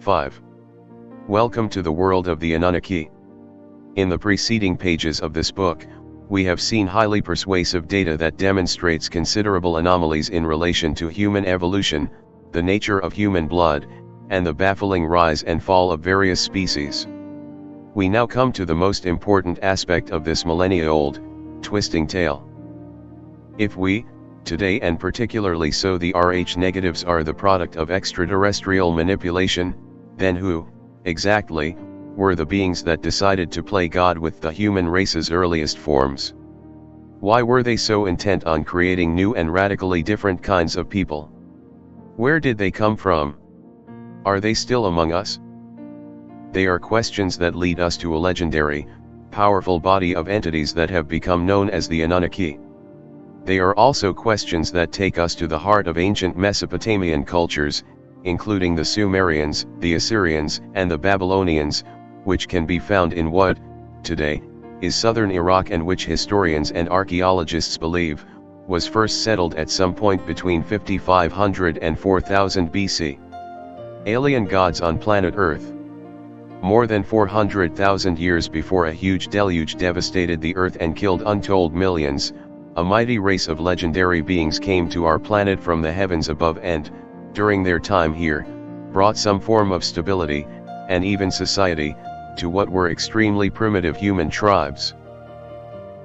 5. Welcome to the world of the Anunnaki. In the preceding pages of this book, we have seen highly persuasive data that demonstrates considerable anomalies in relation to human evolution, the nature of human blood, and the baffling rise and fall of various species. We now come to the most important aspect of this millennia-old, twisting tale. If we, today and particularly so the Rh negatives are the product of extraterrestrial manipulation, then who, exactly, were the beings that decided to play God with the human race's earliest forms? Why were they so intent on creating new and radically different kinds of people? Where did they come from? Are they still among us? They are questions that lead us to a legendary, powerful body of entities that have become known as the Anunnaki. They are also questions that take us to the heart of ancient Mesopotamian cultures, including the Sumerians, the Assyrians, and the Babylonians, which can be found in what, today, is southern Iraq and which historians and archaeologists believe, was first settled at some point between 5500 and 4000 BC. Alien gods on planet Earth. More than 400,000 years before a huge deluge devastated the Earth and killed untold millions, a mighty race of legendary beings came to our planet from the heavens above and, during their time here, brought some form of stability, and even society, to what were extremely primitive human tribes.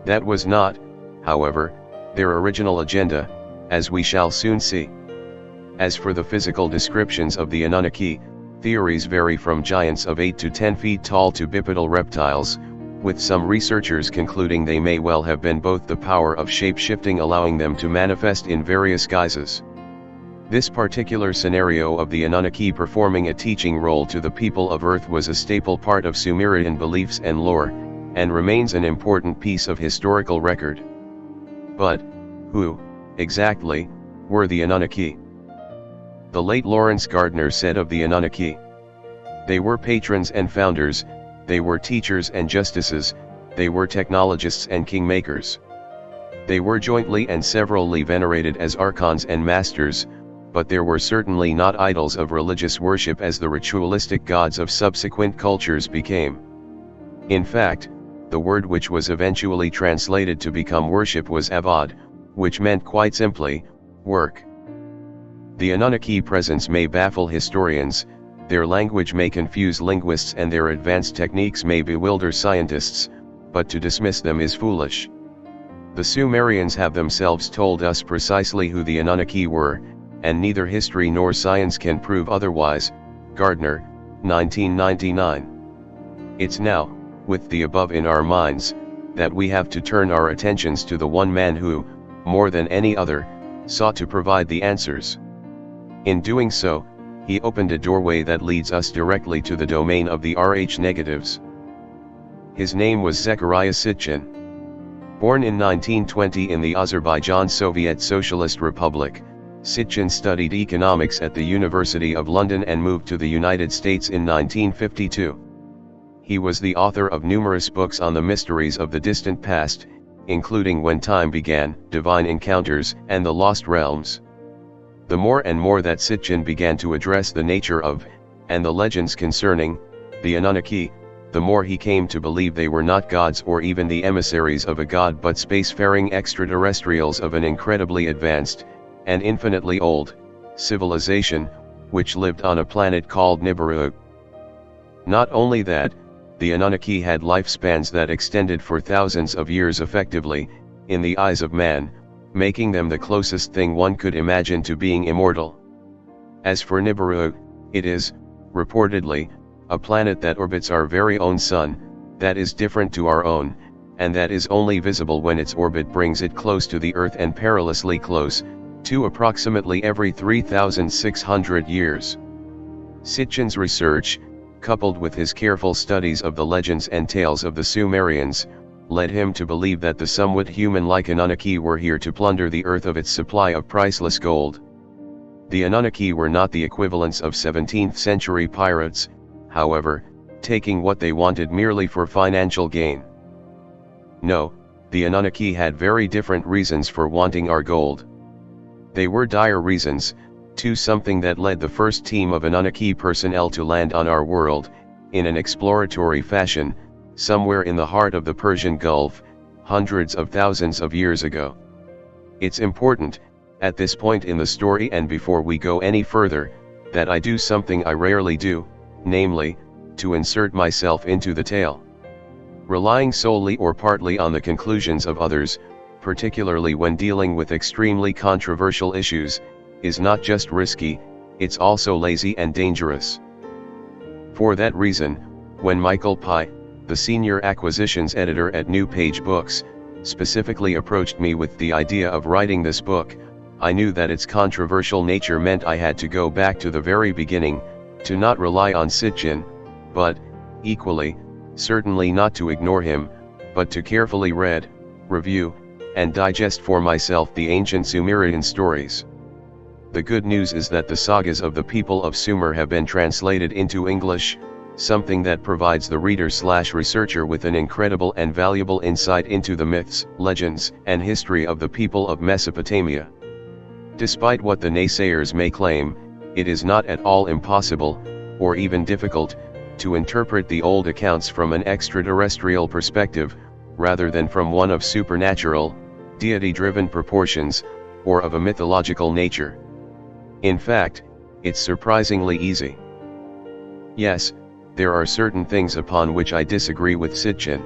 That was not, however, their original agenda, as we shall soon see. As for the physical descriptions of the Anunnaki, theories vary from giants of 8 to 10 feet tall to bipedal reptiles, with some researchers concluding they may well have been both the power of shape-shifting allowing them to manifest in various guises. This particular scenario of the Anunnaki performing a teaching role to the people of Earth was a staple part of Sumerian beliefs and lore, and remains an important piece of historical record. But, who, exactly, were the Anunnaki? The late Lawrence Gardner said of the Anunnaki, "They were patrons and founders, they were teachers and justices, they were technologists and kingmakers. They were jointly and severally venerated as archons and masters, but there were certainly not idols of religious worship as the ritualistic gods of subsequent cultures became. In fact, the word which was eventually translated to become worship was avad, which meant quite simply, work." The Anunnaki presence may baffle historians, their language may confuse linguists and their advanced techniques may bewilder scientists, but to dismiss them is foolish. The Sumerians have themselves told us precisely who the Anunnaki were, and neither history nor science can prove otherwise. Gardner, 1999. It's now, with the above in our minds, that we have to turn our attentions to the one man who, more than any other, sought to provide the answers. In doing so, he opened a doorway that leads us directly to the domain of the Rh negatives. His name was Zecharia Sitchin. Born in 1920 in the Azerbaijan Soviet Socialist Republic, Sitchin studied economics at the University of London and moved to the United States in 1952. He was the author of numerous books on the mysteries of the distant past, including When Time Began, Divine Encounters, and The Lost Realms. The more and more that Sitchin began to address the nature of, and the legends concerning, the Anunnaki, the more he came to believe they were not gods or even the emissaries of a god but spacefaring extraterrestrials of an incredibly advanced, and infinitely old, civilization, which lived on a planet called Nibiru. Not only that, the Anunnaki had lifespans that extended for thousands of years effectively, in the eyes of man, making them the closest thing one could imagine to being immortal. As for Nibiru, it is, reportedly, a planet that orbits our very own sun, that is different to our own, and that is only visible when its orbit brings it close to the Earth and perilously close, to approximately every 3,600 years. Sitchin's research, coupled with his careful studies of the legends and tales of the Sumerians, led him to believe that the somewhat human-like Anunnaki were here to plunder the Earth of its supply of priceless gold. The Anunnaki were not the equivalents of 17th-century pirates, however, taking what they wanted merely for financial gain. No, the Anunnaki had very different reasons for wanting our gold. They were dire reasons, 2. Something that led the first team of Anunnaki personnel to land on our world, in an exploratory fashion, somewhere in the heart of the Persian Gulf, hundreds of thousands of years ago. It's important, at this point in the story and before we go any further, that I do something I rarely do, namely, to insert myself into the tale. Relying solely or partly on the conclusions of others, particularly when dealing with extremely controversial issues, is not just risky, it's also lazy and dangerous. For that reason, when Michael Pye, the senior acquisitions editor at New Page Books, specifically approached me with the idea of writing this book, I knew that its controversial nature meant I had to go back to the very beginning, to not rely on Sitchin, but, equally, certainly not to ignore him, but to carefully read, review, and digest for myself the ancient Sumerian stories. The good news is that the sagas of the people of Sumer have been translated into English, something that provides the reader/researcher with an incredible and valuable insight into the myths, legends, and history of the people of Mesopotamia. Despite what the naysayers may claim, it is not at all impossible, or even difficult, to interpret the old accounts from an extraterrestrial perspective, rather than from one of supernatural, deity-driven proportions, or of a mythological nature. In fact, it's surprisingly easy. Yes, there are certain things upon which I disagree with Sitchin.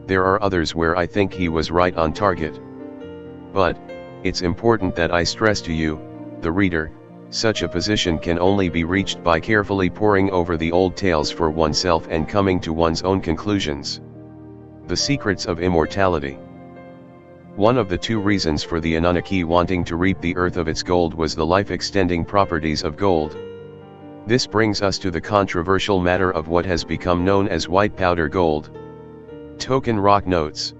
There are others where I think he was right on target. But, it's important that I stress to you, the reader, such a position can only be reached by carefully poring over the old tales for oneself and coming to one's own conclusions. The secrets of immortality. One of the two reasons for the Anunnaki wanting to reap the earth of its gold was the life-extending properties of gold. This brings us to the controversial matter of what has become known as white powder gold. Token rock notes.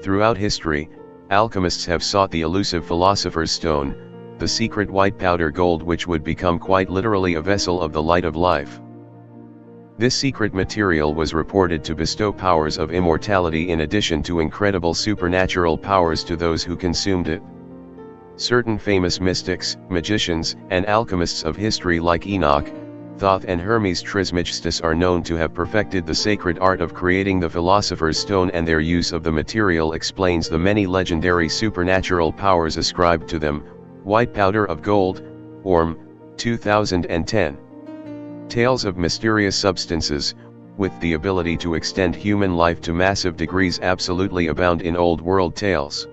Throughout history, alchemists have sought the elusive philosopher's stone, the secret white powder gold, which would become quite literally a vessel of the light of life. This secret material was reported to bestow powers of immortality in addition to incredible supernatural powers to those who consumed it. Certain famous mystics, magicians, and alchemists of history like Enoch, Thoth and Hermes Trismegistus are known to have perfected the sacred art of creating the Philosopher's Stone, and their use of the material explains the many legendary supernatural powers ascribed to them. White Powder of Gold, Orm, 2010. Tales of mysterious substances, with the ability to extend human life to massive degrees, absolutely abound in Old World tales.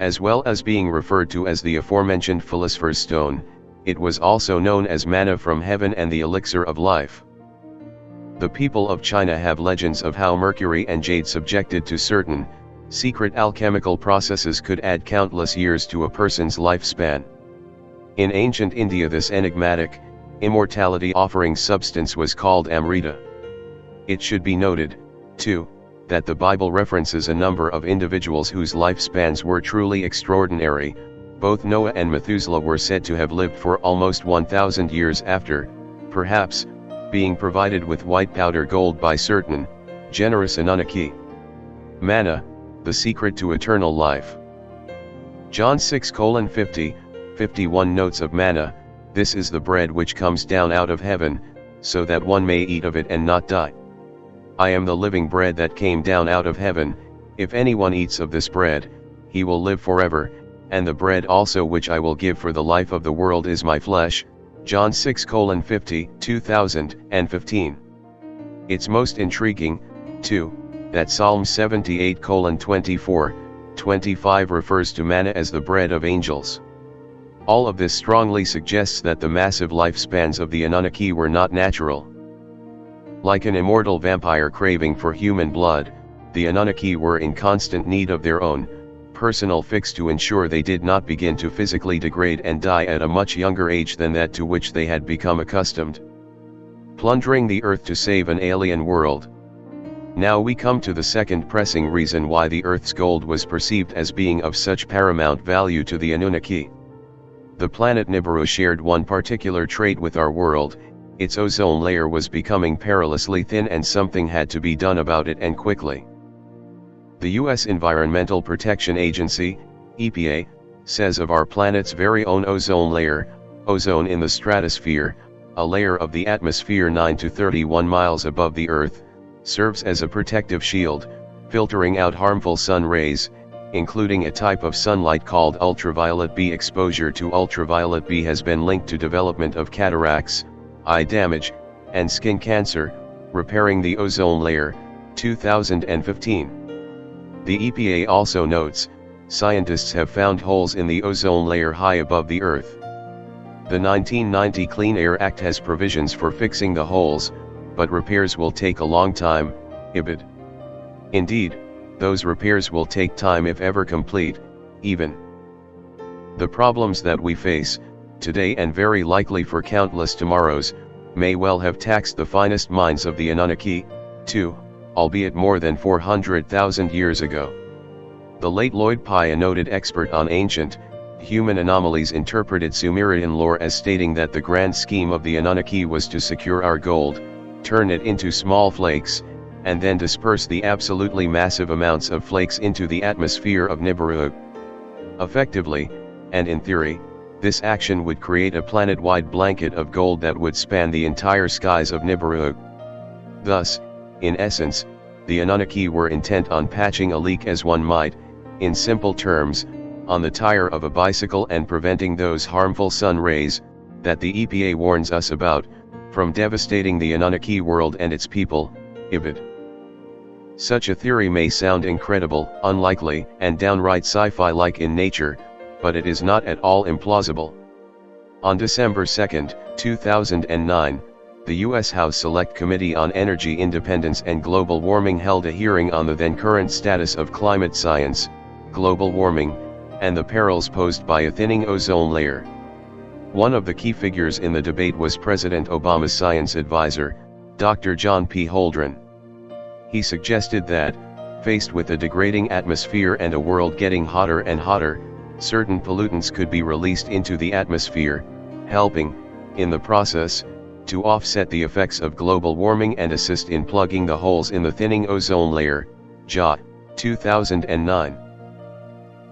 As well as being referred to as the aforementioned Philosopher's Stone, it was also known as manna from heaven and the elixir of life. The people of China have legends of how mercury and jade subjected to certain, secret alchemical processes could add countless years to a person's lifespan. In ancient India, this enigmatic, immortality-offering substance was called Amrita. It should be noted, too, that the Bible references a number of individuals whose lifespans were truly extraordinary. Both Noah and Methuselah were said to have lived for almost 1,000 years after, perhaps, being provided with white powder gold by certain, generous Anunnaki. Manna, the secret to eternal life. John 6:50, 51 notes of manna, this is the bread which comes down out of heaven, so that one may eat of it and not die. I am the living bread that came down out of heaven, if anyone eats of this bread, he will live forever, and the bread also which I will give for the life of the world is my flesh. John 6:50, 2015. It's most intriguing, too, that Psalm 78:24, 25 refers to manna as the bread of angels. All of this strongly suggests that the massive lifespans of the Anunnaki were not natural. Like an immortal vampire craving for human blood, the Anunnaki were in constant need of their own, personal fix to ensure they did not begin to physically degrade and die at a much younger age than that to which they had become accustomed. Plundering the earth to save an alien world. Now we come to the second pressing reason why the earth's gold was perceived as being of such paramount value to the Anunnaki. The planet Nibiru shared one particular trait with our world: its ozone layer was becoming perilously thin, and something had to be done about it, and quickly. The U.S. Environmental Protection Agency, EPA, says of our planet's very own ozone layer, Ozone in the stratosphere, a layer of the atmosphere 9 to 31 miles above the Earth, serves as a protective shield, filtering out harmful sun rays, including a type of sunlight called ultraviolet B. Exposure to ultraviolet B has been linked to development of cataracts, eye damage, and skin cancer. Repairing the ozone layer, 2015. The EPA also notes, scientists have found holes in the ozone layer high above the Earth. The 1990 Clean Air Act has provisions for fixing the holes, but repairs will take a long time, ibid. Indeed, those repairs will take time if ever complete, even. The problems that we face, today and very likely for countless tomorrows, may well have taxed the finest minds of the Anunnaki, too, albeit more than 400,000 years ago. The late Lloyd Pye, a noted expert on ancient, human anomalies, interpreted Sumerian lore as stating that the grand scheme of the Anunnaki was to secure our gold, turn it into small flakes, and then disperse the absolutely massive amounts of flakes into the atmosphere of Nibiru. Effectively, and in theory, this action would create a planet-wide blanket of gold that would span the entire skies of Nibiru. Thus, in essence, the Anunnaki were intent on patching a leak, as one might, in simple terms, on the tire of a bicycle and preventing those harmful sun rays, that the EPA warns us about, from devastating the Anunnaki world and its people, ibid. Such a theory may sound incredible, unlikely, and downright sci-fi-like in nature, but it is not at all implausible. On December 2, 2009, the U.S. House Select Committee on Energy Independence and Global Warming held a hearing on the then current status of climate science, global warming, and the perils posed by a thinning ozone layer. One of the key figures in the debate was President Obama's science advisor, Dr. John P. Holdren. He suggested that, faced with a degrading atmosphere and a world getting hotter and hotter, certain pollutants could be released into the atmosphere, helping, in the process, to offset the effects of global warming and assist in plugging the holes in the thinning ozone layer, JA, 2009.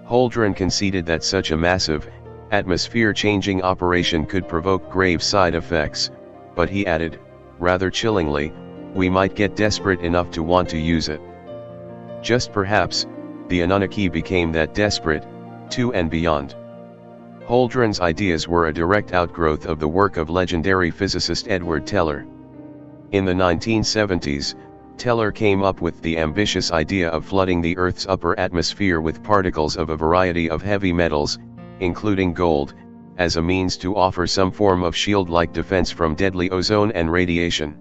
Holdren conceded that such a massive, atmosphere-changing operation could provoke grave side effects, but he added, rather chillingly, we might get desperate enough to want to use it. Just perhaps, the Anunnaki became that desperate, too, and beyond. Holdren's ideas were a direct outgrowth of the work of legendary physicist Edward Teller. In the 1970s, Teller came up with the ambitious idea of flooding the Earth's upper atmosphere with particles of a variety of heavy metals, including gold, as a means to offer some form of shield-like defense from deadly ozone and radiation.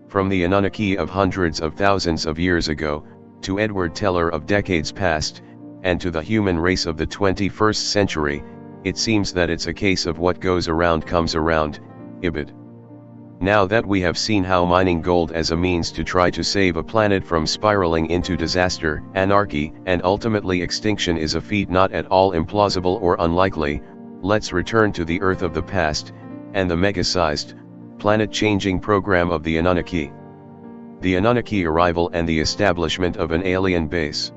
From the Anunnaki of hundreds of thousands of years ago, to Edward Teller of decades past, and to the human race of the 21st century, it seems that it's a case of what goes around comes around, ibid. Now that we have seen how mining gold as a means to try to save a planet from spiraling into disaster, anarchy, and ultimately extinction is a feat not at all implausible or unlikely, let's return to the Earth of the past, and the mega-sized, planet-changing program of the Anunnaki. The Anunnaki arrival and the establishment of an alien base.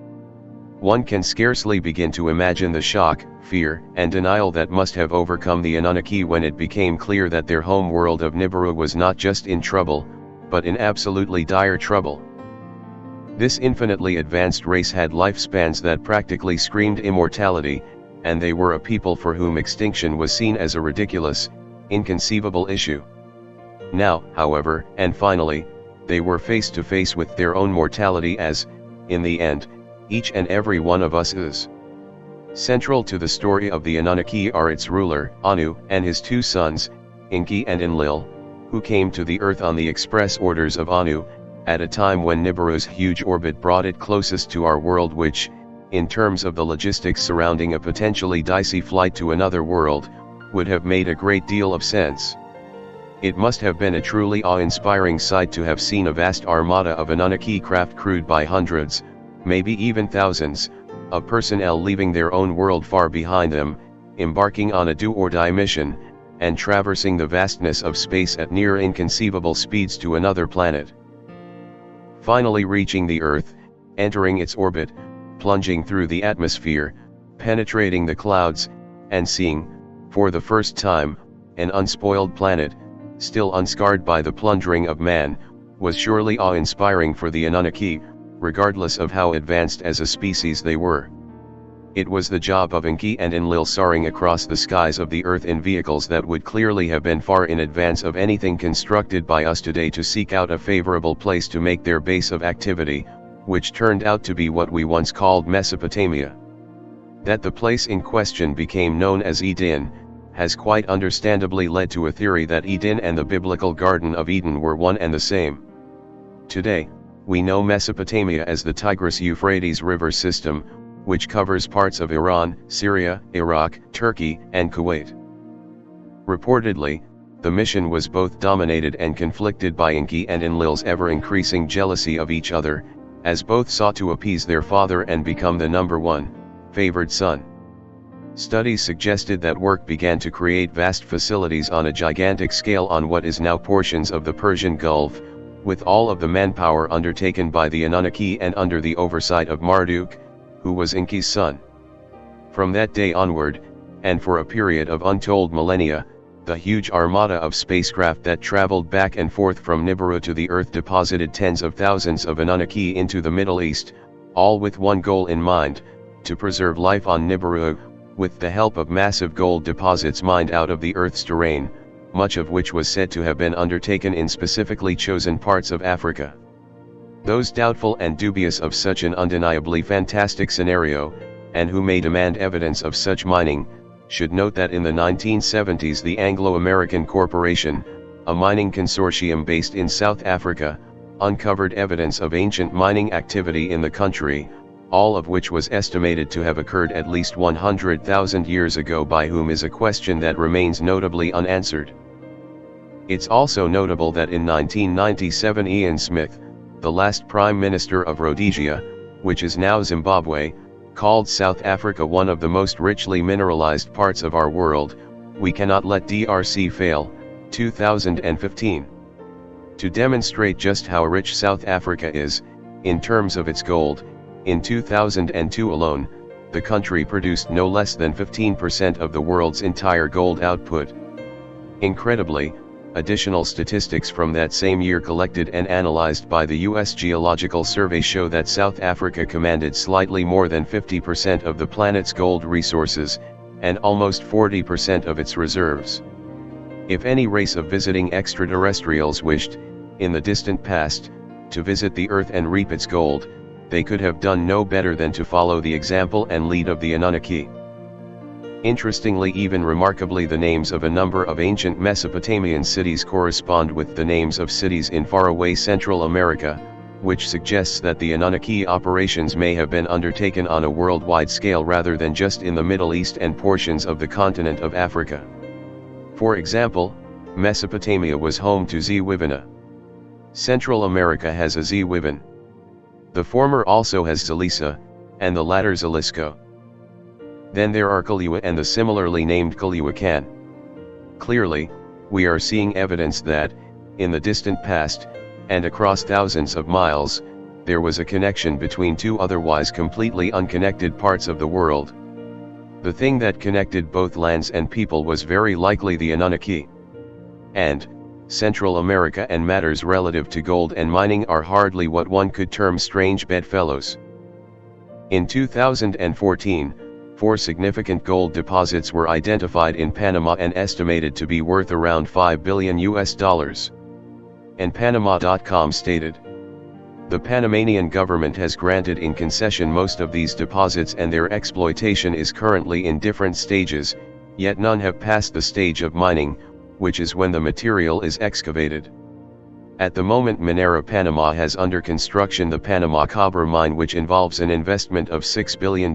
One can scarcely begin to imagine the shock, fear, and denial that must have overcome the Anunnaki when it became clear that their home world of Nibiru was not just in trouble, but in absolutely dire trouble. This infinitely advanced race had lifespans that practically screamed immortality, and they were a people for whom extinction was seen as a ridiculous, inconceivable issue. Now, however, and finally, they were face to face with their own mortality as, in the end, each and every one of us is. Central to the story of the Anunnaki are its ruler, Anu, and his two sons, Enki and Enlil, who came to the Earth on the express orders of Anu, at a time when Nibiru's huge orbit brought it closest to our world, which, in terms of the logistics surrounding a potentially dicey flight to another world, would have made a great deal of sense. It must have been a truly awe-inspiring sight to have seen a vast armada of Anunnaki craft crewed by hundreds, maybe even thousands, of personnel leaving their own world far behind them, embarking on a do-or-die mission, and traversing the vastness of space at near inconceivable speeds to another planet. Finally reaching the Earth, entering its orbit, plunging through the atmosphere, penetrating the clouds, and seeing, For the first time, an unspoiled planet, still unscarred by the plundering of man, was surely awe-inspiring for the Anunnaki, regardless of how advanced as a species they were. It was the job of Enki and Enlil soaring across the skies of the Earth in vehicles that would clearly have been far in advance of anything constructed by us today to seek out a favorable place to make their base of activity, which turned out to be what we once called Mesopotamia. That the place in question became known as Eden, has quite understandably led to a theory that Eden and the biblical Garden of Eden were one and the same. Today, we know Mesopotamia as the Tigris-Euphrates river system, which covers parts of Iran, Syria, Iraq, Turkey, and Kuwait. Reportedly, the mission was both dominated and conflicted by Enki and Enlil's ever-increasing jealousy of each other, as both sought to appease their father and become the number one, favored son. Studies suggested that work began to create vast facilities on a gigantic scale on what is now portions of the Persian Gulf, with all of the manpower undertaken by the Anunnaki and under the oversight of Marduk, who was Enki's son. From that day onward, and for a period of untold millennia, the huge armada of spacecraft that traveled back and forth from Nibiru to the Earth deposited tens of thousands of Anunnaki into the Middle East, all with one goal in mind: to preserve life on Nibiru, with the help of massive gold deposits mined out of the Earth's terrain, much of which was said to have been undertaken in specifically chosen parts of Africa. Those doubtful and dubious of such an undeniably fantastic scenario, and who may demand evidence of such mining, should note that in the 1970s the Anglo-American Corporation, a mining consortium based in South Africa, uncovered evidence of ancient mining activity in the country, all of which was estimated to have occurred at least 100,000 years ago, by whom is a question that remains notably unanswered. It's also notable that in 1997 Ian Smith, the last Prime Minister of Rhodesia, which is now Zimbabwe, called South Africa one of the most richly mineralized parts of our world. We cannot let DRC fail, 2015. To demonstrate just how rich South Africa is, in terms of its gold, in 2002 alone, the country produced no less than 15% of the world's entire gold output. Incredibly, additional statistics from that same year collected and analyzed by the U.S. Geological Survey show that South Africa commanded slightly more than 50% of the planet's gold resources, and almost 40% of its reserves. If any race of visiting extraterrestrials wished, in the distant past, to visit the Earth and reap its gold, they could have done no better than to follow the example and lead of the Anunnaki. Interestingly, even remarkably, the names of a number of ancient Mesopotamian cities correspond with the names of cities in faraway Central America, which suggests that the Anunnaki operations may have been undertaken on a worldwide scale rather than just in the Middle East and portions of the continent of Africa. For example, Mesopotamia was home to Ziwivina. Central America has a Ziwivin. The former also has Zalisa, and the latter Zalisco. Then there are Kaluwa and the similarly named Kaluwakan. Clearly, we are seeing evidence that, in the distant past, and across thousands of miles, there was a connection between two otherwise completely unconnected parts of the world. The thing that connected both lands and people was very likely the Anunnaki. And, Central America and matters relative to gold and mining are hardly what one could term strange bedfellows. In 2014, 4 significant gold deposits were identified in Panama and estimated to be worth around $5 billion. And Panama.com stated, "The Panamanian government has granted in concession most of these deposits and their exploitation is currently in different stages, yet none have passed the stage of mining, which is when the material is excavated. At the moment Minera Panama has under construction the Panama Cobra mine, which involves an investment of $6 billion.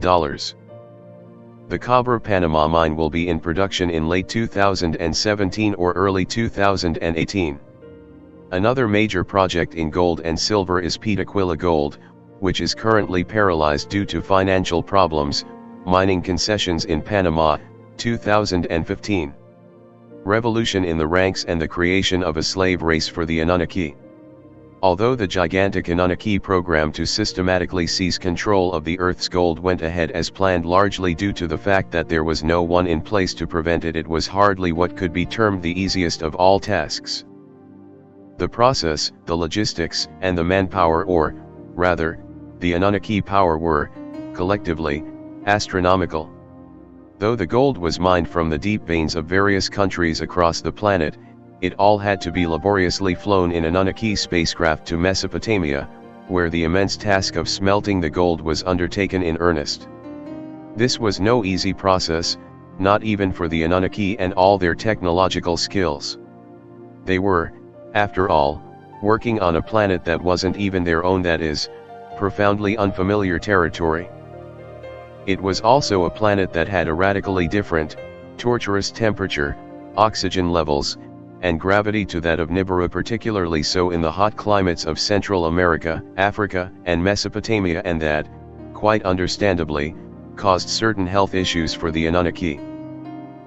The Cobra Panama mine will be in production in late 2017 or early 2018. Another major project in gold and silver is Petaquilla Gold, which is currently paralyzed due to financial problems. Mining concessions in Panama, 2015. Revolution in the ranks and the creation of a slave race for the Anunnaki. Although the gigantic Anunnaki program to systematically seize control of the Earth's gold went ahead as planned largely due to the fact that there was no one in place to prevent it, it was hardly what could be termed the easiest of all tasks. The process, the logistics, and the manpower, or, rather, the Anunnaki power were, collectively, astronomical. Though the gold was mined from the deep veins of various countries across the planet, it all had to be laboriously flown in Anunnaki spacecraft to Mesopotamia, where the immense task of smelting the gold was undertaken in earnest. This was no easy process, not even for the Anunnaki and all their technological skills. They were, after all, working on a planet that wasn't even their own, that is, profoundly unfamiliar territory. It was also a planet that had a radically different, torturous temperature, oxygen levels, and gravity to that of Nibiru, particularly so in the hot climates of Central America, Africa, and Mesopotamia, and that, quite understandably, caused certain health issues for the Anunnaki.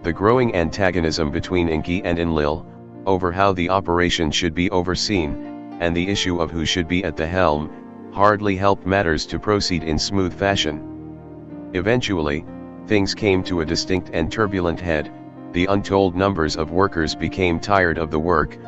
The growing antagonism between Enki and Enlil, over how the operation should be overseen, and the issue of who should be at the helm, hardly helped matters to proceed in smooth fashion. Eventually, things came to a distinct and turbulent head. The untold numbers of workers became tired of the work,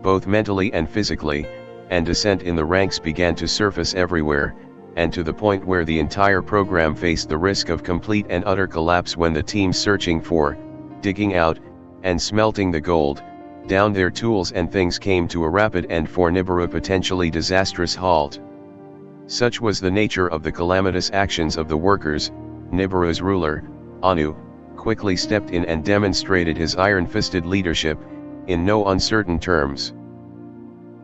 both mentally and physically, and dissent in the ranks began to surface everywhere, and to the point where the entire program faced the risk of complete and utter collapse when the teams searching for, digging out, and smelting the gold, down their tools and things came to a rapid and for Nibiru potentially disastrous halt. Such was the nature of the calamitous actions of the workers. Nibiru's ruler, Anu, quickly stepped in and demonstrated his iron-fisted leadership, in no uncertain terms.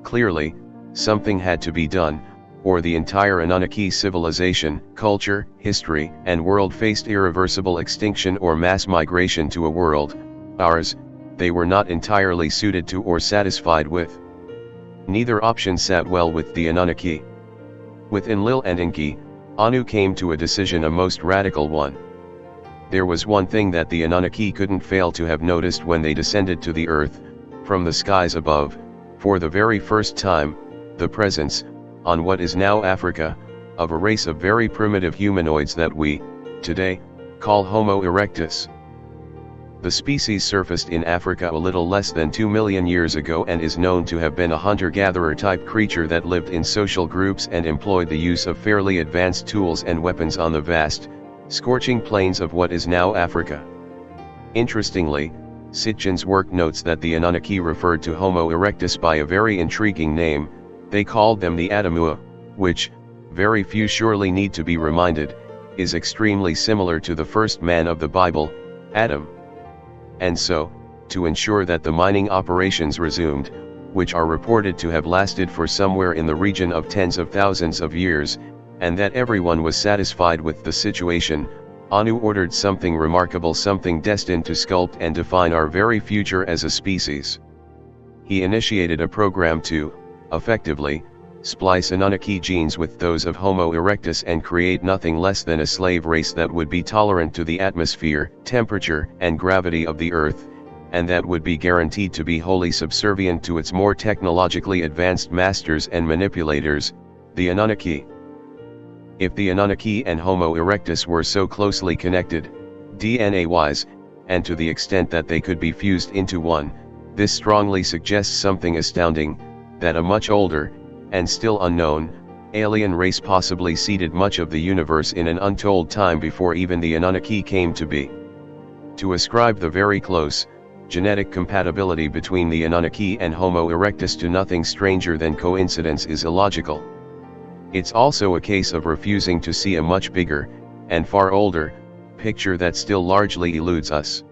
Clearly, something had to be done, or the entire Anunnaki civilization, culture, history, and world faced irreversible extinction or mass migration to a world, ours, they were not entirely suited to or satisfied with. Neither option sat well with the Anunnaki. With Enlil and Enki, Anu came to a decision, a most radical one. There was one thing that the Anunnaki couldn't fail to have noticed when they descended to the earth, from the skies above, for the very first time, the presence, on what is now Africa, of a race of very primitive humanoids that we, today, call Homo erectus. The species surfaced in Africa a little less than 2 million years ago and is known to have been a hunter-gatherer type creature that lived in social groups and employed the use of fairly advanced tools and weapons on the vast, scorching plains of what is now Africa. Interestingly, Sitchin's work notes that the Anunnaki referred to Homo erectus by a very intriguing name. They called them the Adamua, which, very few surely need to be reminded, is extremely similar to the first man of the Bible, Adam. And so, to ensure that the mining operations resumed, which are reported to have lasted for somewhere in the region of tens of thousands of years, and that everyone was satisfied with the situation, Anu ordered something remarkable, something destined to sculpt and define our very future as a species. He initiated a program to, effectively, splice Anunnaki genes with those of Homo erectus and create nothing less than a slave race that would be tolerant to the atmosphere, temperature, and gravity of the Earth, and that would be guaranteed to be wholly subservient to its more technologically advanced masters and manipulators, the Anunnaki. If the Anunnaki and Homo erectus were so closely connected, DNA-wise, and to the extent that they could be fused into one, this strongly suggests something astounding, that a much older, and still unknown, alien race possibly seeded much of the universe in an untold time before even the Anunnaki came to be. To ascribe the very close, genetic compatibility between the Anunnaki and Homo erectus to nothing stranger than coincidence is illogical. It's also a case of refusing to see a much bigger, and far older, picture that still largely eludes us.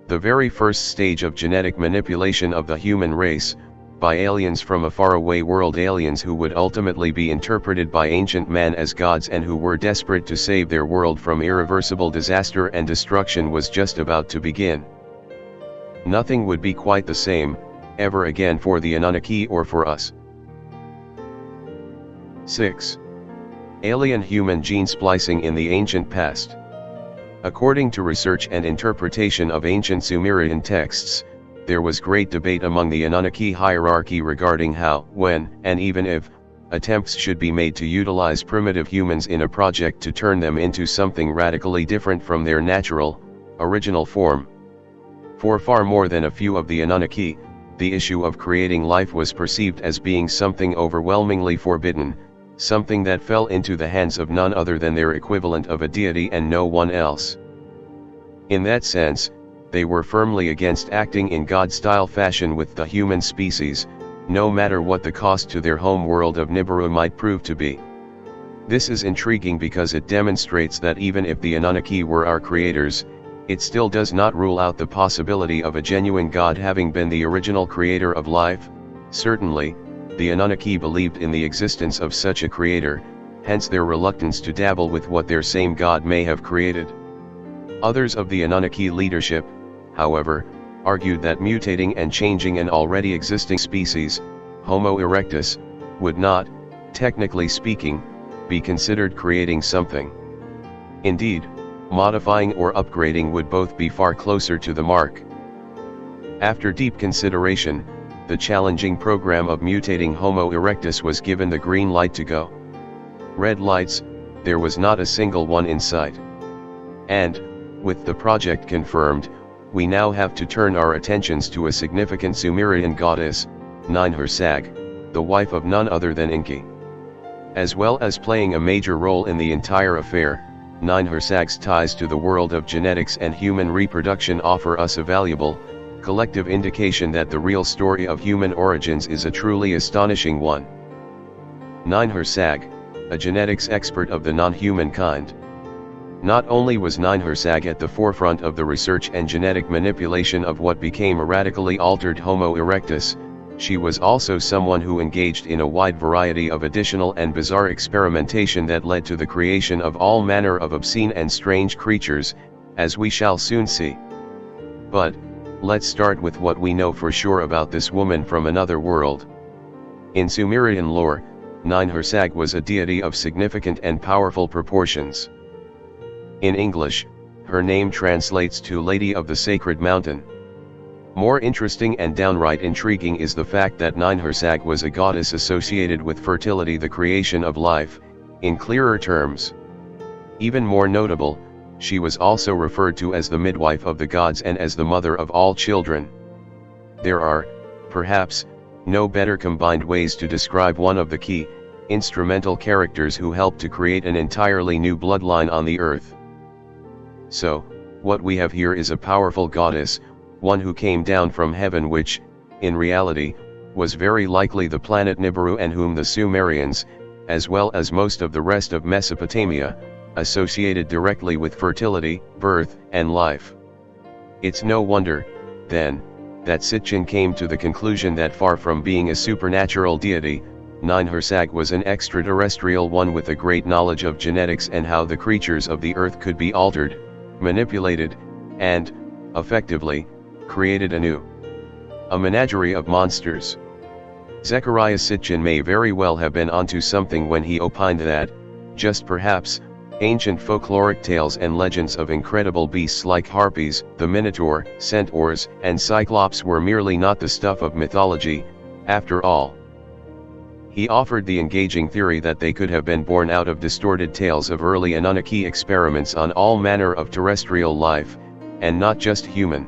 The very first stage of genetic manipulation of the human race, by aliens from a faraway world, aliens who would ultimately be interpreted by ancient man as gods and who were desperate to save their world from irreversible disaster and destruction, was just about to begin. Nothing would be quite the same, ever again, for the Anunnaki or for us. 6. Alien-human gene splicing in the ancient past. According to research and interpretation of ancient Sumerian texts, there was great debate among the Anunnaki hierarchy regarding how, when, and even if, attempts should be made to utilize primitive humans in a project to turn them into something radically different from their natural, original form. For far more than a few of the Anunnaki, the issue of creating life was perceived as being something overwhelmingly forbidden, something that fell into the hands of none other than their equivalent of a deity and no one else. In that sense, they were firmly against acting in God-style fashion with the human species, no matter what the cost to their home world of Nibiru might prove to be. This is intriguing because it demonstrates that even if the Anunnaki were our creators, it still does not rule out the possibility of a genuine God having been the original creator of life. Certainly, the Anunnaki believed in the existence of such a creator, hence their reluctance to dabble with what their same God may have created. Others of the Anunnaki leadership, however, argued that mutating and changing an already existing species, Homo erectus, would not, technically speaking, be considered creating something. Indeed, modifying or upgrading would both be far closer to the mark. After deep consideration, the challenging program of mutating Homo erectus was given the green light to go. Red lights, there was not a single one in sight. And, with the project confirmed, we now have to turn our attentions to a significant Sumerian goddess, Ninhursag, the wife of none other than Enki. As well as playing a major role in the entire affair, Ninhursag's ties to the world of genetics and human reproduction offer us a valuable, collective indication that the real story of human origins is a truly astonishing one. Ninhursag, a genetics expert of the non-human kind. Not only was Ninhursag at the forefront of the research and genetic manipulation of what became a radically altered Homo erectus, she was also someone who engaged in a wide variety of additional and bizarre experimentation that led to the creation of all manner of obscene and strange creatures, as we shall soon see. But, let's start with what we know for sure about this woman from another world. In Sumerian lore, Ninhursag was a deity of significant and powerful proportions. In English, her name translates to Lady of the Sacred Mountain. More interesting and downright intriguing is the fact that Ninhursag was a goddess associated with fertility, the creation of life, in clearer terms. Even more notable, she was also referred to as the midwife of the gods and as the mother of all children. There are, perhaps, no better combined ways to describe one of the key, instrumental characters who helped to create an entirely new bloodline on the earth. So, what we have here is a powerful goddess, one who came down from heaven, which, in reality, was very likely the planet Nibiru, and whom the Sumerians, as well as most of the rest of Mesopotamia, associated directly with fertility, birth, and life. It's no wonder, then, that Sitchin came to the conclusion that far from being a supernatural deity, Ninhursag was an extraterrestrial one with a great knowledge of genetics and how the creatures of the earth could be altered, manipulated, and, effectively, created anew. A menagerie of monsters. Zechariah Sitchin may very well have been onto something when he opined that, just perhaps, ancient folkloric tales and legends of incredible beasts like harpies, the minotaur, centaurs, and cyclops were merely not the stuff of mythology, after all. He offered the engaging theory that they could have been born out of distorted tales of early Anunnaki experiments on all manner of terrestrial life, and not just human.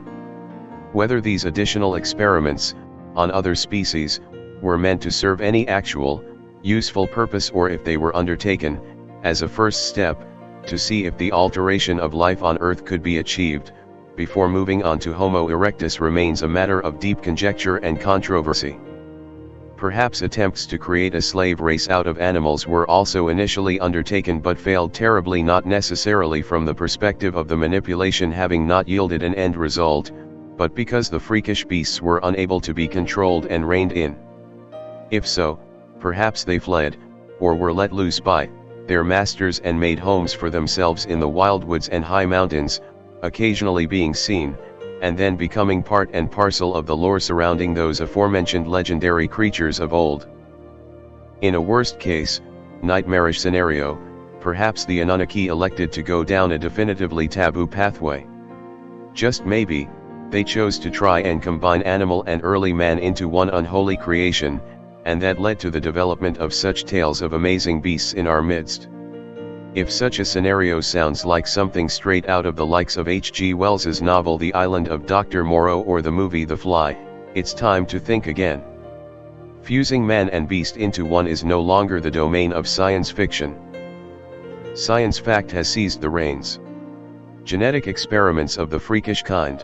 Whether these additional experiments, on other species, were meant to serve any actual, useful purpose, or if they were undertaken, as a first step, to see if the alteration of life on Earth could be achieved, before moving on to Homo erectus, remains a matter of deep conjecture and controversy. Perhaps attempts to create a slave race out of animals were also initially undertaken but failed terribly, not necessarily from the perspective of the manipulation having not yielded an end result, but because the freakish beasts were unable to be controlled and reined in. If so, perhaps they fled, or were let loose by their masters and made homes for themselves in the wild woods and high mountains, occasionally being seen, and then becoming part and parcel of the lore surrounding those aforementioned legendary creatures of old. In a worst case, nightmarish scenario, perhaps the Anunnaki elected to go down a definitively taboo pathway. Just maybe, They chose to try and combine animal and early man into one unholy creation, and that led to the development of such tales of amazing beasts in our midst. If such a scenario sounds like something straight out of the likes of H.G. Wells's novel The Island of Dr. Moreau or the movie The Fly, it's time to think again. Fusing man and beast into one is no longer the domain of science fiction. Science fact has seized the reins. Genetic experiments of the freakish kind.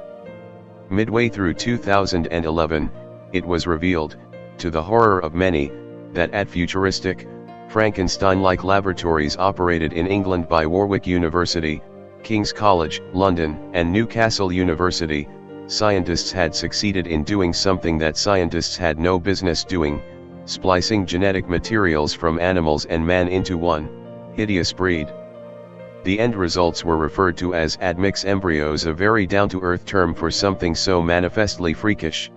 Midway through 2011, it was revealed, to the horror of many, that at futuristic, Frankenstein-like laboratories operated in England by Warwick University, King's College, London, and Newcastle University, scientists had succeeded in doing something that scientists had no business doing, splicing genetic materials from animals and man into one hideous breed. The end results were referred to as admix embryos, a very down-to-earth term for something so manifestly freakish.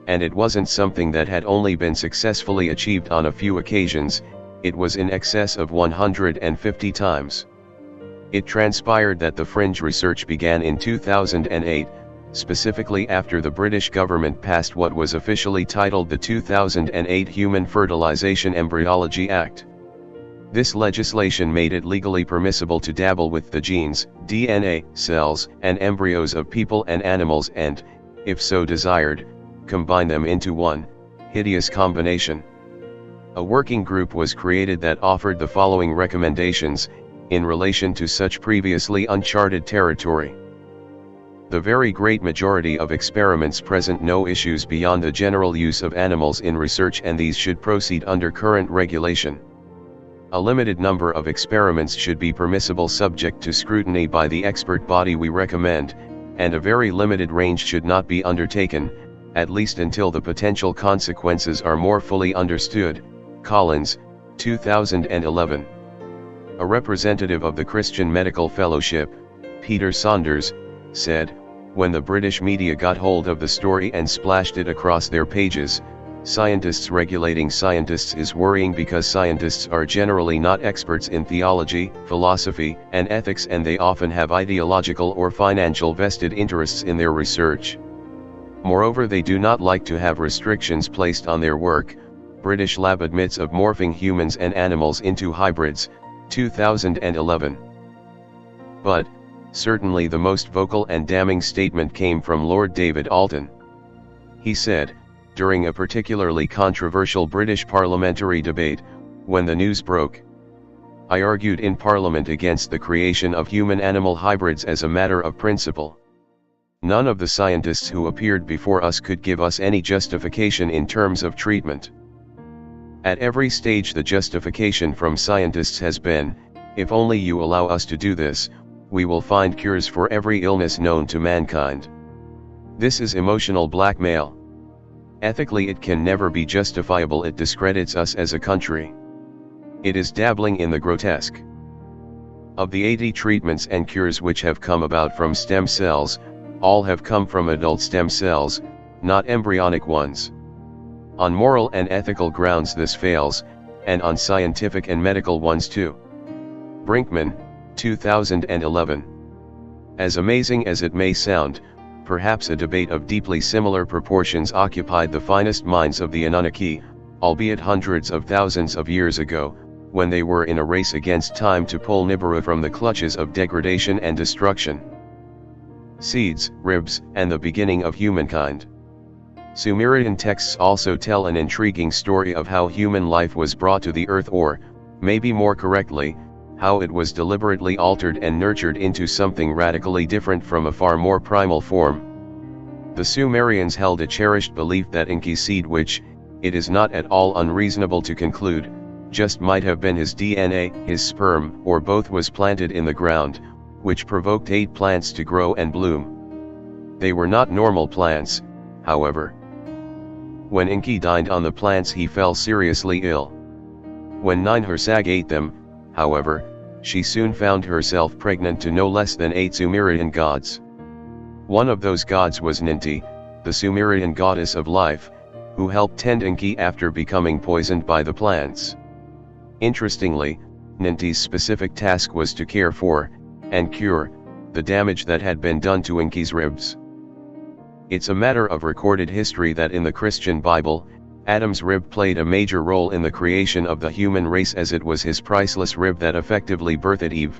And it wasn't something that had only been successfully achieved on a few occasions, it was in excess of 150 times. It transpired that the fringe research began in 2008, specifically after the British government passed what was officially titled the 2008 Human Fertilization Embryology Act. This legislation made it legally permissible to dabble with the genes, DNA, cells, and embryos of people and animals and, if so desired, combine them into one hideous combination. A working group was created that offered the following recommendations, in relation to such previously uncharted territory. The very great majority of experiments present no issues beyond the general use of animals in research, and these should proceed under current regulation. A limited number of experiments should be permissible subject to scrutiny by the expert body we recommend, and a very limited range should not be undertaken, at least until the potential consequences are more fully understood. Collins, 2011. A representative of the Christian Medical Fellowship, Peter Saunders, said, when the British media got hold of the story and splashed it across their pages, "Scientists regulating scientists is worrying because scientists are generally not experts in theology, philosophy, and ethics, and they often have ideological or financial vested interests in their research. Moreover, they do not like to have restrictions placed on their work." British lab admits of morphing humans and animals into hybrids, 2011. But, certainly the most vocal and damning statement came from Lord David Alton. He said, during a particularly controversial British parliamentary debate, when the news broke, "I argued in Parliament against the creation of human-animal hybrids as a matter of principle. None of the scientists who appeared before us could give us any justification in terms of treatment. At every stage the justification from scientists has been, if only you allow us to do this, we will find cures for every illness known to mankind. This is emotional blackmail. Ethically it can never be justifiable. It discredits us as a country. It is dabbling in the grotesque. Of the 80 treatments and cures which have come about from stem cells, all have come from adult stem cells, not embryonic ones. On moral and ethical grounds this fails, and on scientific and medical ones too." Brinkman, 2011. As amazing as it may sound, perhaps a debate of deeply similar proportions occupied the finest minds of the Anunnaki, albeit hundreds of thousands of years ago, when they were in a race against time to pull Nibiru from the clutches of degradation and destruction. Seeds, ribs, and the beginning of humankind. Sumerian texts also tell an intriguing story of how human life was brought to the earth, or, maybe more correctly, how it was deliberately altered and nurtured into something radically different from a far more primal form. The Sumerians held a cherished belief that Enki's seed, which, it is not at all unreasonable to conclude, just might have been his DNA, his sperm, or both, was planted in the ground, which provoked 8 plants to grow and bloom. They were not normal plants, however. When Enki dined on the plants he fell seriously ill. When Ninhursag ate them, however, she soon found herself pregnant to no less than 8 Sumerian gods. One of those gods was Ninti, the Sumerian goddess of life, who helped tend Enki after becoming poisoned by the plants. Interestingly, Ninti's specific task was to care for, and cure, the damage that had been done to Enki's ribs. It's a matter of recorded history that in the Christian Bible, Adam's rib played a major role in the creation of the human race, as it was his priceless rib that effectively birthed Eve.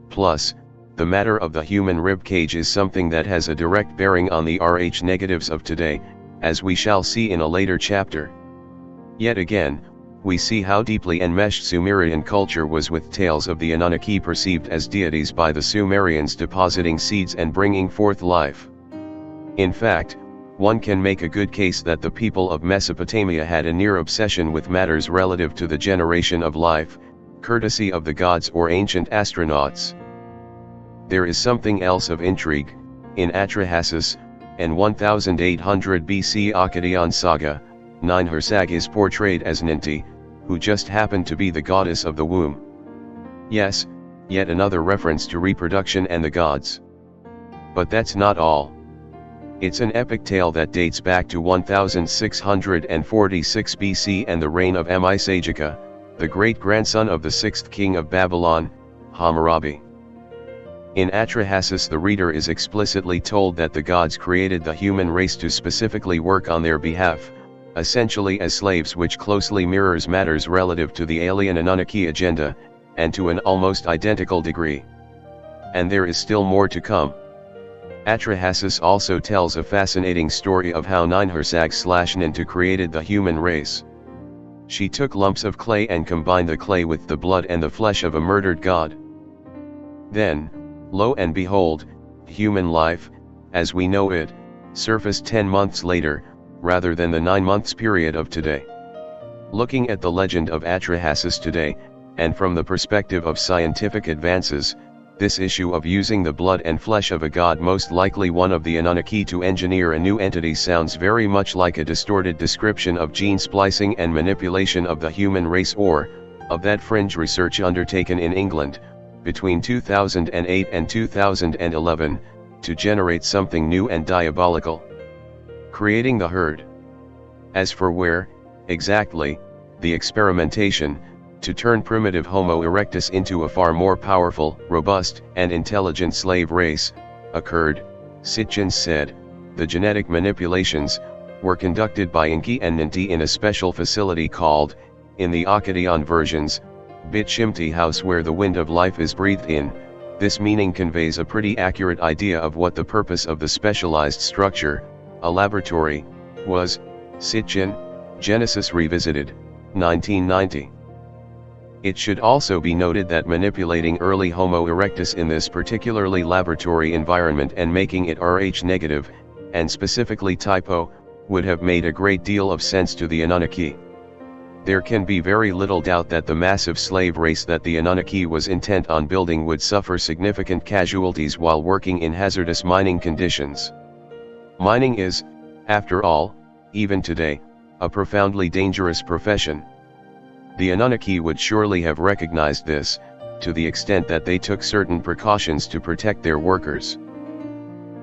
Plus, the matter of the human rib cage is something that has a direct bearing on the Rh negatives of today, as we shall see in a later chapter. Yet again, we see how deeply enmeshed Sumerian culture was with tales of the Anunnaki perceived as deities by the Sumerians, depositing seeds and bringing forth life. In fact, one can make a good case that the people of Mesopotamia had a near obsession with matters relative to the generation of life, courtesy of the gods or ancient astronauts. There is something else of intrigue. In Atrahasis, and 1800 BC Akkadian saga, Ninhursag is portrayed as Ninti, who just happened to be the goddess of the womb. Yes, yet another reference to reproduction and the gods. But that's not all. It's an epic tale that dates back to 1646 BC and the reign of Ammi-Sajiqa, the great-grandson of the sixth king of Babylon, Hammurabi. In Atrahasis, the reader is explicitly told that the gods created the human race to specifically work on their behalf, essentially as slaves, which closely mirrors matters relative to the alien Anunnaki agenda, and to an almost identical degree. And there is still more to come. Atrahasis also tells a fascinating story of how Ninhursag/Nintu created the human race. She took lumps of clay and combined the clay with the blood and the flesh of a murdered god. Then, lo and behold, human life, as we know it, surfaced 10 months later, rather than the 9 months period of today. Looking at the legend of Atrahasis today, and from the perspective of scientific advances, this issue of using the blood and flesh of a god, most likely one of the Anunnaki, to engineer a new entity sounds very much like a distorted description of gene splicing and manipulation of the human race, or of that fringe research undertaken in England, between 2008 and 2011, to generate something new and diabolical. Creating the herd. As for where, exactly, the experimentation, to turn primitive Homo erectus into a far more powerful, robust, and intelligent slave race, occurred, Sitchin said, the genetic manipulations, were conducted by Enki and Ninti in a special facility called, in the Akkadian versions, Bit Shimti house, where the wind of life is breathed in. This meaning conveys a pretty accurate idea of what the purpose of the specialized structure, a laboratory, was. Sitchin, Genesis Revisited, 1990. It should also be noted that manipulating early Homo erectus in this particularly laboratory environment and making it Rh negative, and specifically type O, would have made a great deal of sense to the Anunnaki. There can be very little doubt that the massive slave race that the Anunnaki was intent on building would suffer significant casualties while working in hazardous mining conditions. Mining is, after all, even today, a profoundly dangerous profession. The Anunnaki would surely have recognized this, to the extent that they took certain precautions to protect their workers.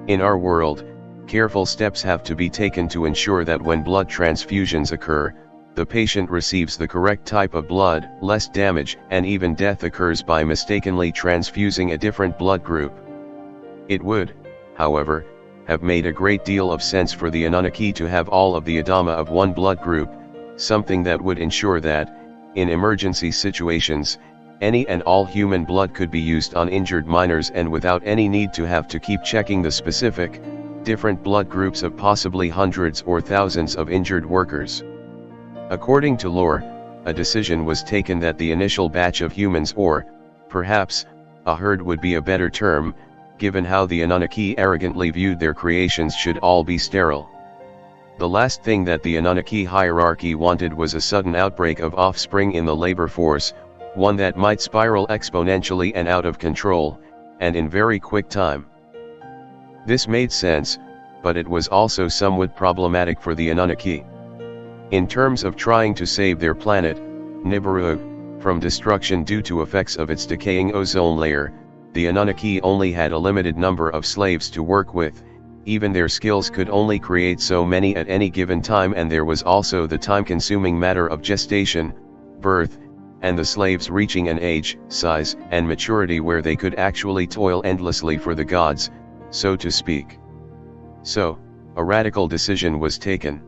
In our world, careful steps have to be taken to ensure that when blood transfusions occur, the patient receives the correct type of blood. Less damage and even death occurs by mistakenly transfusing a different blood group. It would, however, have made a great deal of sense for the Anunnaki to have all of the Adama of one blood group, something that would ensure that, in emergency situations, any and all human blood could be used on injured miners, and without any need to have to keep checking the specific, different blood groups of possibly hundreds or thousands of injured workers. According to lore, a decision was taken that the initial batch of humans, or, perhaps, a herd would be a better term, given how the Anunnaki arrogantly viewed their creations, should all be sterile. The last thing that the Anunnaki hierarchy wanted was a sudden outbreak of offspring in the labor force, one that might spiral exponentially and out of control, and in very quick time. This made sense, but it was also somewhat problematic for the Anunnaki. In terms of trying to save their planet, Nibiru, from destruction due to effects of its decaying ozone layer, the Anunnaki only had a limited number of slaves to work with. Even their skills could only create so many at any given time, and there was also the time-consuming matter of gestation, birth, and the slaves reaching an age, size, and maturity where they could actually toil endlessly for the gods, so to speak. So, a radical decision was taken.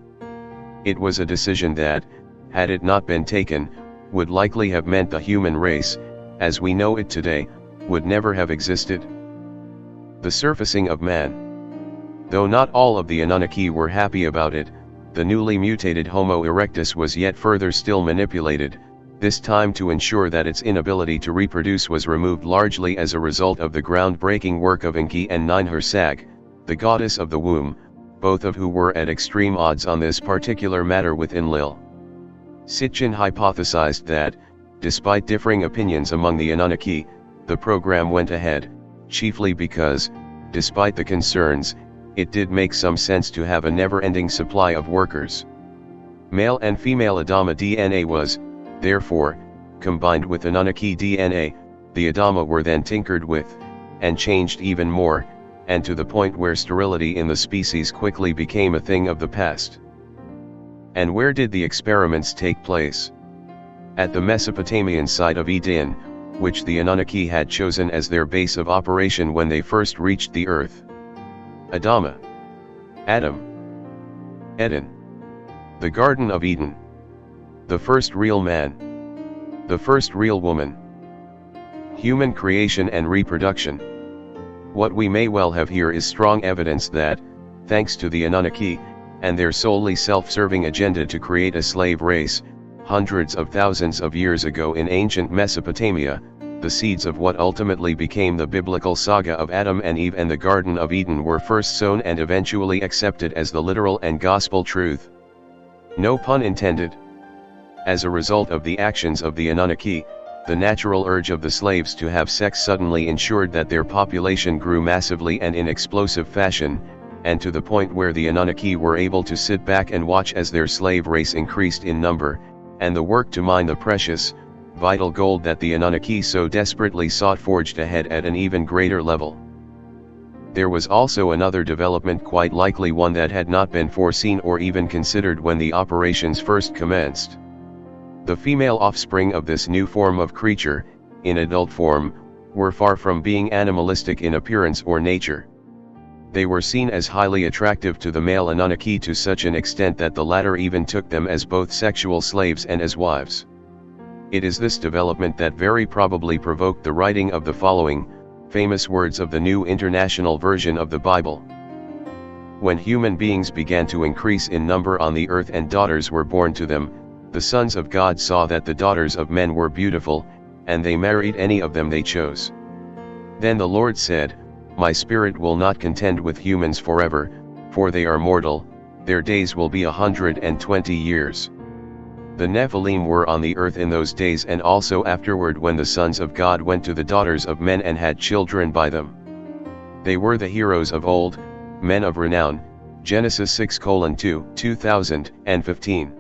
It was a decision that, had it not been taken, would likely have meant the human race, as we know it today, would never have existed. The surfacing of man. Though not all of the Anunnaki were happy about it, the newly mutated Homo erectus was yet further still manipulated, this time to ensure that its inability to reproduce was removed largely as a result of the groundbreaking work of Enki and Ninhursag, the goddess of the womb, both of who were at extreme odds on this particular matter with Enlil. Sitchin hypothesized that, despite differing opinions among the Anunnaki, the program went ahead, chiefly because, despite the concerns, it did make some sense to have a never-ending supply of workers. Male and female Adama DNA was, therefore, combined with Anunnaki DNA, the Adama were then tinkered with, and changed even more, and to the point where sterility in the species quickly became a thing of the past. And where did the experiments take place? At the Mesopotamian site of Eden, which the Anunnaki had chosen as their base of operation when they first reached the earth. Adama. Adam. Eden. The Garden of Eden. The first real man. The first real woman. Human creation and reproduction. What we may well have here is strong evidence that, thanks to the Anunnaki, and their solely self-serving agenda to create a slave race, hundreds of thousands of years ago in ancient Mesopotamia, the seeds of what ultimately became the biblical saga of Adam and Eve and the Garden of Eden were first sown and eventually accepted as the literal and gospel truth. No pun intended. As a result of the actions of the Anunnaki, the natural urge of the slaves to have sex suddenly ensured that their population grew massively and in explosive fashion, and to the point where the Anunnaki were able to sit back and watch as their slave race increased in number, and the work to mine the precious, vital gold that the Anunnaki so desperately sought forged ahead at an even greater level. There was also another development, quite likely one that had not been foreseen or even considered when the operations first commenced. The female offspring of this new form of creature, in adult form, were far from being animalistic in appearance or nature. They were seen as highly attractive to the male Anunnaki to such an extent that the latter even took them as both sexual slaves and as wives. It is this development that very probably provoked the writing of the following, famous words of the New International Version of the Bible. When human beings began to increase in number on the earth and daughters were born to them, the sons of God saw that the daughters of men were beautiful, and they married any of them they chose. Then the Lord said, My spirit will not contend with humans forever, for they are mortal, their days will be 120 years. The Nephilim were on the earth in those days and also afterward when the sons of God went to the daughters of men and had children by them. They were the heroes of old, men of renown, Genesis 6:2, 2015.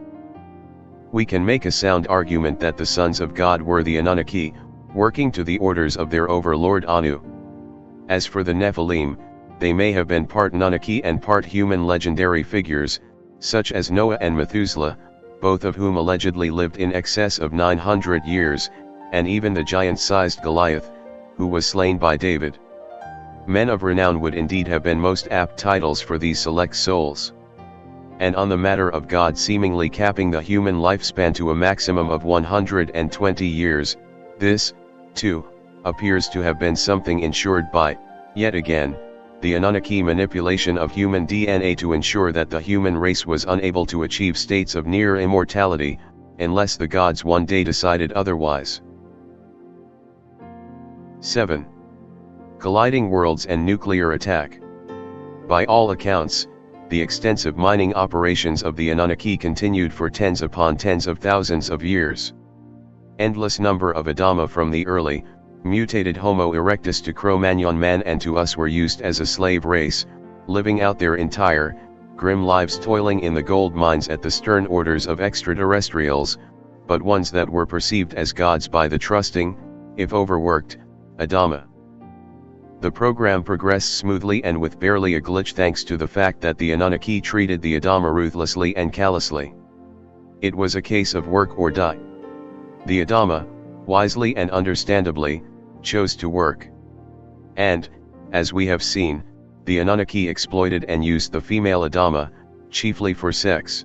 We can make a sound argument that the sons of God were the Anunnaki, working to the orders of their overlord Anu. As for the Nephilim, they may have been part Anunnaki and part human legendary figures, such as Noah and Methuselah, both of whom allegedly lived in excess of 900 years, and even the giant-sized Goliath, who was slain by David. Men of renown would indeed have been most apt titles for these select souls. And on the matter of God seemingly capping the human lifespan to a maximum of 120 years, this, too, appears to have been something ensured by, yet again, the Anunnaki manipulation of human DNA to ensure that the human race was unable to achieve states of near immortality, unless the gods one day decided otherwise. 7. Colliding worlds and nuclear attack. By all accounts, the extensive mining operations of the Anunnaki continued for tens upon tens of thousands of years. Endless number of Adama from the early, mutated Homo erectus to Cro-Magnon man and to us were used as a slave race, living out their entire, grim lives toiling in the gold mines at the stern orders of extraterrestrials, but ones that were perceived as gods by the trusting, if overworked, Adama. The program progressed smoothly and with barely a glitch thanks to the fact that the Anunnaki treated the Adama ruthlessly and callously. It was a case of work or die. The Adama, wisely and understandably, chose to work. And, as we have seen, the Anunnaki exploited and used the female Adama, chiefly for sex.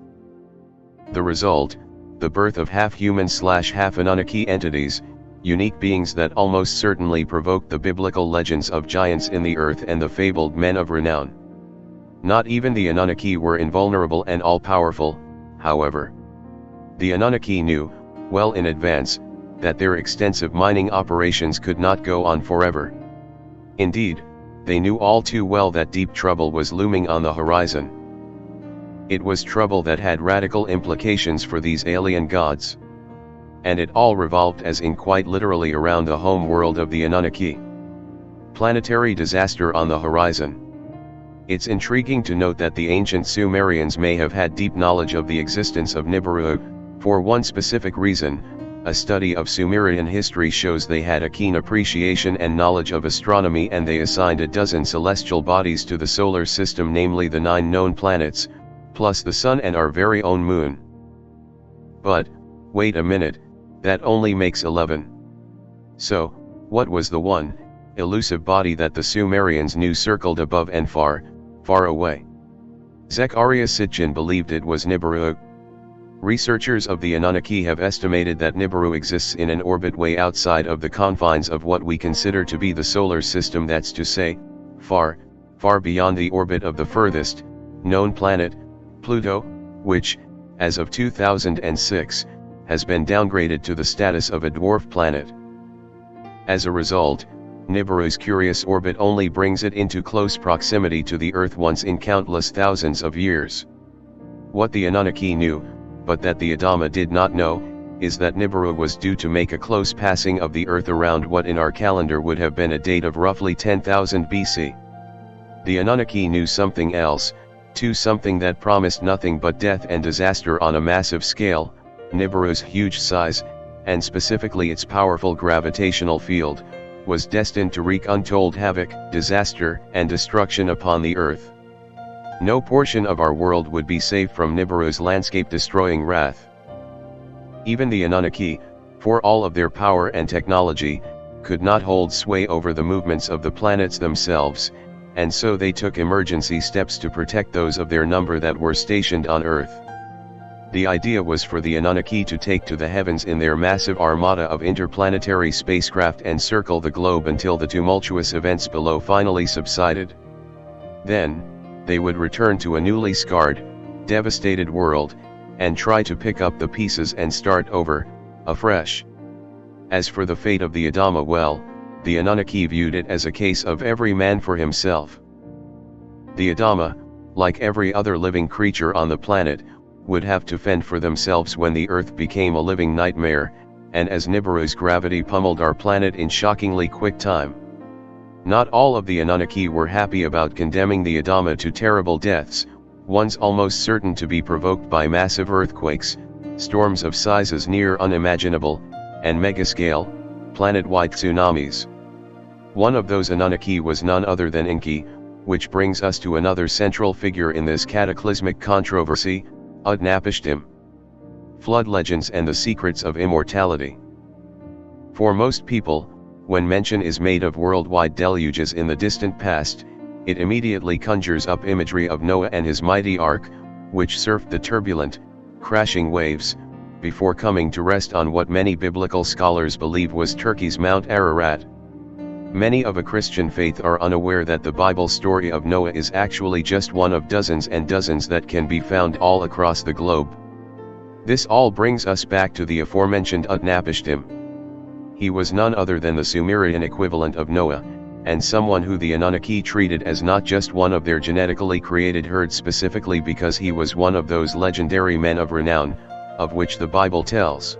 The result, the birth of half-human/half Anunnaki entities, unique beings that almost certainly provoked the biblical legends of giants in the earth and the fabled men of renown. Not even the Anunnaki were invulnerable and all-powerful, however. The Anunnaki knew, well in advance, that their extensive mining operations could not go on forever. Indeed, they knew all too well that deep trouble was looming on the horizon. It was trouble that had radical implications for these alien gods. And it all revolved as in quite literally around the home world of the Anunnaki. Planetary disaster on the horizon. It's intriguing to note that the ancient Sumerians may have had deep knowledge of the existence of Nibiru, for one specific reason. A study of Sumerian history shows they had a keen appreciation and knowledge of astronomy, and they assigned a dozen celestial bodies to the solar system, namely the 9 known planets, plus the Sun and our very own Moon. But, wait a minute, that only makes 11. So, what was the one, elusive body that the Sumerians knew circled above and far, far away? Zecharia Sitchin believed it was Nibiru. Researchers of the Anunnaki have estimated that Nibiru exists in an orbit way outside of the confines of what we consider to be the solar system, that's to say, far, far beyond the orbit of the furthest known planet, Pluto, which, as of 2006, has been downgraded to the status of a dwarf planet. As a result, Nibiru's curious orbit only brings it into close proximity to the Earth once in countless thousands of years. What the Anunnaki knew, but that the Adama did not know, is that Nibiru was due to make a close passing of the Earth around what in our calendar would have been a date of roughly 10,000 BC. The Anunnaki knew something else, too, something that promised nothing but death and disaster on a massive scale. Nibiru's huge size, and specifically its powerful gravitational field, was destined to wreak untold havoc, disaster, and destruction upon the Earth. No portion of our world would be safe from Nibiru's landscape-destroying wrath. Even the Anunnaki, for all of their power and technology, could not hold sway over the movements of the planets themselves, and so they took emergency steps to protect those of their number that were stationed on Earth. The idea was for the Anunnaki to take to the heavens in their massive armada of interplanetary spacecraft and circle the globe until the tumultuous events below finally subsided. Then, they would return to a newly scarred, devastated world, and try to pick up the pieces and start over, afresh. As for the fate of the Adama, well, the Anunnaki viewed it as a case of every man for himself. The Adama, like every other living creature on the planet, would have to fend for themselves when the Earth became a living nightmare, and as Nibiru's gravity pummeled our planet in shockingly quick time. Not all of the Anunnaki were happy about condemning the Adama to terrible deaths, ones almost certain to be provoked by massive earthquakes, storms of sizes near unimaginable, and megascale, planet-wide tsunamis. One of those Anunnaki was none other than Enki, which brings us to another central figure in this cataclysmic controversy, Utnapishtim. Flood legends and the secrets of immortality. For most people, when mention is made of worldwide deluges in the distant past, it immediately conjures up imagery of Noah and his mighty ark, which surfed the turbulent, crashing waves, before coming to rest on what many biblical scholars believe was Turkey's Mount Ararat. Many of a Christian faith are unaware that the Bible story of Noah is actually just one of dozens and dozens that can be found all across the globe. This all brings us back to the aforementioned Utnapishtim. He was none other than the Sumerian equivalent of Noah, and someone who the Anunnaki treated as not just one of their genetically created herd specifically because he was one of those legendary men of renown, of which the Bible tells.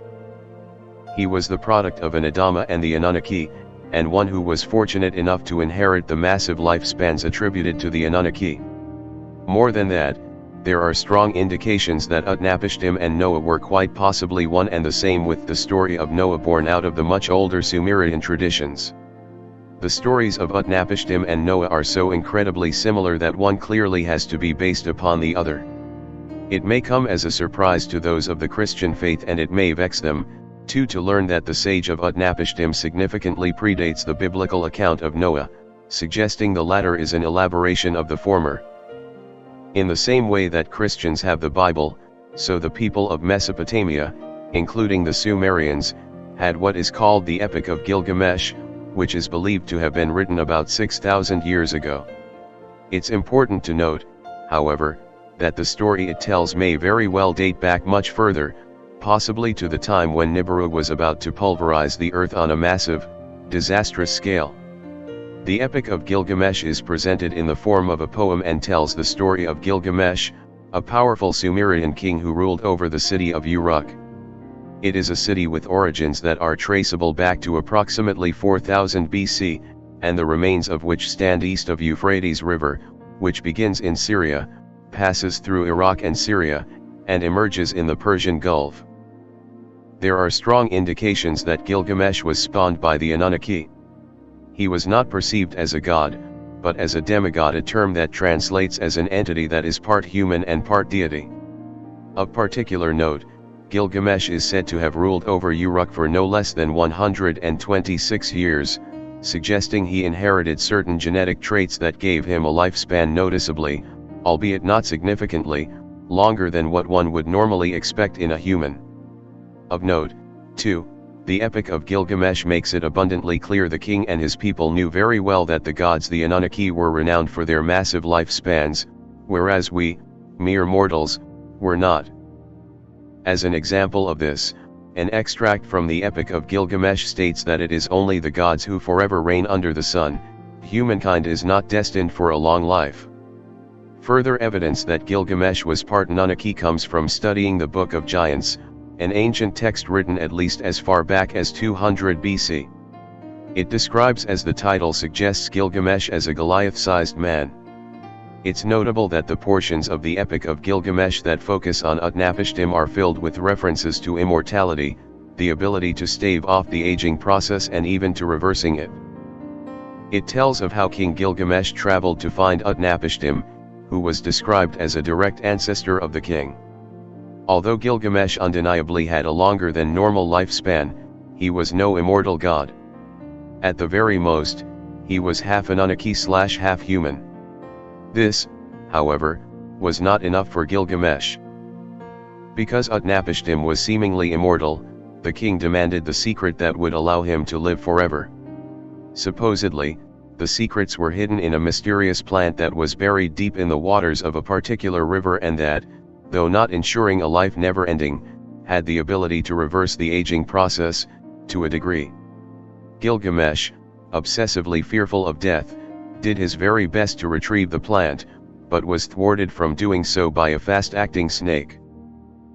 He was the product of an Adama and the Anunnaki, and one who was fortunate enough to inherit the massive lifespans attributed to the Anunnaki. More than that, there are strong indications that Utnapishtim and Noah were quite possibly one and the same, with the story of Noah born out of the much older Sumerian traditions. The stories of Utnapishtim and Noah are so incredibly similar that one clearly has to be based upon the other. It may come as a surprise to those of the Christian faith, and it may vex them, too, to learn that the sage of Utnapishtim significantly predates the biblical account of Noah, suggesting the latter is an elaboration of the former. In the same way that Christians have the Bible, so the people of Mesopotamia, including the Sumerians, had what is called the Epic of Gilgamesh, which is believed to have been written about 6,000 years ago. It's important to note, however, that the story it tells may very well date back much further, possibly to the time when Nibiru was about to pulverize the earth on a massive, disastrous scale. The Epic of Gilgamesh is presented in the form of a poem and tells the story of Gilgamesh, a powerful Sumerian king who ruled over the city of Uruk. It is a city with origins that are traceable back to approximately 4000 BC, and the remains of which stand east of Euphrates River, which begins in Syria, passes through Iraq and Syria, and emerges in the Persian Gulf. There are strong indications that Gilgamesh was spawned by the Anunnaki. He was not perceived as a god, but as a demigod, a term that translates as an entity that is part human and part deity. Of particular note, Gilgamesh is said to have ruled over Uruk for no less than 126 years, suggesting he inherited certain genetic traits that gave him a lifespan noticeably, albeit not significantly, longer than what one would normally expect in a human. Of note, too, the Epic of Gilgamesh makes it abundantly clear the king and his people knew very well that the gods, the Anunnaki, were renowned for their massive lifespans, whereas we, mere mortals, were not. As an example of this, an extract from the Epic of Gilgamesh states that it is only the gods who forever reign under the sun. Humankind is not destined for a long life. Further evidence that Gilgamesh was part Anunnaki comes from studying the Book of Giants, an ancient text written at least as far back as 200 BC. It describes, as the title suggests, Gilgamesh as a Goliath-sized man. It's notable that the portions of the Epic of Gilgamesh that focus on Utnapishtim are filled with references to immortality, the ability to stave off the aging process and even to reversing it. It tells of how King Gilgamesh traveled to find Utnapishtim, who was described as a direct ancestor of the king. Although Gilgamesh undeniably had a longer than normal lifespan, he was no immortal god. At the very most, he was half Anunnaki/half human. This, however, was not enough for Gilgamesh. Because Utnapishtim was seemingly immortal, the king demanded the secret that would allow him to live forever. Supposedly, the secrets were hidden in a mysterious plant that was buried deep in the waters of a particular river, and that, though not ensuring a life never-ending, had the ability to reverse the aging process, to a degree. Gilgamesh, obsessively fearful of death, did his very best to retrieve the plant, but was thwarted from doing so by a fast-acting snake.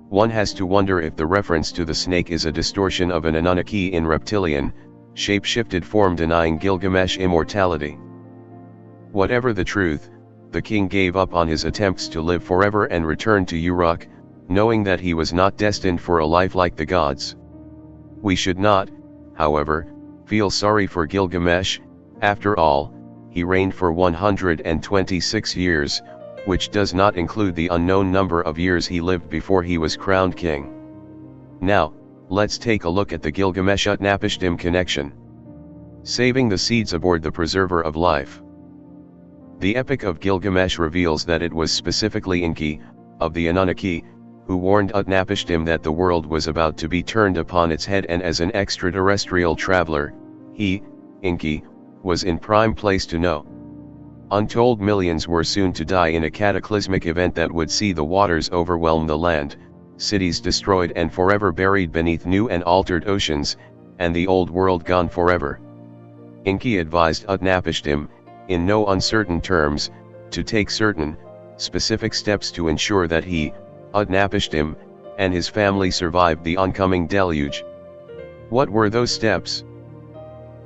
One has to wonder if the reference to the snake is a distortion of an Anunnaki in reptilian, shape-shifted form denying Gilgamesh immortality. Whatever the truth, the king gave up on his attempts to live forever and returned to Uruk, knowing that he was not destined for a life like the gods. We should not, however, feel sorry for Gilgamesh. After all, he reigned for 126 years, which does not include the unknown number of years he lived before he was crowned king. Now, let's take a look at the Gilgamesh-Utnapishtim connection. Saving the seeds aboard the preserver of life. The Epic of Gilgamesh reveals that it was specifically Enki, of the Anunnaki, who warned Utnapishtim that the world was about to be turned upon its head, and as an extraterrestrial traveler, he, Enki, was in prime place to know. Untold millions were soon to die in a cataclysmic event that would see the waters overwhelm the land, cities destroyed and forever buried beneath new and altered oceans, and the old world gone forever. Enki advised Utnapishtim, in no uncertain terms, to take certain, specific steps to ensure that he, Utnapishtim, and his family survived the oncoming deluge. What were those steps?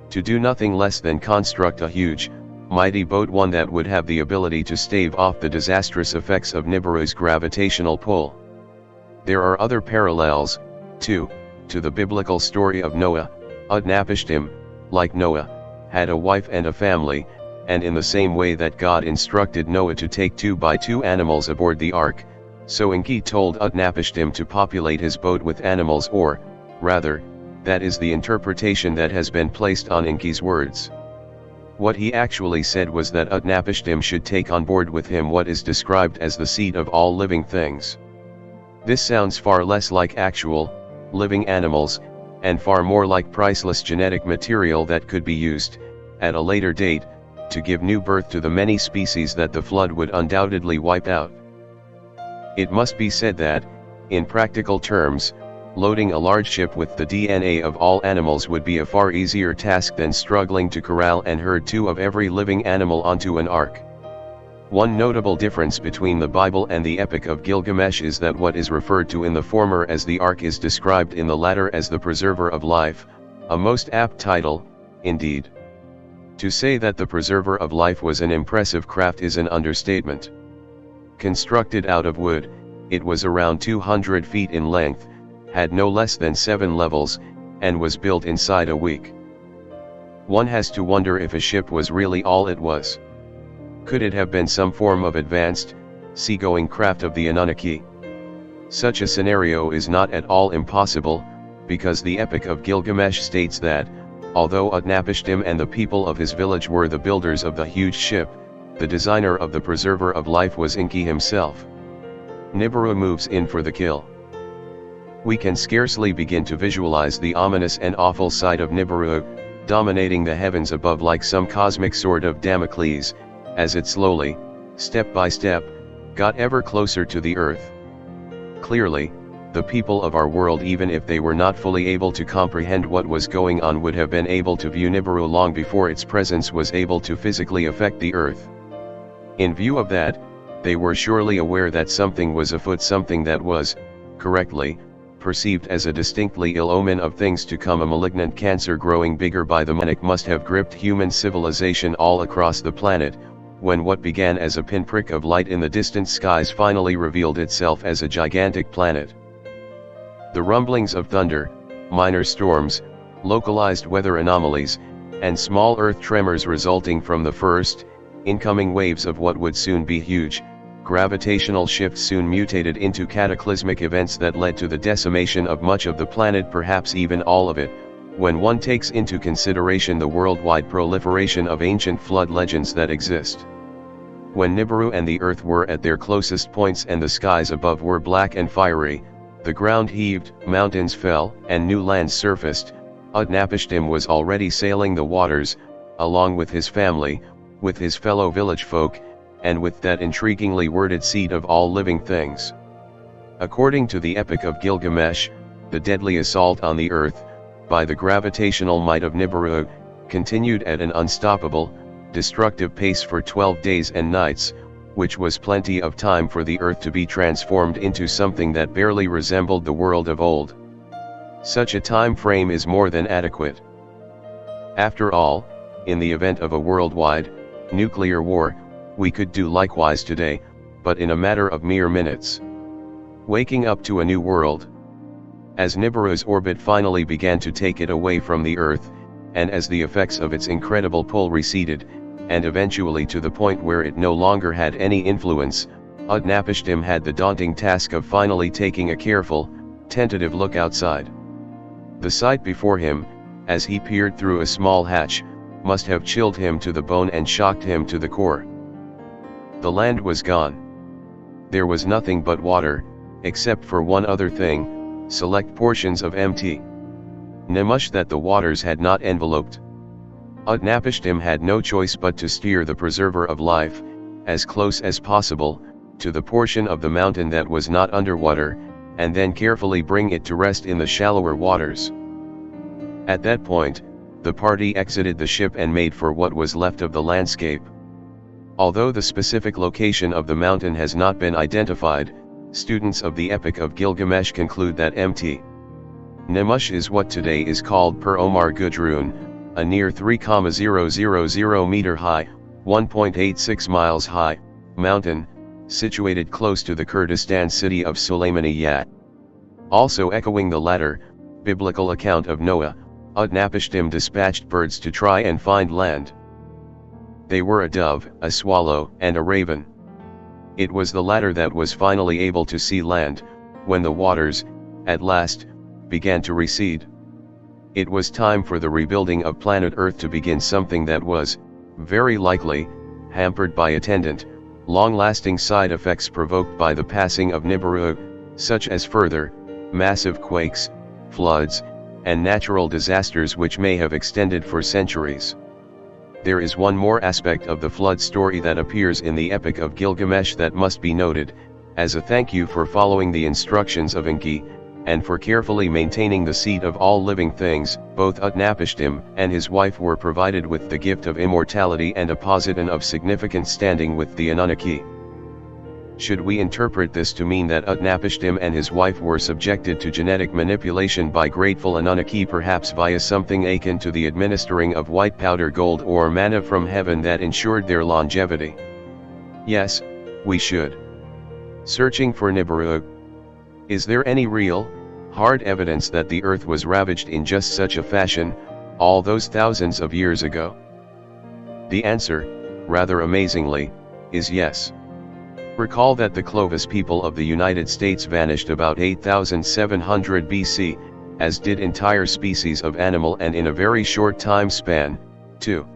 To do nothing less than construct a huge, mighty boat, one that would have the ability to stave off the disastrous effects of Nibiru's gravitational pull. There are other parallels, too, to the biblical story of Noah. Utnapishtim, like Noah, had a wife and a family, and in the same way that God instructed Noah to take 2 by 2 animals aboard the ark, so Enki told Utnapishtim to populate his boat with animals, or, rather, that is the interpretation that has been placed on Enki's words. What he actually said was that Utnapishtim should take on board with him what is described as the seed of all living things. This sounds far less like actual, living animals, and far more like priceless genetic material that could be used, at a later date, to give new birth to the many species that the flood would undoubtedly wipe out. It must be said that, in practical terms, loading a large ship with the DNA of all animals would be a far easier task than struggling to corral and herd two of every living animal onto an ark. One notable difference between the Bible and the Epic of Gilgamesh is that what is referred to in the former as the ark is described in the latter as the preserver of life, a most apt title, indeed. To say that the preserver of life was an impressive craft is an understatement. Constructed out of wood, it was around 200 feet in length, had no less than 7 levels, and was built inside a week. One has to wonder if a ship was really all it was. Could it have been some form of advanced, seagoing craft of the Anunnaki? Such a scenario is not at all impossible, because the Epic of Gilgamesh states that, although Utnapishtim and the people of his village were the builders of the huge ship, the designer of the preserver of life was Enki himself. Nibiru moves in for the kill. We can scarcely begin to visualize the ominous and awful sight of Nibiru, dominating the heavens above like some cosmic sword of Damocles, as it slowly, step by step, got ever closer to the earth. Clearly, the people of our world, even if they were not fully able to comprehend what was going on, would have been able to view Nibiru long before its presence was able to physically affect the earth. In view of that, they were surely aware that something was afoot, something that was, correctly, perceived as a distinctly ill omen of things to come. A malignant cancer growing bigger by the minute must have gripped human civilization all across the planet, when what began as a pinprick of light in the distant skies finally revealed itself as a gigantic planet. The rumblings of thunder, minor storms, localized weather anomalies, and small earth tremors resulting from the first, incoming waves of what would soon be huge, gravitational shifts soon mutated into cataclysmic events that led to the decimation of much of the planet, perhaps even all of it, when one takes into consideration the worldwide proliferation of ancient flood legends that exist. When Nibiru and the earth were at their closest points and the skies above were black and fiery, the ground heaved, mountains fell, and new lands surfaced, Utnapishtim was already sailing the waters, along with his family, with his fellow village folk, and with that intriguingly worded seed of all living things. According to the Epic of Gilgamesh, the deadly assault on the earth, by the gravitational might of Nibiru, continued at an unstoppable, destructive pace for 12 days and nights, which was plenty of time for the earth to be transformed into something that barely resembled the world of old. Such a time frame is more than adequate. After all, in the event of a worldwide, nuclear war, we could do likewise today, but in a matter of mere minutes. Waking up to a new world. As Nibiru's orbit finally began to take it away from the Earth, and as the effects of its incredible pull receded, and eventually to the point where it no longer had any influence, Utnapishtim had the daunting task of finally taking a careful, tentative look outside. The sight before him, as he peered through a small hatch, must have chilled him to the bone and shocked him to the core. The land was gone. There was nothing but water, except for one other thing, select portions of empty Nemush that the waters had not enveloped. Utnapishtim had no choice but to steer the preserver of life, as close as possible, to the portion of the mountain that was not underwater, and then carefully bring it to rest in the shallower waters. At that point, the party exited the ship and made for what was left of the landscape. Although the specific location of the mountain has not been identified, students of the Epic of Gilgamesh conclude that empty Nemush is what today is called Per Omar Gudrun, a near 3,000 meter high, 1.86 miles high, mountain, situated close to the Kurdistan city of Sulaymaniyat. Also echoing the latter, biblical account of Noah, Utnapishtim dispatched birds to try and find land. They were a dove, a swallow, and a raven. It was the latter that was finally able to see land, when the waters, at last, began to recede. It was time for the rebuilding of planet Earth to begin, something that was, very likely, hampered by attendant, long-lasting side effects provoked by the passing of Nibiru, such as further, massive quakes, floods, and natural disasters which may have extended for centuries. There is one more aspect of the flood story that appears in the Epic of Gilgamesh that must be noted, as a thank you for following the instructions of Enki, and for carefully maintaining the seed of all living things. Both Utnapishtim and his wife were provided with the gift of immortality and a position of significant standing with the Anunnaki. Should we interpret this to mean that Utnapishtim and his wife were subjected to genetic manipulation by grateful Anunnaki, perhaps via something akin to the administering of white powder gold or manna from heaven that ensured their longevity? Yes, we should. Searching for Nibiru. Is there any real, hard evidence that the earth was ravaged in just such a fashion, all those thousands of years ago? The answer, rather amazingly, is yes. Recall that the Clovis people of the United States vanished about 8,700 BC, as did entire species of animal, and in a very short time span, too.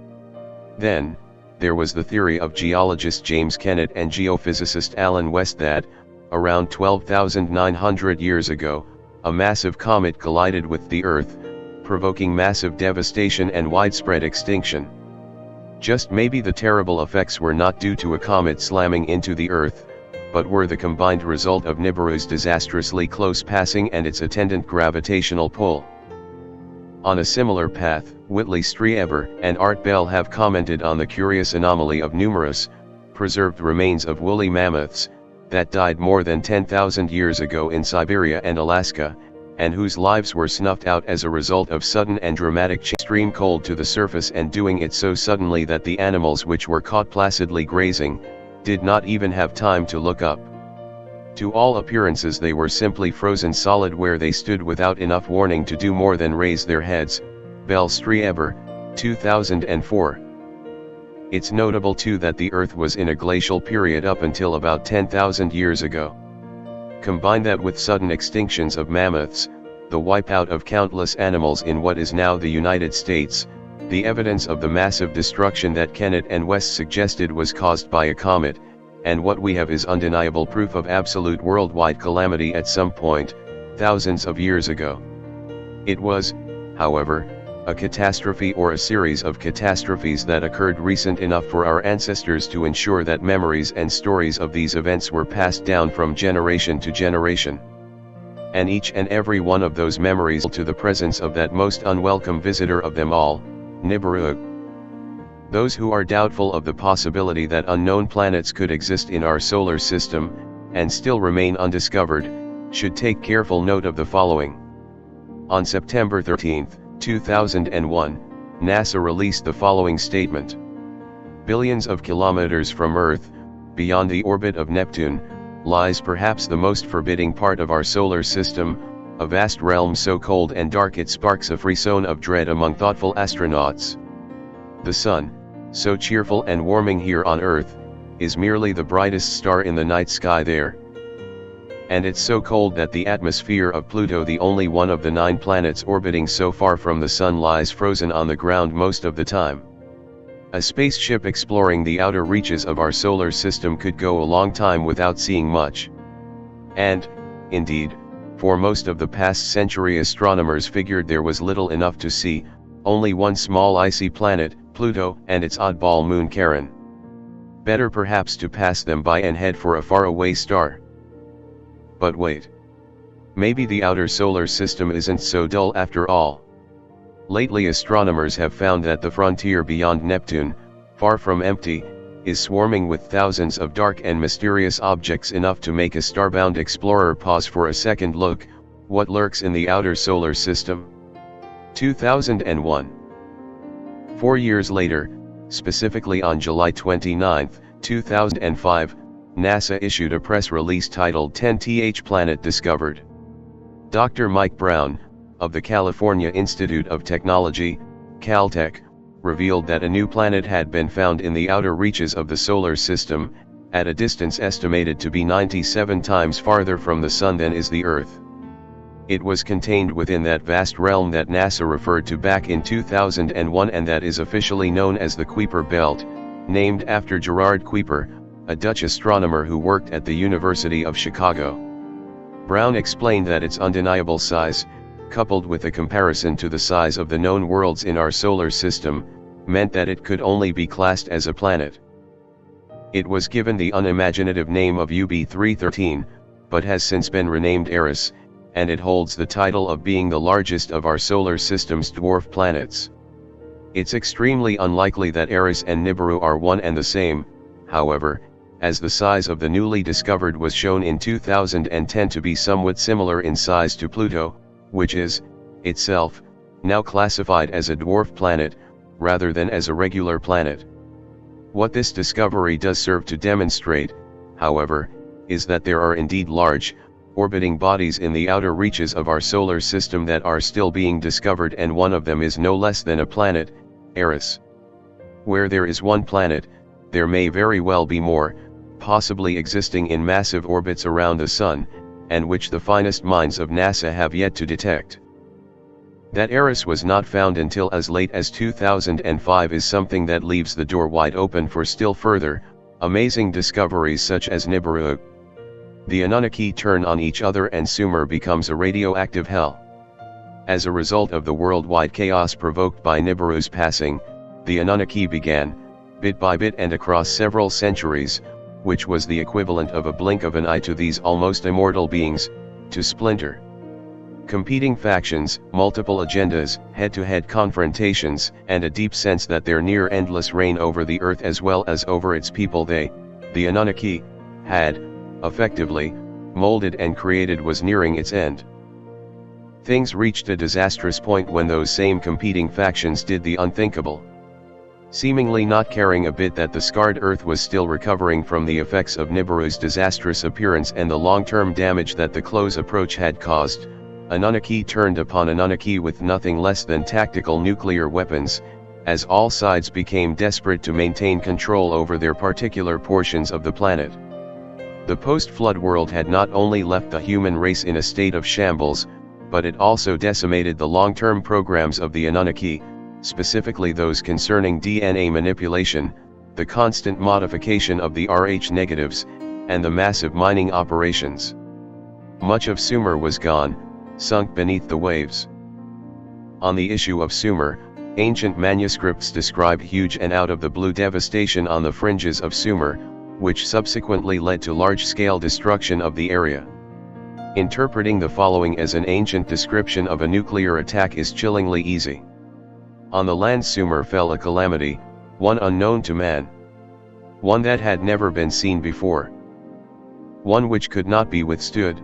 Then, there was the theory of geologist James Kennett and geophysicist Alan West that, around 12,900 years ago, a massive comet collided with the Earth, provoking massive devastation and widespread extinction. Just maybe the terrible effects were not due to a comet slamming into the Earth, but were the combined result of Nibiru's disastrously close passing and its attendant gravitational pull. On a similar path, Whitley Strieber and Art Bell have commented on the curious anomaly of numerous, preserved remains of woolly mammoths, that died more than 10,000 years ago in Siberia and Alaska, and whose lives were snuffed out as a result of sudden and dramatic extreme cold to the surface, and doing it so suddenly that the animals which were caught placidly grazing, did not even have time to look up. To all appearances they were simply frozen solid where they stood without enough warning to do more than raise their heads. Bell Strieber, 2004. It's notable too that the Earth was in a glacial period up until about 10,000 years ago. Combine that with sudden extinctions of mammoths, the wipeout of countless animals in what is now the United States, the evidence of the massive destruction that Kennett and West suggested was caused by a comet, and what we have is undeniable proof of absolute worldwide calamity at some point, thousands of years ago. It was, however, a catastrophe or a series of catastrophes that occurred recent enough for our ancestors to ensure that memories and stories of these events were passed down from generation to generation. And each and every one of those memories to the presence of that most unwelcome visitor of them all, Nibiru. Those who are doubtful of the possibility that unknown planets could exist in our solar system, and still remain undiscovered, should take careful note of the following. On September 13, 2001, NASA released the following statement. Billions of kilometers from Earth, beyond the orbit of Neptune, lies perhaps the most forbidding part of our solar system, a vast realm so cold and dark it sparks a frisson of dread among thoughtful astronauts. The Sun, so cheerful and warming here on Earth, is merely the brightest star in the night sky there. And it's so cold that the atmosphere of Pluto, the only one of the 9 planets orbiting so far from the Sun, lies frozen on the ground most of the time. A spaceship exploring the outer reaches of our solar system could go a long time without seeing much. And, indeed, for most of the past century astronomers figured there was little enough to see, only one small icy planet, Pluto, and its oddball moon Charon. Better perhaps to pass them by and head for a faraway star. But wait. Maybe the outer solar system isn't so dull after all. Lately astronomers have found that the frontier beyond Neptune, far from empty, is swarming with thousands of dark and mysterious objects, enough to make a starbound explorer pause for a second look. What lurks in the outer solar system? 2001. 4 years later, specifically on July 29, 2005, NASA issued a press release titled 10th Planet Discovered. Dr. Mike Brown, of the California Institute of Technology, Caltech, revealed that a new planet had been found in the outer reaches of the solar system, at a distance estimated to be 97 times farther from the Sun than is the Earth. It was contained within that vast realm that NASA referred to back in 2001 and that is officially known as the Kuiper Belt, named after Gerard Kuiper, a Dutch astronomer who worked at the University of Chicago. Brown explained that its undeniable size, coupled with a comparison to the size of the known worlds in our solar system, meant that it could only be classed as a planet. It was given the unimaginative name of UB313, but has since been renamed Eris, and it holds the title of being the largest of our solar system's dwarf planets. It's extremely unlikely that Eris and Nibiru are one and the same, however, as the size of the newly discovered was shown in 2010 to be somewhat similar in size to Pluto, which is, itself, now classified as a dwarf planet, rather than as a regular planet. What this discovery does serve to demonstrate, however, is that there are indeed large, orbiting bodies in the outer reaches of our solar system that are still being discovered, and one of them is no less than a planet, Eris. Where there is one planet, there may very well be more, possibly existing in massive orbits around the Sun, and which the finest minds of NASA have yet to detect. That Eris was not found until as late as 2005 is something that leaves the door wide open for still further, amazing discoveries such as Nibiru. The Anunnaki turn on each other and Sumer becomes a radioactive hell. As a result of the worldwide chaos provoked by Nibiru's passing, the Anunnaki began, bit by bit and across several centuries, which was the equivalent of a blink of an eye to these almost immortal beings, to splinter. Competing factions, multiple agendas, head-to-head confrontations, and a deep sense that their near-endless reign over the earth as well as over its people the Anunnaki, had, effectively, molded and created was nearing its end. Things reached a disastrous point when those same competing factions did the unthinkable. Seemingly not caring a bit that the scarred Earth was still recovering from the effects of Nibiru's disastrous appearance and the long-term damage that the close approach had caused, Anunnaki turned upon Anunnaki with nothing less than tactical nuclear weapons, as all sides became desperate to maintain control over their particular portions of the planet. The post-flood world had not only left the human race in a state of shambles, but it also decimated the long-term programs of the Anunnaki, specifically those concerning DNA manipulation, the constant modification of the Rh negatives, and the massive mining operations. Much of Sumer was gone, sunk beneath the waves. On the issue of Sumer, ancient manuscripts describe huge and out-of-the-blue devastation on the fringes of Sumer, which subsequently led to large-scale destruction of the area. Interpreting the following as an ancient description of a nuclear attack is chillingly easy. On the land Sumer fell a calamity, one unknown to man. One that had never been seen before. One which could not be withstood.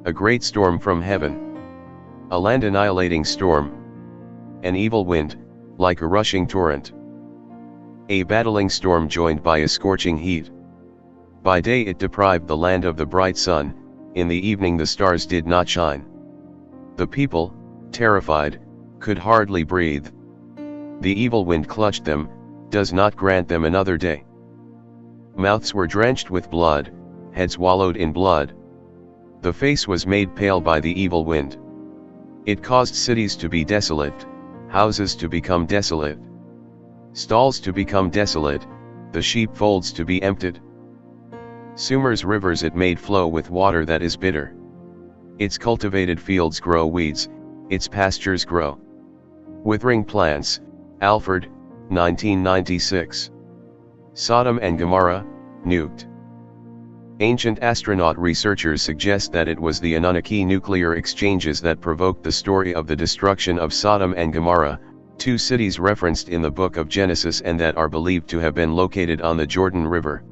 A great storm from heaven. A land-annihilating storm. An evil wind, like a rushing torrent. A battling storm joined by a scorching heat. By day it deprived the land of the bright sun, in the evening the stars did not shine. The people, terrified, could hardly breathe. The evil wind clutched them, does not grant them another day. Mouths were drenched with blood, heads wallowed in blood. The face was made pale by the evil wind. It caused cities to be desolate, houses to become desolate, stalls to become desolate, the sheepfolds to be emptied. Sumer's rivers it made flow with water that is bitter. Its cultivated fields grow weeds, its pastures grow withering plants. Alford, 1996. Sodom and Gomorrah, nuked. Ancient astronaut researchers suggest that it was the Anunnaki nuclear exchanges that provoked the story of the destruction of Sodom and Gomorrah, two cities referenced in the book of Genesis and that are believed to have been located on the Jordan River.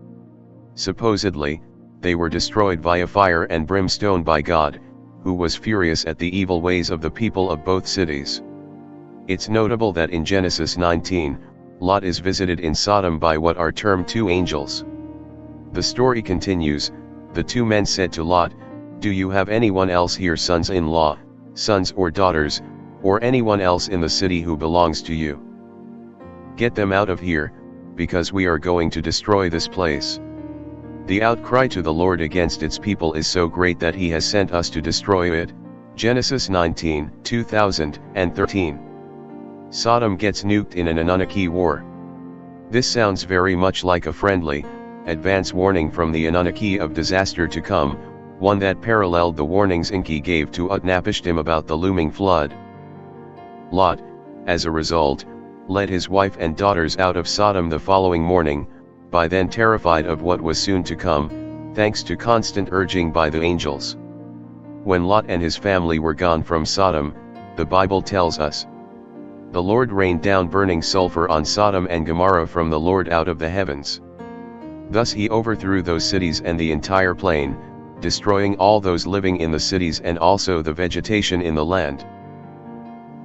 Supposedly, they were destroyed via fire and brimstone by God, who was furious at the evil ways of the people of both cities. It's notable that in Genesis 19, Lot is visited in Sodom by what are termed two angels. The story continues, the two men said to Lot, "Do you have anyone else here, sons-in-law, sons or daughters, or anyone else in the city who belongs to you? Get them out of here, because we are going to destroy this place. The outcry to the Lord against its people is so great that he has sent us to destroy it, Genesis 19, 2013. Sodom gets nuked in an Anunnaki war. This sounds very much like a friendly, advance warning from the Anunnaki of disaster to come, one that paralleled the warnings Enki gave to Utnapishtim about the looming flood. Lot, as a result, led his wife and daughters out of Sodom the following morning, by then terrified of what was soon to come, thanks to constant urging by the angels. When Lot and his family were gone from Sodom, the Bible tells us, "The Lord rained down burning sulfur on Sodom and Gomorrah from the Lord out of the heavens. Thus he overthrew those cities and the entire plain, destroying all those living in the cities and also the vegetation in the land."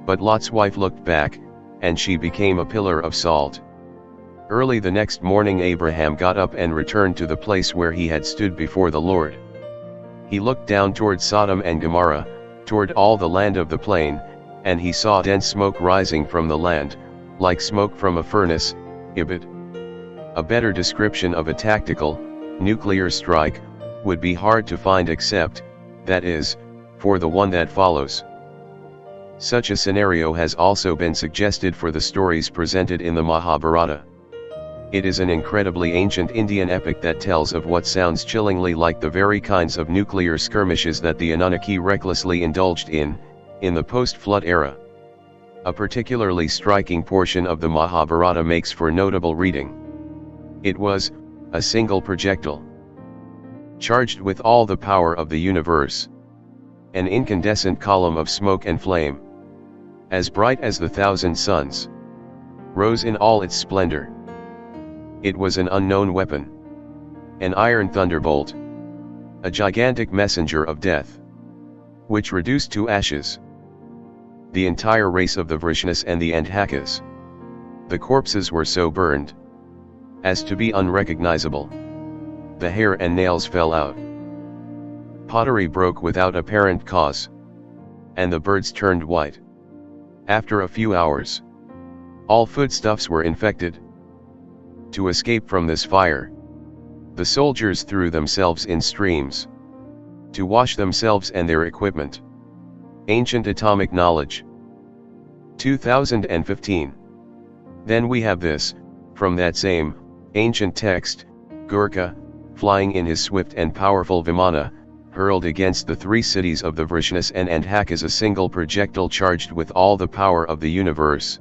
But Lot's wife looked back, and she became a pillar of salt. Early the next morning Abraham got up and returned to the place where he had stood before the Lord. He looked down toward Sodom and Gomorrah, toward all the land of the plain, and he saw dense smoke rising from the land, like smoke from a furnace, Ibid. A better description of a tactical, nuclear strike, would be hard to find except, that is, for the one that follows. Such a scenario has also been suggested for the stories presented in the Mahabharata. It is an incredibly ancient Indian epic that tells of what sounds chillingly like the very kinds of nuclear skirmishes that the Anunnaki recklessly indulged in the post-flood era. A particularly striking portion of the Mahabharata makes for notable reading. It was a single projectile, charged with all the power of the universe. An incandescent column of smoke and flame, as bright as the thousand suns, rose in all its splendor. It was an unknown weapon, an iron thunderbolt, a gigantic messenger of death, which reduced to ashes the entire race of the Vrishnis and the Andhakas. The corpses were so burned as to be unrecognizable. The hair and nails fell out. Pottery broke without apparent cause, and the birds turned white. After a few hours, all foodstuffs were infected. To escape from this fire, the soldiers threw themselves in streams to wash themselves and their equipment. Ancient atomic knowledge. 2015. Then we have this, from that same ancient text, Gurkha, flying in his swift and powerful Vimana, hurled against the three cities of the Vrishnis and Andhakas a single projectile charged with all the power of the universe.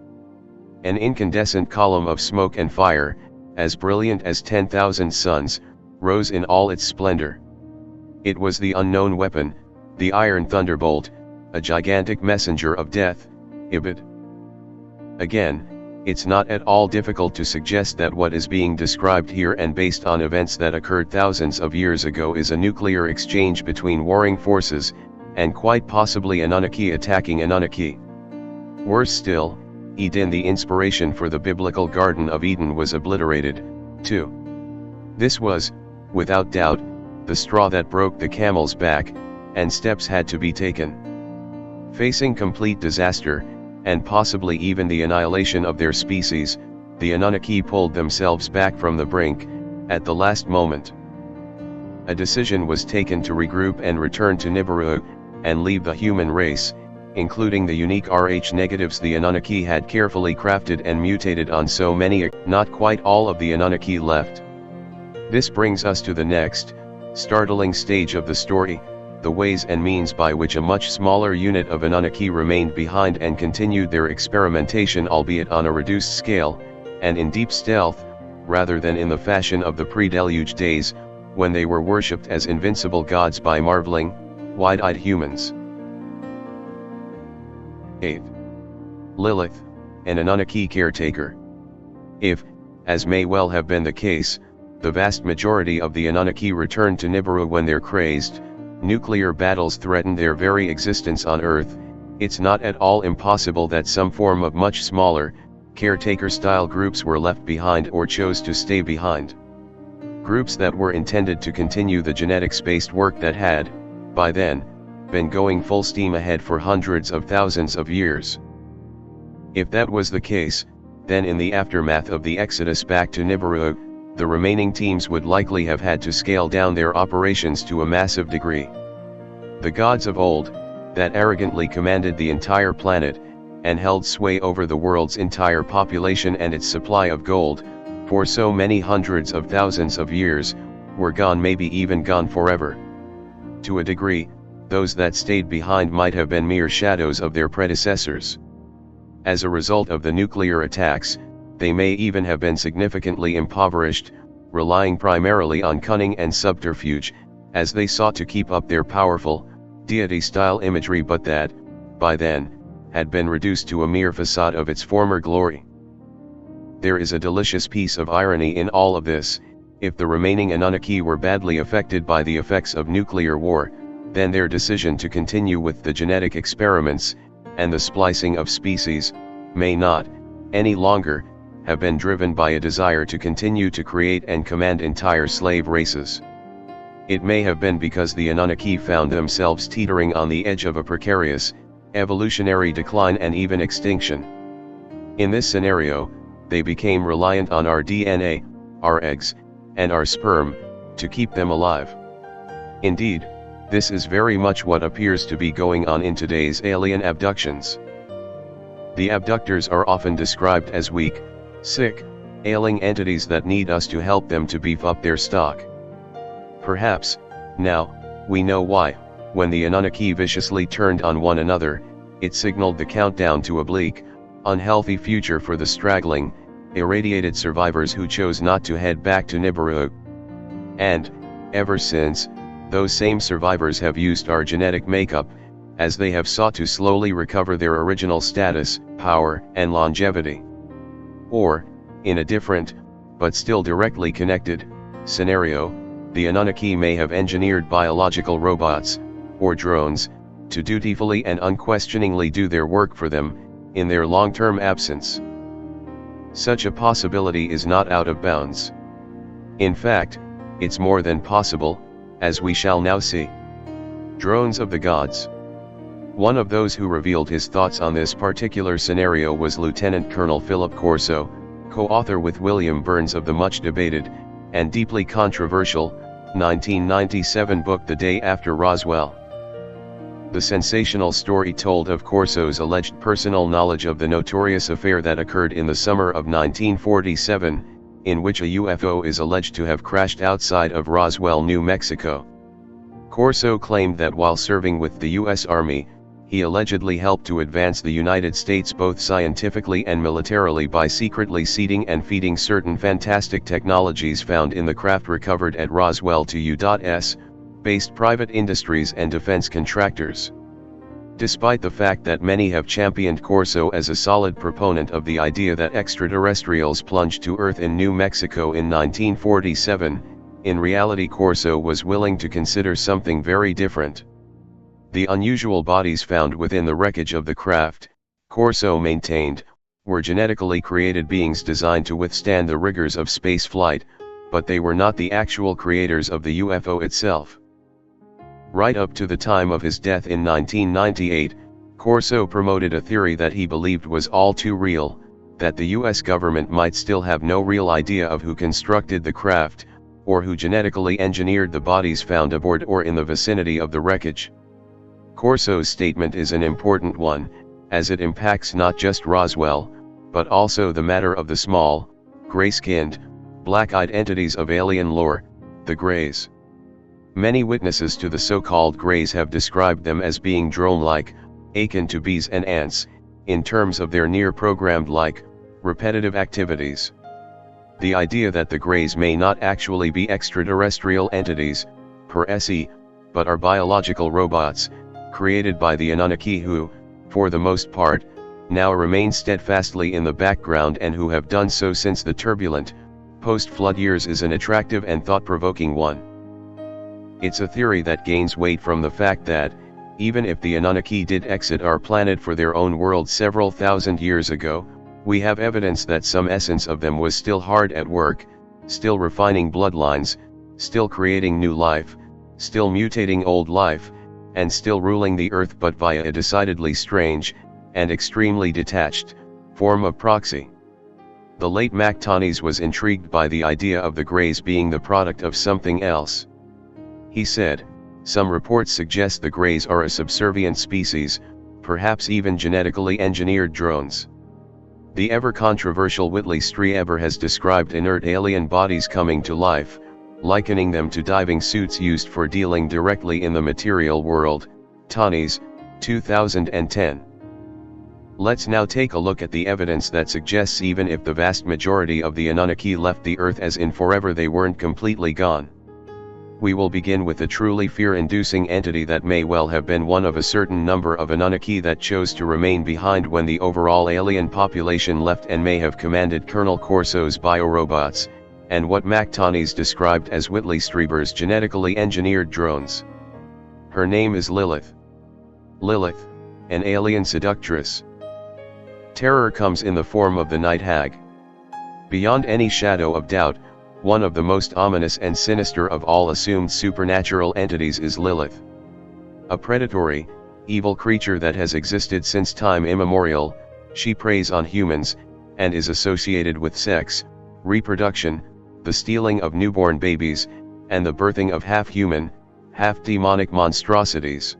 An incandescent column of smoke and fire, as brilliant as 10,000 suns, rose in all its splendor. It was the unknown weapon, the iron thunderbolt, a gigantic messenger of death, Ibid. Again, it's not at all difficult to suggest that what is being described here and based on events that occurred thousands of years ago is a nuclear exchange between warring forces, and quite possibly Anunnaki attacking Anunnaki. Worse still, Eden, the inspiration for the biblical Garden of Eden, was obliterated, too. This was, without doubt, the straw that broke the camel's back, and steps had to be taken. Facing complete disaster, and possibly even the annihilation of their species, the Anunnaki pulled themselves back from the brink, at the last moment. A decision was taken to regroup and return to Nibiru, and leave the human race, including the unique Rh negatives the Anunnaki had carefully crafted and mutated on so many, not quite all of the Anunnaki left. This brings us to the next, startling stage of the story, the ways and means by which a much smaller unit of Anunnaki remained behind and continued their experimentation, albeit on a reduced scale, and in deep stealth, rather than in the fashion of the pre-deluge days, when they were worshipped as invincible gods by marveling, wide-eyed humans. 8. Lilith, an Anunnaki caretaker. If, as may well have been the case, the vast majority of the Anunnaki returned to Nibiru when their crazed, nuclear battles threatened their very existence on Earth, it's not at all impossible that some form of much smaller, caretaker-style groups were left behind or chose to stay behind. Groups that were intended to continue the genetics-based work that had, by then, been going full steam ahead for hundreds of thousands of years. If that was the case, then in the aftermath of the exodus back to Nibiru, the remaining teams would likely have had to scale down their operations to a massive degree. The gods of old, that arrogantly commanded the entire planet, and held sway over the world's entire population and its supply of gold, for so many hundreds of thousands of years, were gone, maybe even gone forever. To a degree, those that stayed behind might have been mere shadows of their predecessors. As a result of the nuclear attacks, they may even have been significantly impoverished, relying primarily on cunning and subterfuge, as they sought to keep up their powerful, deity-style imagery, but that, by then, had been reduced to a mere facade of its former glory. There is a delicious piece of irony in all of this. If the remaining Anunnaki were badly affected by the effects of nuclear war, then their decision to continue with the genetic experiments, and the splicing of species, may not, any longer, have been driven by a desire to continue to create and command entire slave races. It may have been because the Anunnaki found themselves teetering on the edge of a precarious, evolutionary decline and even extinction. In this scenario, they became reliant on our DNA, our eggs, and our sperm, to keep them alive. Indeed, this is very much what appears to be going on in today's alien abductions. The abductors are often described as weak, sick, ailing entities that need us to help them to beef up their stock. Perhaps, now, we know why, when the Anunnaki viciously turned on one another, it signaled the countdown to a bleak, unhealthy future for the straggling, irradiated survivors who chose not to head back to Nibiru. And, ever since, those same survivors have used our genetic makeup, as they have sought to slowly recover their original status, power, and longevity. Or, in a different, but still directly connected, scenario, the Anunnaki may have engineered biological robots, or drones, to dutifully and unquestioningly do their work for them, in their long-term absence. Such a possibility is not out of bounds. In fact, it's more than possible, as we shall now see. Drones of the Gods. One of those who revealed his thoughts on this particular scenario was Lieutenant Colonel Philip Corso, co-author with William Burns of the much-debated, and deeply controversial, 1997 book The Day After Roswell. The sensational story told of Corso's alleged personal knowledge of the notorious affair that occurred in the summer of 1947, in which a UFO is alleged to have crashed outside of Roswell, New Mexico. Corso claimed that while serving with the U.S. Army, he allegedly helped to advance the United States both scientifically and militarily by secretly seeding and feeding certain fantastic technologies found in the craft recovered at Roswell to U.S. based private industries and defense contractors. Despite the fact that many have championed Corso as a solid proponent of the idea that extraterrestrials plunged to Earth in New Mexico in 1947, in reality Corso was willing to consider something very different. The unusual bodies found within the wreckage of the craft, Corso maintained, were genetically created beings designed to withstand the rigors of space flight, but they were not the actual creators of the UFO itself. Right up to the time of his death in 1998, Corso promoted a theory that he believed was all too real, that the US government might still have no real idea of who constructed the craft, or who genetically engineered the bodies found aboard or in the vicinity of the wreckage. Corso's statement is an important one, as it impacts not just Roswell, but also the matter of the small, gray-skinned, black-eyed entities of alien lore, the Greys. Many witnesses to the so-called Greys have described them as being drone-like, akin to bees and ants, in terms of their near-programmed-like, repetitive activities. The idea that the Greys may not actually be extraterrestrial entities, per se, but are biological robots, created by the Anunnaki who, for the most part, now remain steadfastly in the background and who have done so since the turbulent, post-flood years is an attractive and thought-provoking one. It's a theory that gains weight from the fact that, even if the Anunnaki did exit our planet for their own world several thousand years ago, we have evidence that some essence of them was still hard at work, still refining bloodlines, still creating new life, still mutating old life, and still ruling the earth, but via a decidedly strange, and extremely detached, form of proxy. The late Mactones was intrigued by the idea of the Greys being the product of something else. He said, Some reports suggest the Greys are a subservient species, perhaps even genetically engineered drones. The ever-controversial Whitley Strieber has described inert alien bodies coming to life, likening them to diving suits used for dealing directly in the material world. Tani's, 2010. Let's now take a look at the evidence that suggests even if the vast majority of the Anunnaki left the Earth as in forever, they weren't completely gone. We will begin with a truly fear-inducing entity that may well have been one of a certain number of Anunnaki that chose to remain behind when the overall alien population left, and may have commanded Colonel Corso's biorobots, and what Tanis described as Whitley Strieber's genetically engineered drones. Her name is Lilith. Lilith, an alien seductress. Terror comes in the form of the night hag. Beyond any shadow of doubt, one of the most ominous and sinister of all assumed supernatural entities is Lilith. A predatory, evil creature that has existed since time immemorial, she preys on humans, and is associated with sex, reproduction, the stealing of newborn babies, and the birthing of half-human, half-demonic monstrosities.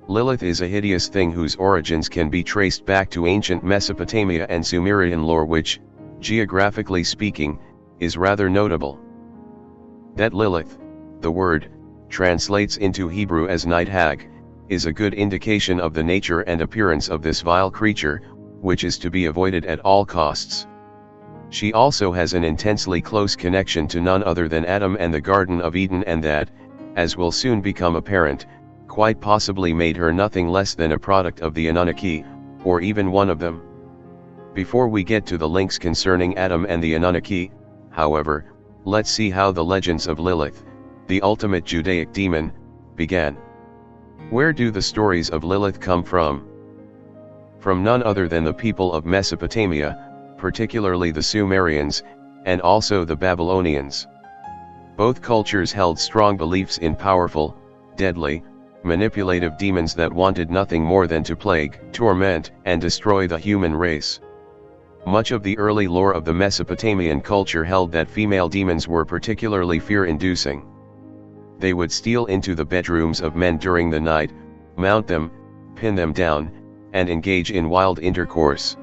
Lilith is a hideous thing whose origins can be traced back to ancient Mesopotamia and Sumerian lore, which, geographically speaking, is rather notable. That Lilith, the word, translates into Hebrew as night hag, is a good indication of the nature and appearance of this vile creature, which is to be avoided at all costs. She also has an intensely close connection to none other than Adam and the Garden of Eden, and that, as will soon become apparent, quite possibly made her nothing less than a product of the Anunnaki, or even one of them. Before we get to the links concerning Adam and the Anunnaki, however, let's see how the legends of Lilith, the ultimate Judaic demon, began. Where do the stories of Lilith come from? From none other than the people of Mesopotamia, particularly the Sumerians, and also the Babylonians. Both cultures held strong beliefs in powerful, deadly, manipulative demons that wanted nothing more than to plague, torment, and destroy the human race. Much of the early lore of the Mesopotamian culture held that female demons were particularly fear-inducing. They would steal into the bedrooms of men during the night, mount them, pin them down, and engage in wild intercourse.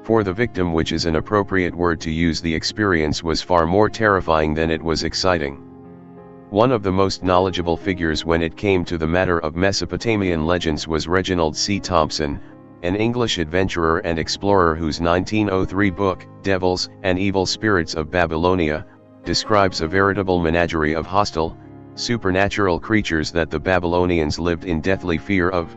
For the victim, which is an appropriate word to use, the experience was far more terrifying than it was exciting. One of the most knowledgeable figures when it came to the matter of Mesopotamian legends was Reginald C. Thompson, an English adventurer and explorer whose 1903 book, Devils and Evil Spirits of Babylonia, describes a veritable menagerie of hostile, supernatural creatures that the Babylonians lived in deathly fear of.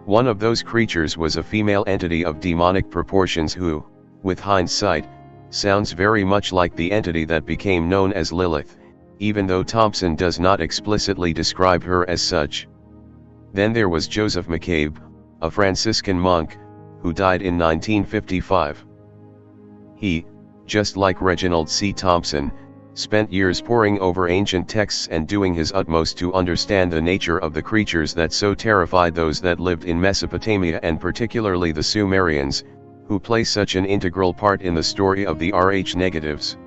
One of those creatures was a female entity of demonic proportions who, with hindsight, sounds very much like the entity that became known as Lilith, even though Thompson does not explicitly describe her as such. Then there was Joseph McCabe, a Franciscan monk, who died in 1955. He, just like Reginald C. Thompson, spent years poring over ancient texts and doing his utmost to understand the nature of the creatures that so terrified those that lived in Mesopotamia, and particularly the Sumerians, who play such an integral part in the story of the Rh negatives.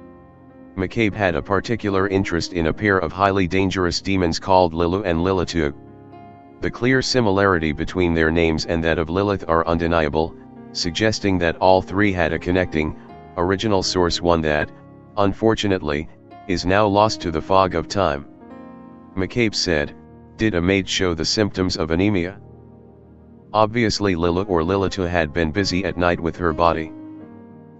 McCabe had a particular interest in a pair of highly dangerous demons called Lilu and Lilitu. The clear similarity between their names and that of Lilith are undeniable, suggesting that all three had a connecting, original source, one that, unfortunately, is now lost to the fog of time. McCabe said, "Did a maid show the symptoms of anemia? Obviously Lilu or Lilitu had been busy at night with her body.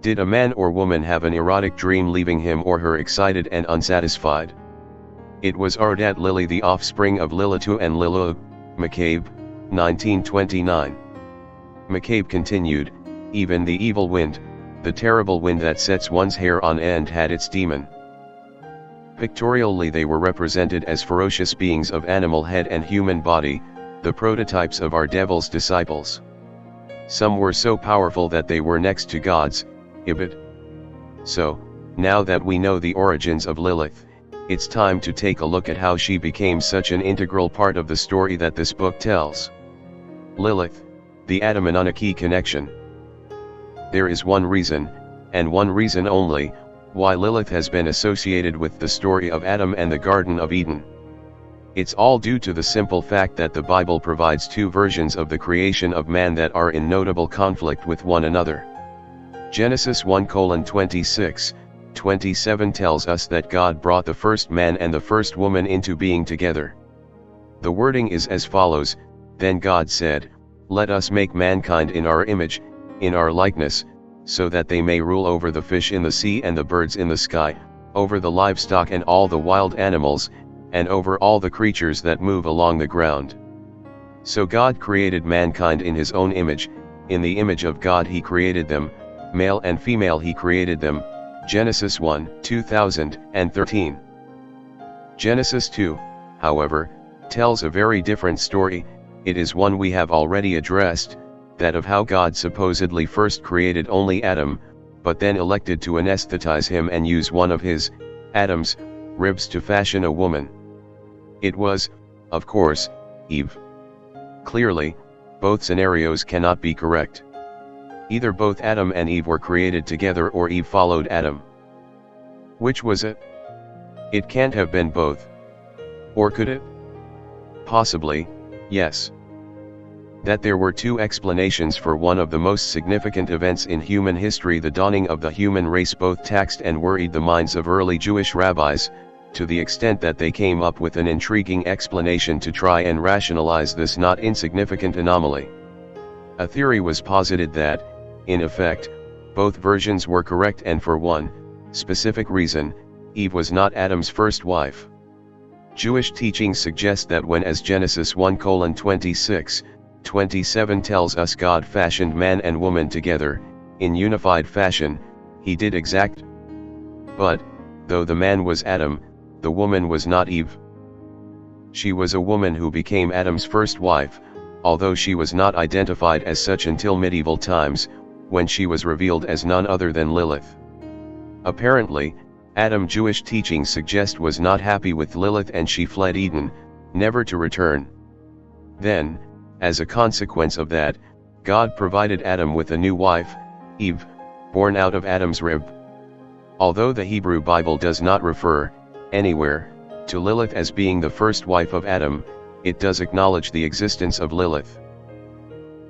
Did a man or woman have an erotic dream leaving him or her excited and unsatisfied? It was Ardat Lily, the offspring of Lilitu and Lilu." McCabe, 1929. McCabe continued, "Even the evil wind, the terrible wind that sets one's hair on end, had its demon. Pictorially they were represented as ferocious beings of animal head and human body, the prototypes of our devil's disciples. Some were so powerful that they were next to gods, Ibid. So, now that we know the origins of Lilith, it's time to take a look at how she became such an integral part of the story that this book tells. Lilith, the Adam Anunnaki connection. There is one reason, and one reason only, why Lilith has been associated with the story of Adam and the Garden of Eden. It's all due to the simple fact that the Bible provides two versions of the creation of man that are in notable conflict with one another. Genesis 1:26-27 tells us that God brought the first man and the first woman into being together. The wording is as follows: Then God said, Let us make mankind in our image, in our likeness, so that they may rule over the fish in the sea and the birds in the sky, over the livestock and all the wild animals, and over all the creatures that move along the ground. So God created mankind in his own image, in the image of God he created them, male and female he created them. Genesis 1:2013. Genesis 2, however, tells a very different story. It is one we have already addressed, that of how God supposedly first created only Adam, but then elected to anesthetize him and use one of his, Adam's, ribs to fashion a woman. It was, of course, Eve. Clearly, both scenarios cannot be correct. Either both Adam and Eve were created together or Eve followed Adam. Which was it? It can't have been both. Or could it? Possibly, yes. That there were two explanations for one of the most significant events in human history, the dawning of the human race, both taxed and worried the minds of early Jewish rabbis, to the extent that they came up with an intriguing explanation to try and rationalize this not insignificant anomaly. A theory was posited that, in effect, both versions were correct, and for one specific reason, Eve was not Adam's first wife. Jewish teachings suggest that when, as Genesis 1:26-27 tells us, God fashioned man and woman together, in unified fashion, he did exact. But, though the man was Adam, the woman was not Eve. She was a woman who became Adam's first wife, although she was not identified as such until medieval times, when she was revealed as none other than Lilith. Apparently, Adam, Jewish teachings suggest, was not happy with Lilith and she fled Eden, never to return. Then, as a consequence of that, God provided Adam with a new wife, Eve, born out of Adam's rib. Although the Hebrew Bible does not refer, anywhere, to Lilith as being the first wife of Adam, it does acknowledge the existence of Lilith.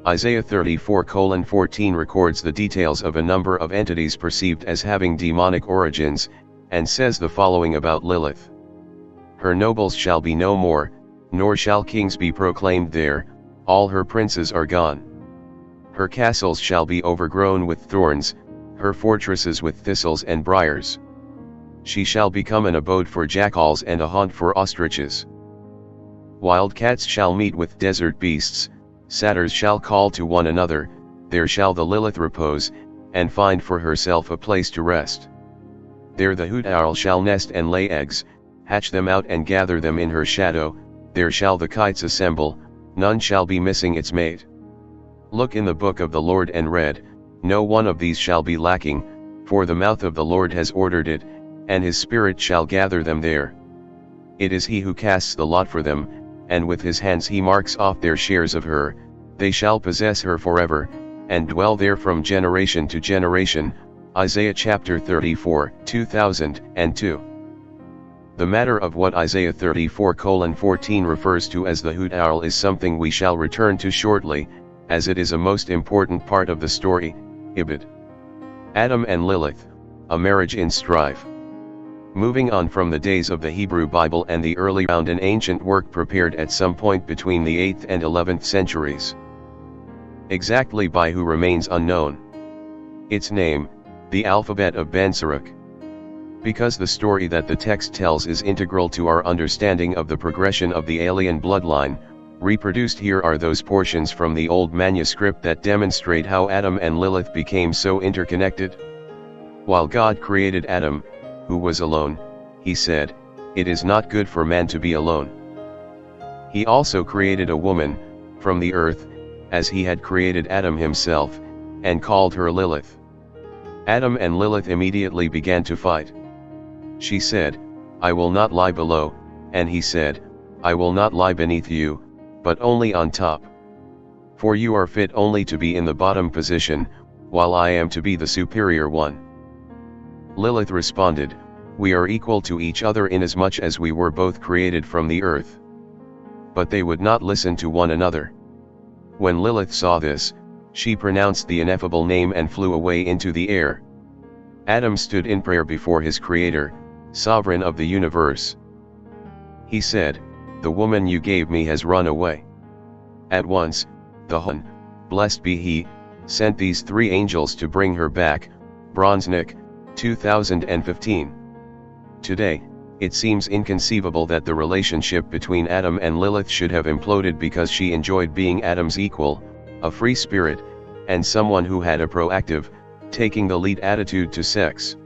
Isaiah 34:14 records the details of a number of entities perceived as having demonic origins, and says the following about Lilith. Her nobles shall be no more, nor shall kings be proclaimed there, all her princes are gone. Her castles shall be overgrown with thorns, her fortresses with thistles and briars. She shall become an abode for jackals and a haunt for ostriches. Wild cats shall meet with desert beasts, satyrs shall call to one another, there shall the Lilith repose, and find for herself a place to rest. There the hoot owl shall nest and lay eggs, hatch them out and gather them in her shadow, there shall the kites assemble, none shall be missing its mate. Look in the book of the Lord and read, no one of these shall be lacking, for the mouth of the Lord has ordered it, and his spirit shall gather them there. It is he who casts the lot for them, and with his hands he marks off their shares of her, they shall possess her forever, and dwell there from generation to generation. Isaiah chapter 34, 2002. The matter of what Isaiah 34:14 refers to as the hoot owl is something we shall return to shortly, as it is a most important part of the story. Ibid. Adam and Lilith, a marriage in strife. Moving on from the days of the Hebrew Bible and the early found, an ancient work prepared at some point between the 8th and 11th centuries. Exactly by who remains unknown. Its name, the Alphabet of Ben-Sirach. Because the story that the text tells is integral to our understanding of the progression of the alien bloodline, reproduced here are those portions from the old manuscript that demonstrate how Adam and Lilith became so interconnected. While God created Adam, who was alone, he said, "It is not good for man to be alone." He also created a woman, from the earth, as he had created Adam himself, and called her Lilith. Adam and Lilith immediately began to fight. She said, "I will not lie below," and he said, "I will not lie beneath you, but only on top. For you are fit only to be in the bottom position, while I am to be the superior one." Lilith responded, "We are equal to each other inasmuch as we were both created from the earth. but they would not listen to one another. When Lilith saw this, she pronounced the ineffable name and flew away into the air. Adam stood in prayer before his Creator, Sovereign of the universe. He said, "The woman you gave me has run away." At once, the Hun, blessed be He, sent these 3 angels to bring her back. Bronzenick, 2015. Today, it seems inconceivable that the relationship between Adam and Lilith should have imploded because she enjoyed being Adam's equal, a free spirit, and someone who had a proactive, taking the lead attitude to sex.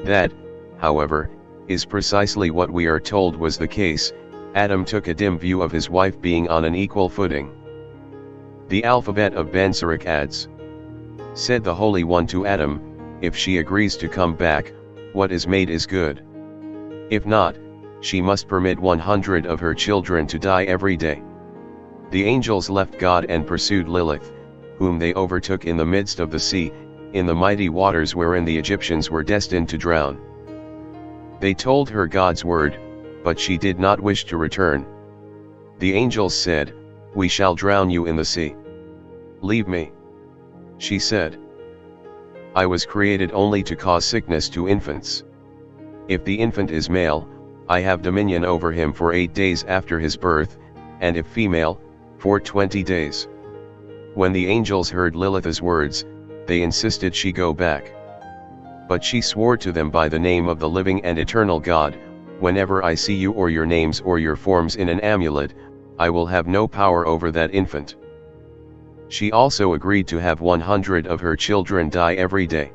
That, however, is precisely what we are told was the case. Adam took a dim view of his wife being on an equal footing. The alphabet of Ben Sirach adds, "Said the Holy One to Adam, if she agrees to come back, what is made is good. If not, she must permit 100 of her children to die every day." The angels left God and pursued Lilith, whom they overtook in the midst of the sea, in the mighty waters wherein the Egyptians were destined to drown. They told her God's word, but she did not wish to return. The angels said, "We shall drown you in the sea." "Leave me," she said. "I was created only to cause sickness to infants. If the infant is male, I have dominion over him for 8 days after his birth, and if female, for 20 days. When the angels heard Lilith's words, they insisted she go back. But she swore to them by the name of the living and eternal God, "Whenever I see you or your names or your forms in an amulet, I will have no power over that infant." She also agreed to have 100 of her children die every day.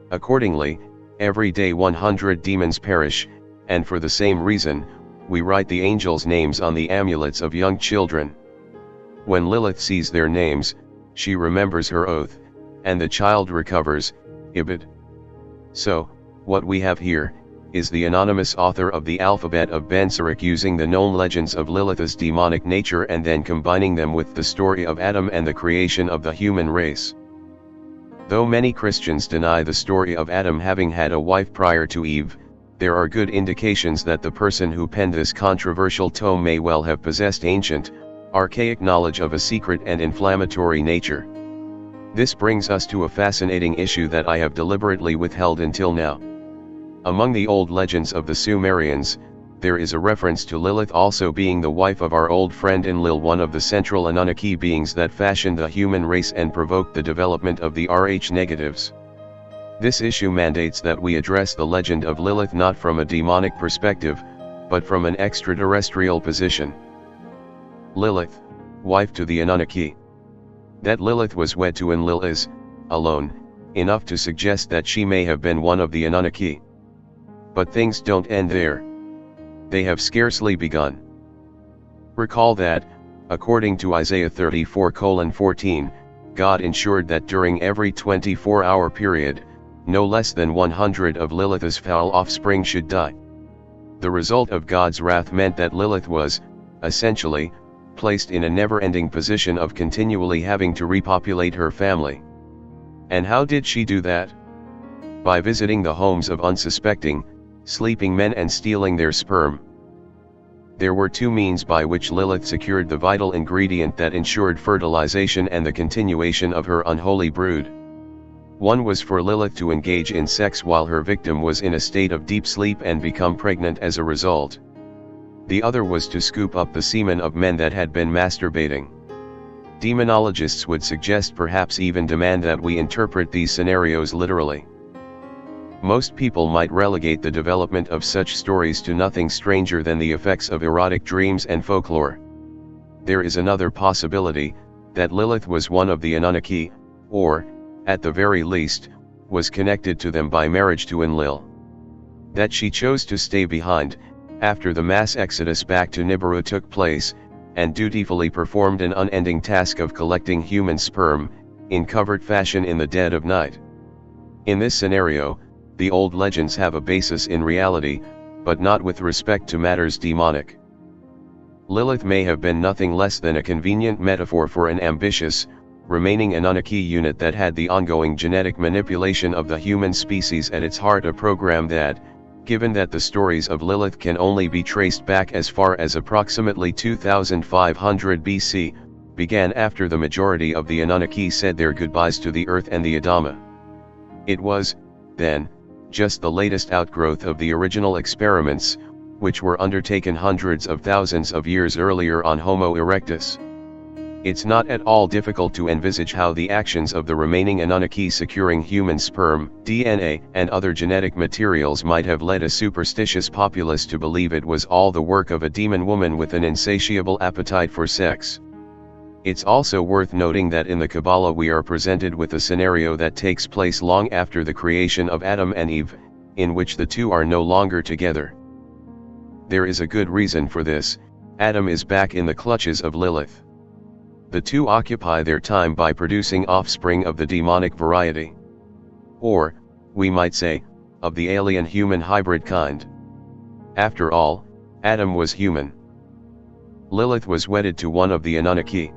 Accordingly, every day 100 demons perish, and for the same reason, we write the angels' names on the amulets of young children. When Lilith sees their names, she remembers her oath, and the child recovers. Ibid. So, what we have here, is the anonymous author of the alphabet of Ben Sirach using the known legends of Lilith's demonic nature and then combining them with the story of Adam and the creation of the human race. Though many Christians deny the story of Adam having had a wife prior to Eve, there are good indications that the person who penned this controversial tome may well have possessed ancient, archaic knowledge of a secret and inflammatory nature. This brings us to a fascinating issue that I have deliberately withheld until now. Among the old legends of the Sumerians, there is a reference to Lilith also being the wife of our old friend Enlil, one of the central Anunnaki beings that fashioned the human race and provoked the development of the Rh negatives. This issue mandates that we address the legend of Lilith not from a demonic perspective, but from an extraterrestrial position. Lilith, wife to the Anunnaki. That Lilith was wed to Enlil is, alone, enough to suggest that she may have been one of the Anunnaki. But things don't end there. They have scarcely begun. Recall that, according to Isaiah 34:14, God ensured that during every 24-hour period, no less than 100 of Lilith's foul offspring should die. The result of God's wrath meant that Lilith was, essentially, placed in a never-ending position of continually having to repopulate her family. And how did she do that? By visiting the homes of unsuspecting, sleeping men and stealing their sperm. There were 2 means by which Lilith secured the vital ingredient that ensured fertilization and the continuation of her unholy brood. One was for Lilith to engage in sex while her victim was in a state of deep sleep and become pregnant as a result. The other was to scoop up the semen of men that had been masturbating. Demonologists would suggest, perhaps even demand, that we interpret these scenarios literally. Most people might relegate the development of such stories to nothing stranger than the effects of erotic dreams and folklore. There is another possibility, that Lilith was one of the Anunnaki, or, at the very least, was connected to them by marriage to Enlil. That she chose to stay behind, after the mass exodus back to Nibiru took place, and dutifully performed an unending task of collecting human sperm, in covert fashion in the dead of night. In this scenario, the old legends have a basis in reality, but not with respect to matters demonic. Lilith may have been nothing less than a convenient metaphor for an ambitious, remaining Anunnaki unit that had the ongoing genetic manipulation of the human species at its heart, a program that, given that the stories of Lilith can only be traced back as far as approximately 2500 BC, began after the majority of the Anunnaki said their goodbyes to the earth and the Adama. It was, then, just the latest outgrowth of the original experiments, which were undertaken hundreds of thousands of years earlier on Homo erectus. It's not at all difficult to envisage how the actions of the remaining Anunnaki securing human sperm, DNA, and other genetic materials might have led a superstitious populace to believe it was all the work of a demon woman with an insatiable appetite for sex. It's also worth noting that in the Kabbalah we are presented with a scenario that takes place long after the creation of Adam and Eve, in which the two are no longer together. There is a good reason for this. Adam is back in the clutches of Lilith. The two occupy their time by producing offspring of the demonic variety. Or, we might say, of the alien-human hybrid kind. After all, Adam was human. Lilith was wedded to one of the Anunnaki.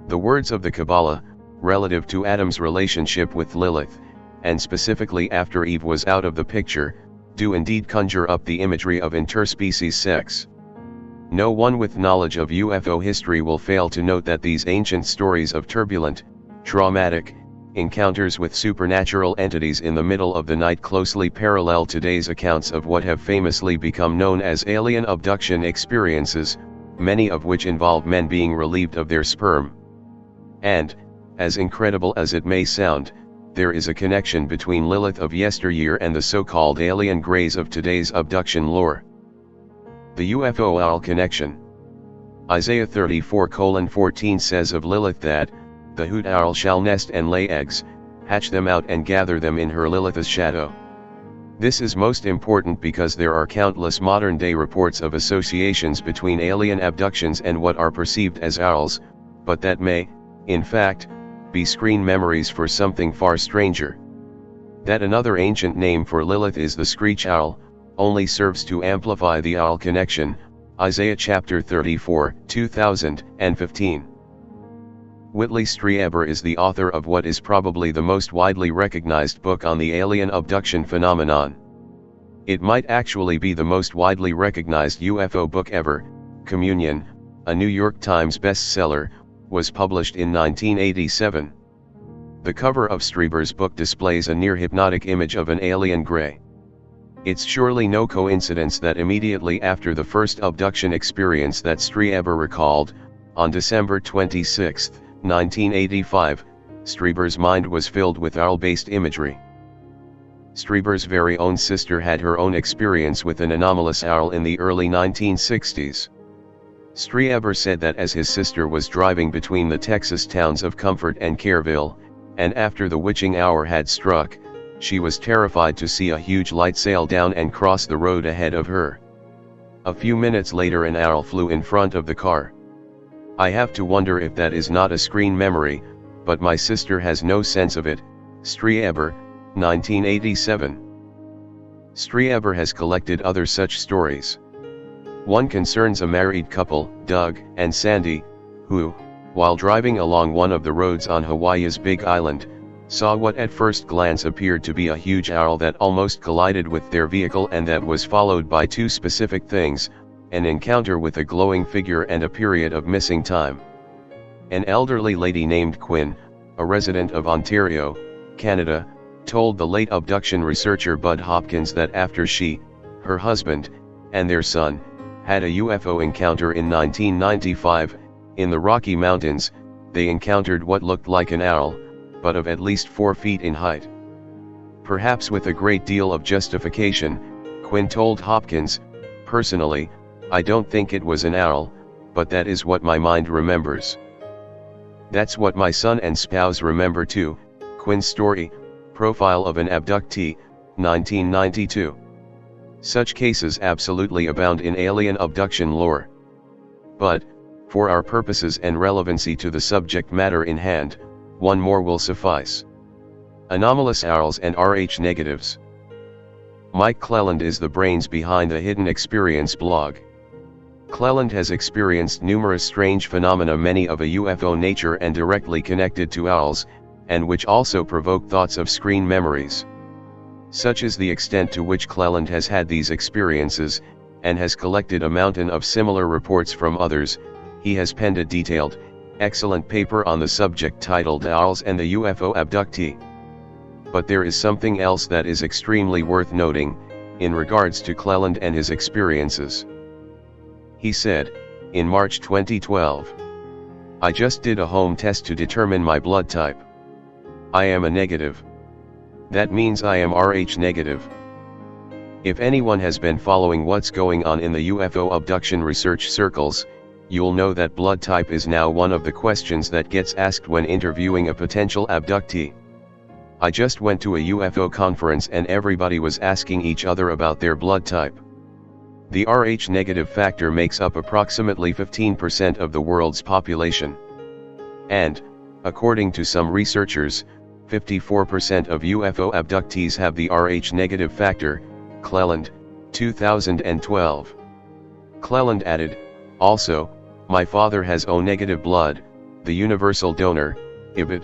The words of the Kabbalah, relative to Adam's relationship with Lilith, and specifically after Eve was out of the picture, do indeed conjure up the imagery of interspecies sex. No one with knowledge of UFO history will fail to note that these ancient stories of turbulent, traumatic, encounters with supernatural entities in the middle of the night closely parallel today's accounts of what have famously become known as alien abduction experiences, many of which involve men being relieved of their sperm. And, as incredible as it may sound, there is a connection between Lilith of yesteryear and the so-called alien greys of today's abduction lore. The UFO owl connection. Isaiah 34:14 says of Lilith that, "The hoot owl shall nest and lay eggs, hatch them out and gather them in her Lilith's shadow." This is most important because there are countless modern-day reports of associations between alien abductions and what are perceived as owls, but that may, in fact, be screen memories for something far stranger. That another ancient name for Lilith is the screech owl, only serves to amplify the owl connection. Isaiah chapter 34, 2015. Whitley Strieber is the author of what is probably the most widely recognized book on the alien abduction phenomenon. It might actually be the most widely recognized UFO book ever. Communion, a New York Times bestseller, was published in 1987. The cover of Strieber's book displays a near-hypnotic image of an alien gray. It's surely no coincidence that immediately after the first abduction experience that Strieber recalled, on December 26, 1985, Strieber's mind was filled with owl-based imagery. Strieber's very own sister had her own experience with an anomalous owl in the early 1960s. Strieber said that as his sister was driving between the Texas towns of Comfort and Careville, and after the witching hour had struck, she was terrified to see a huge light sail down and cross the road ahead of her. A few minutes later an owl flew in front of the car. "I have to wonder if that is not a screen memory, but my sister has no sense of it." Strieber, 1987. Strieber has collected other such stories. One concerns a married couple, Doug and Sandy, who, while driving along one of the roads on Hawaii's Big Island, saw what at first glance appeared to be a huge owl that almost collided with their vehicle, and that was followed by two specific things: an encounter with a glowing figure and a period of missing time. An elderly lady named Quinn, a resident of Ontario, Canada, told the late abduction researcher Bud Hopkins that after she, her husband, and their son, had a UFO encounter in 1995, in the Rocky Mountains, they encountered what looked like an owl, but of at least 4 feet in height. Perhaps with a great deal of justification, Quinn told Hopkins, "Personally, I don't think it was an owl, but that is what my mind remembers. That's what my son and spouse remember too." Quinn's story, Profile of an Abductee, 1992. Such cases absolutely abound in alien abduction lore. But, for our purposes and relevancy to the subject matter in hand, one more will suffice. Anomalous owls and Rh negatives. Mike Cleland is the brains behind the Hidden Experience blog. Cleland has experienced numerous strange phenomena, many of a UFO nature and directly connected to owls, and which also provoke thoughts of screen memories. Such is the extent to which Cleland has had these experiences, and has collected a mountain of similar reports from others. He has penned a detailed, excellent paper on the subject titled Owls and the UFO Abductee. But there is something else that is extremely worth noting, in regards to Cleland and his experiences. He said, in March 2012, "I just did a home test to determine my blood type. I am a negative. That means I am Rh negative." If anyone has been following what's going on in the UFO abduction research circles, you'll know that blood type is now one of the questions that gets asked when interviewing a potential abductee. I just went to a UFO conference and everybody was asking each other about their blood type. The Rh negative factor makes up approximately 15% of the world's population. And, according to some researchers, 54% of UFO abductees have the Rh negative factor. Cleland, 2012. Cleland added, "Also, my father has O negative blood, the universal donor, IBD."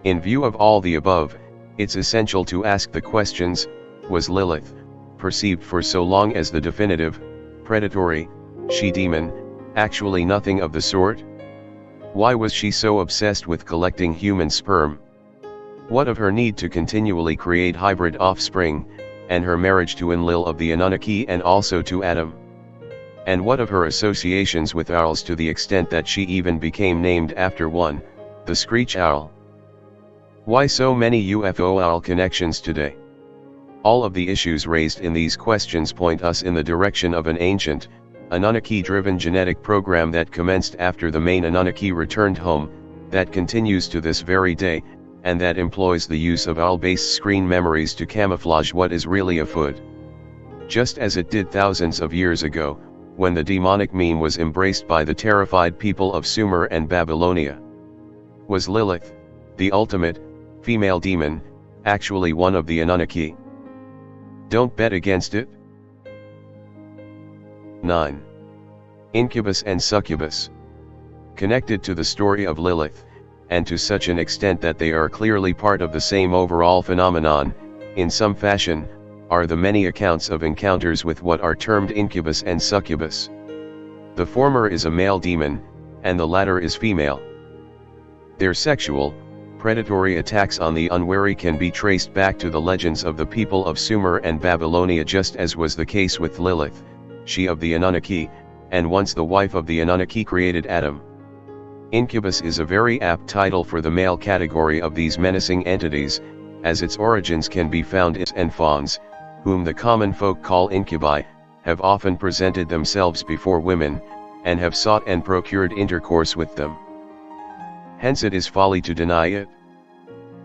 In view of all the above, it's essential to ask the questions: was Lilith perceived for so long as the definitive, predatory, she-demon, actually nothing of the sort? Why was she so obsessed with collecting human sperm? What of her need to continually create hybrid offspring, and her marriage to Enlil of the Anunnaki and also to Adam? And what of her associations with owls to the extent that she even became named after one, the screech owl? Why so many UFO owl connections today? All of the issues raised in these questions point us in the direction of an ancient, Anunnaki-driven genetic program that commenced after the main Anunnaki returned home, that continues to this very day, and that employs the use of owl-based screen memories to camouflage what is really afoot. Just as it did thousands of years ago, when the demonic meme was embraced by the terrified people of Sumer and Babylonia. Was Lilith, the ultimate, female demon, actually one of the Anunnaki? Don't bet against it. 9. Incubus and succubus. Connected to the story of Lilith, and to such an extent that they are clearly part of the same overall phenomenon, in some fashion, are the many accounts of encounters with what are termed incubus and succubus. The former is a male demon, and the latter is female. Their sexual, predatory attacks on the unwary can be traced back to the legends of the people of Sumer and Babylonia, just as was the case with Lilith, she of the Anunnaki, and once the wife of the Anunnaki created Adam. Incubus is a very apt title for the male category of these menacing entities, as its origins can be found in and fauns, whom the common folk call incubi, have often presented themselves before women, and have sought and procured intercourse with them. Hence it is folly to deny it.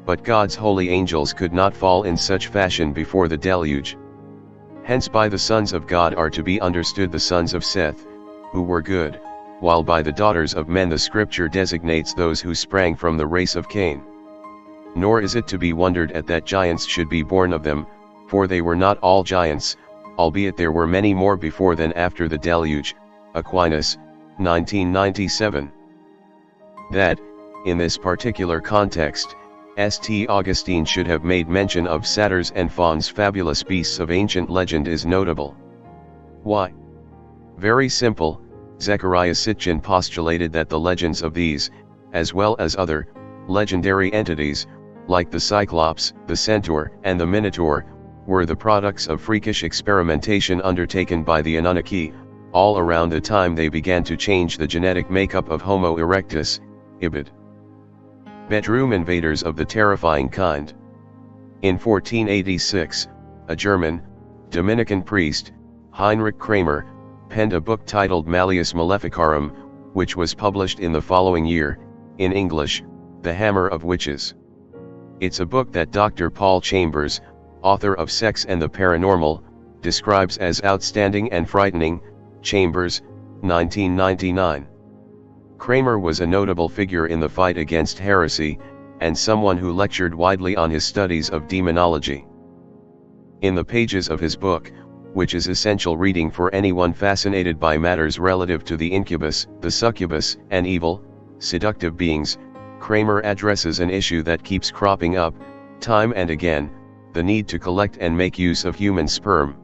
But God's holy angels could not fall in such fashion before the deluge. Hence by the sons of God are to be understood the sons of Seth, who were good, while by the daughters of men the scripture designates those who sprang from the race of Cain. Nor is it to be wondered at that giants should be born of them, for they were not all giants, albeit there were many more before than after the deluge. Aquinas, 1997. That, in this particular context, St. Augustine should have made mention of satyrs and fauns, fabulous beasts of ancient legend, is notable. Why? Very simple. Zechariah Sitchin postulated that the legends of these, as well as other, legendary entities, like the Cyclops, the Centaur, and the Minotaur, were the products of freakish experimentation undertaken by the Anunnaki, all around the time they began to change the genetic makeup of Homo erectus, IBD. Bedroom invaders of the terrifying kind. In 1486, a German, Dominican priest, Heinrich Kramer, penned a book titled Malleus Maleficarum, which was published in the following year, in English, The Hammer of Witches. It's a book that Dr. Paul Chambers, author of Sex and the Paranormal, describes as outstanding and frightening. Chambers, 1999. Kramer was a notable figure in the fight against heresy, and someone who lectured widely on his studies of demonology. In the pages of his book, which is essential reading for anyone fascinated by matters relative to the incubus, the succubus, and evil, seductive beings, Kramer addresses an issue that keeps cropping up, time and again, the need to collect and make use of human sperm.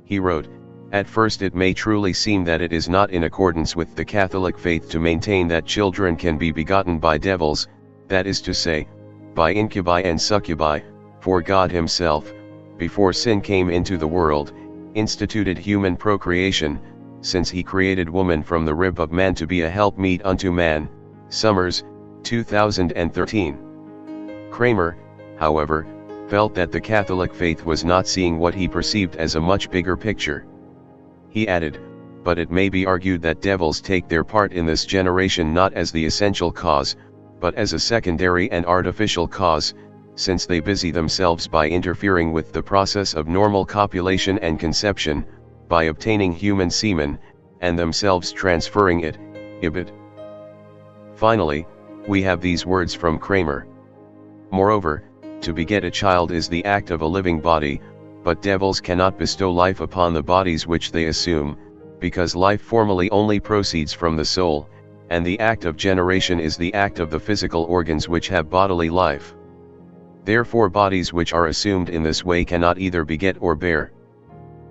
He wrote, "At first it may truly seem that it is not in accordance with the Catholic faith to maintain that children can be begotten by devils, that is to say, by incubi and succubi, for God himself, before sin came into the world, instituted human procreation, since he created woman from the rib of man to be a helpmeet unto man." Summers, 2013. Kramer, however, felt that the Catholic faith was not seeing what he perceived as a much bigger picture. He added, "But it may be argued that devils take their part in this generation not as the essential cause, but as a secondary and artificial cause, since they busy themselves by interfering with the process of normal copulation and conception, by obtaining human semen, and themselves transferring it, ibid." Finally, we have these words from Kramer. "Moreover, to beget a child is the act of a living body, but devils cannot bestow life upon the bodies which they assume, because life formally only proceeds from the soul, and the act of generation is the act of the physical organs which have bodily life. Therefore bodies which are assumed in this way cannot either beget or bear.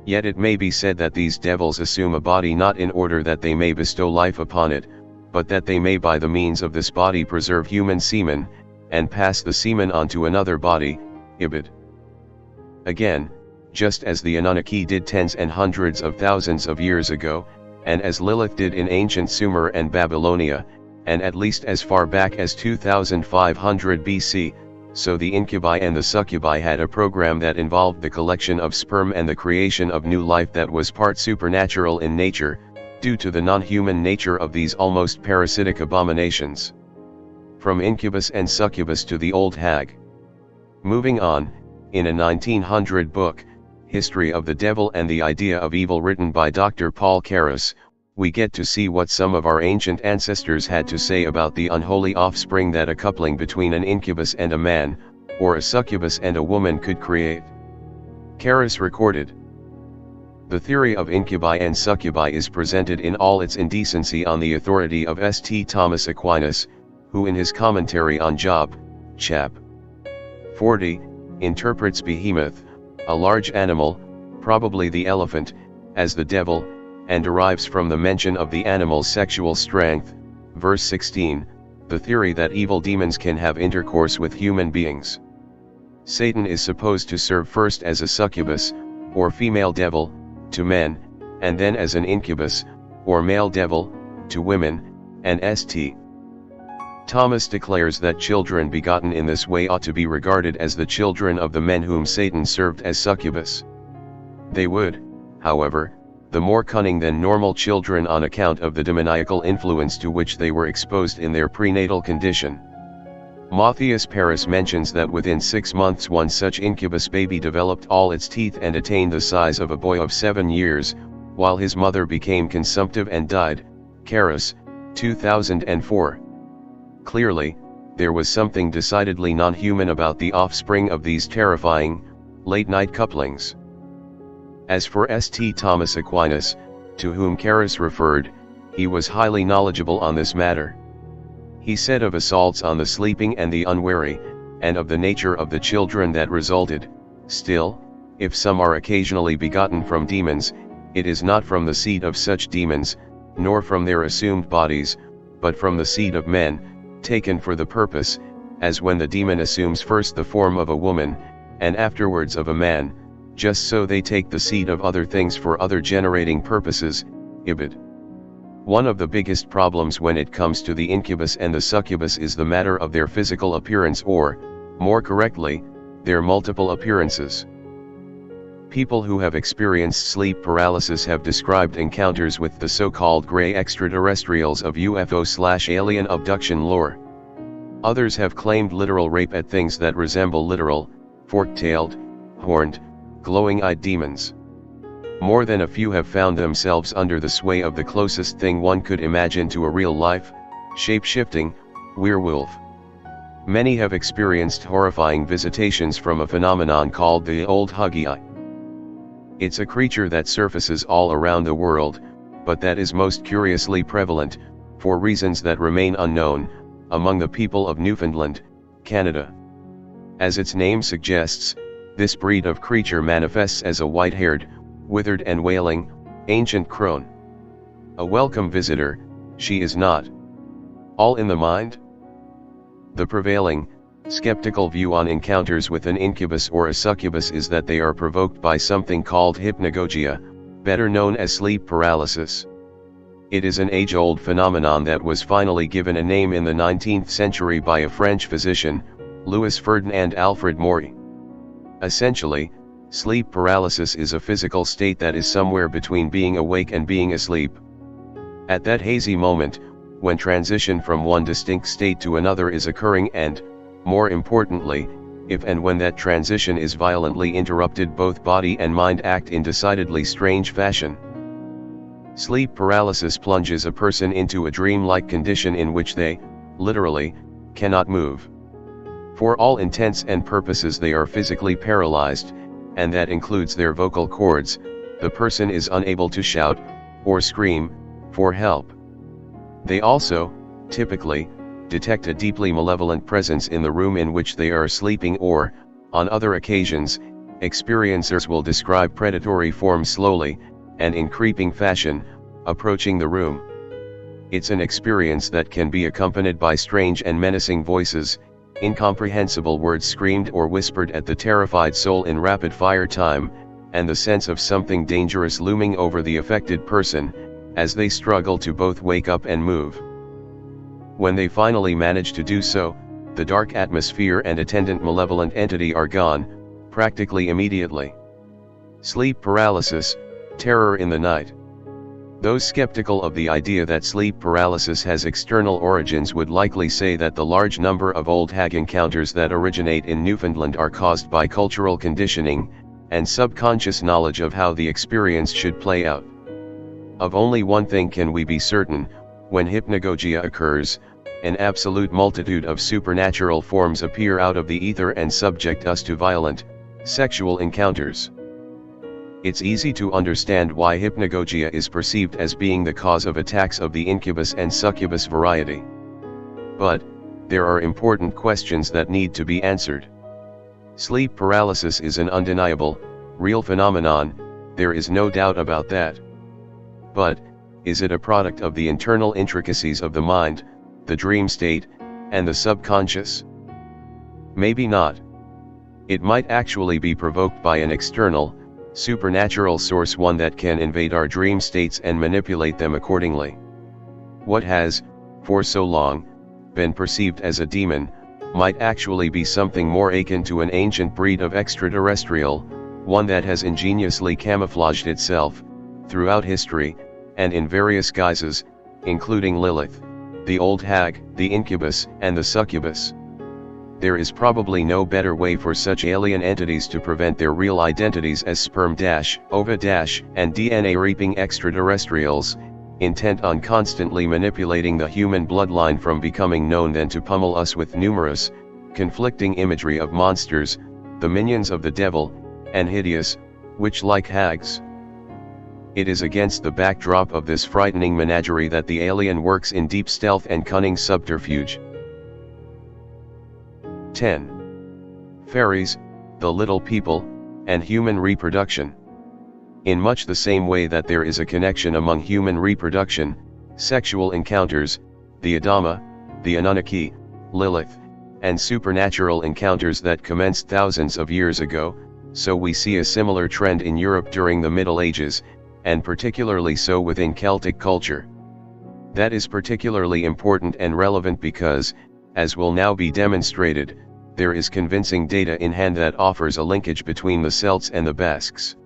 Yet it may be said that these devils assume a body not in order that they may bestow life upon it, but that they may by the means of this body preserve human semen, and pass the semen on to another body, ibid." Again, just as the Anunnaki did tens and hundreds of thousands of years ago, and as Lilith did in ancient Sumer and Babylonia, and at least as far back as 2500 BC, so the incubi and the succubi had a program that involved the collection of sperm and the creation of new life that was part supernatural in nature, due to the non-human nature of these almost parasitic abominations. From incubus and succubus to the old hag. Moving on, in a 1900 book, History of the Devil and the Idea of Evil, written by Dr. Paul Karras, we get to see what some of our ancient ancestors had to say about the unholy offspring that a coupling between an incubus and a man, or a succubus and a woman could create. Karras recorded, "The theory of incubi and succubi is presented in all its indecency on the authority of St. Thomas Aquinas, who in his commentary on Job, chap. 40, interprets behemoth, a large animal, probably the elephant, as the devil, and derives from the mention of the animal's sexual strength, verse 16, the theory that evil demons can have intercourse with human beings. Satan is supposed to serve first as a succubus, or female devil, to men, and then as an incubus, or male devil, to women, and St. Thomas declares that children begotten in this way ought to be regarded as the children of the men whom Satan served as succubus. They would, however, the more cunning than normal children on account of the demoniacal influence to which they were exposed in their prenatal condition. Matthias Paris mentions that within 6 months one such incubus baby developed all its teeth and attained the size of a boy of 7 years, while his mother became consumptive and died. Karras, 2004. Clearly, there was something decidedly non-human about the offspring of these terrifying, late-night couplings. As for St. Thomas Aquinas, to whom Karras referred, he was highly knowledgeable on this matter. He said of assaults on the sleeping and the unwary, and of the nature of the children that resulted, still, if some are occasionally begotten from demons, it is not from the seed of such demons, nor from their assumed bodies, but from the seed of men, taken for the purpose, as when the demon assumes first the form of a woman, and afterwards of a man, just so they take the seed of other things for other generating purposes, ibid. One of the biggest problems when it comes to the incubus and the succubus is the matter of their physical appearance, or, more correctly, their multiple appearances. People who have experienced sleep paralysis have described encounters with the so-called gray extraterrestrials of UFO/alien abduction lore. Others have claimed literal rape at things that resemble literal, fork-tailed, horned, glowing-eyed demons. More than a few have found themselves under the sway of the closest thing one could imagine to a real-life, shape-shifting, werewolf. Many have experienced horrifying visitations from a phenomenon called the old huggy eye. It's a creature that surfaces all around the world, but that is most curiously prevalent, for reasons that remain unknown, among the people of Newfoundland, Canada. As its name suggests, This breed of creature manifests as a white-haired, withered and wailing, ancient crone. A welcome visitor, she is not. All in the mind? The prevailing, skeptical view on encounters with an incubus or a succubus is that they are provoked by something called hypnagogia, better known as sleep paralysis. It is an age-old phenomenon that was finally given a name in the 19th century by a French physician, Louis Ferdinand Alfred Maury. Essentially, sleep paralysis is a physical state that is somewhere between being awake and being asleep. At that hazy moment, when transition from one distinct state to another is occurring and, more importantly, if and when that transition is violently interrupted, both body and mind act in decidedly strange fashion. Sleep paralysis plunges a person into a dream-like condition in which they, literally, cannot move. For all intents and purposes they are physically paralyzed, and that includes their vocal cords. The person is unable to shout, or scream, for help. They also, typically, detect a deeply malevolent presence in the room in which they are sleeping, or, on other occasions, experiencers will describe predatory forms slowly, and in creeping fashion, approaching the room. It's an experience that can be accompanied by strange and menacing voices, incomprehensible words screamed or whispered at the terrified soul in rapid-fire time, and the sense of something dangerous looming over the affected person, as they struggle to both wake up and move. When they finally manage to do so, the dark atmosphere and attendant malevolent entity are gone, practically immediately. Sleep paralysis, terror in the night. Those skeptical of the idea that sleep paralysis has external origins would likely say that the large number of old hag encounters that originate in Newfoundland are caused by cultural conditioning, and subconscious knowledge of how the experience should play out. Of only one thing can we be certain: when hypnagogia occurs, an absolute multitude of supernatural forms appear out of the ether and subject us to violent, sexual encounters. It's easy to understand why hypnagogia is perceived as being the cause of attacks of the incubus and succubus variety. But, there are important questions that need to be answered. Sleep paralysis is an undeniable, real phenomenon, there is no doubt about that. But, is it a product of the internal intricacies of the mind, the dream state, and the subconscious? Maybe not. It might actually be provoked by an external, supernatural source, one that can invade our dream states and manipulate them accordingly. What has, for so long, been perceived as a demon, might actually be something more akin to an ancient breed of extraterrestrial, one that has ingeniously camouflaged itself, throughout history, and in various guises, including Lilith, the old hag, the incubus, and the succubus. There is probably no better way for such alien entities to prevent their real identities as sperm-, ova-, and DNA-reaping extraterrestrials, intent on constantly manipulating the human bloodline from becoming known than to pummel us with numerous, conflicting imagery of monsters, the minions of the devil, and hideous, witch-like hags. It is against the backdrop of this frightening menagerie that the alien works in deep stealth and cunning subterfuge. 10. Fairies, the little people, and human reproduction. In much the same way that there is a connection among human reproduction, sexual encounters, the Adama, the Anunnaki, Lilith, and supernatural encounters that commenced thousands of years ago, so we see a similar trend in Europe during the Middle Ages, and particularly so within Celtic culture. That is particularly important and relevant because, as will now be demonstrated, there is convincing data in hand that offers a linkage between the Celts and the Basques.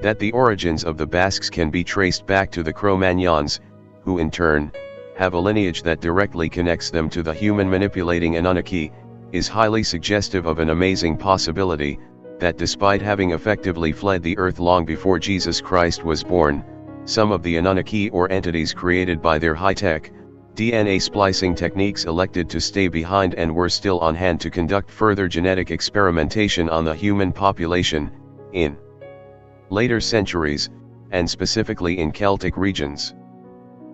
That the origins of the Basques can be traced back to the Cro-Magnons, who in turn, have a lineage that directly connects them to the human manipulating Anunnaki, is highly suggestive of an amazing possibility, that despite having effectively fled the earth long before Jesus Christ was born, some of the Anunnaki or entities created by their high-tech, DNA splicing techniques elected to stay behind and were still on hand to conduct further genetic experimentation on the human population, in later centuries, and specifically in Celtic regions.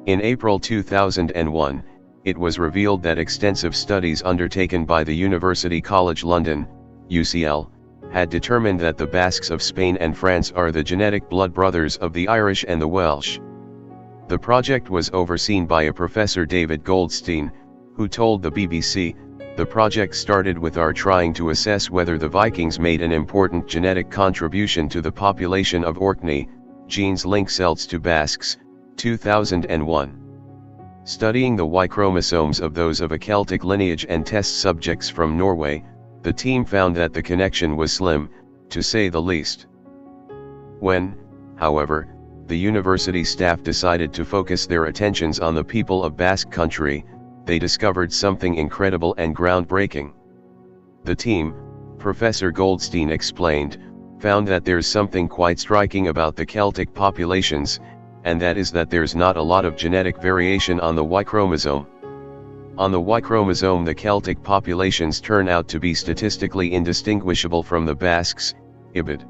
In April 2001, it was revealed that extensive studies undertaken by the University College London, UCL, had determined that the Basques of Spain and France are the genetic blood brothers of the Irish and the Welsh. The project was overseen by a Professor David Goldstein, who told the BBC, "The project started with our trying to assess whether the Vikings made an important genetic contribution to the population of Orkney, genes link Celts to Basques, 2001. Studying the Y chromosomes of those of a Celtic lineage and test subjects from Norway, the team found that the connection was slim, to say the least. When, however, the university staff decided to focus their attentions on the people of Basque Country, they discovered something incredible and groundbreaking. The team, Professor Goldstein explained, found that there's something quite striking about the Celtic populations, and that is that there's not a lot of genetic variation on the Y chromosome. On the Y chromosome, the Celtic populations turn out to be statistically indistinguishable from the Basques, Ibid.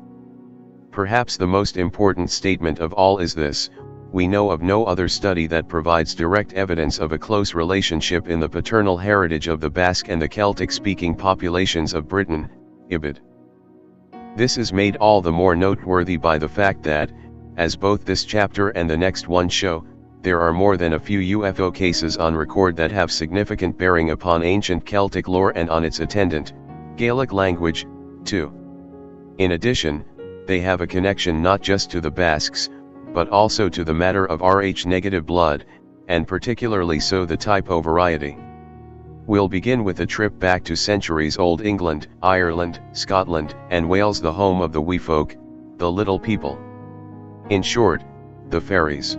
Perhaps the most important statement of all is this: we know of no other study that provides direct evidence of a close relationship in the paternal heritage of the Basque and the Celtic-speaking populations of Britain, Ibid. This is made all the more noteworthy by the fact that, as both this chapter and the next one show, there are more than a few UFO cases on record that have significant bearing upon ancient Celtic lore and on its attendant, Gaelic language, too. In addition, they have a connection not just to the Basques, but also to the matter of Rh-negative blood, and particularly so the type O variety. We'll begin with a trip back to centuries-old England, Ireland, Scotland, and Wales, the home of the wee folk, the little people. In short, the fairies.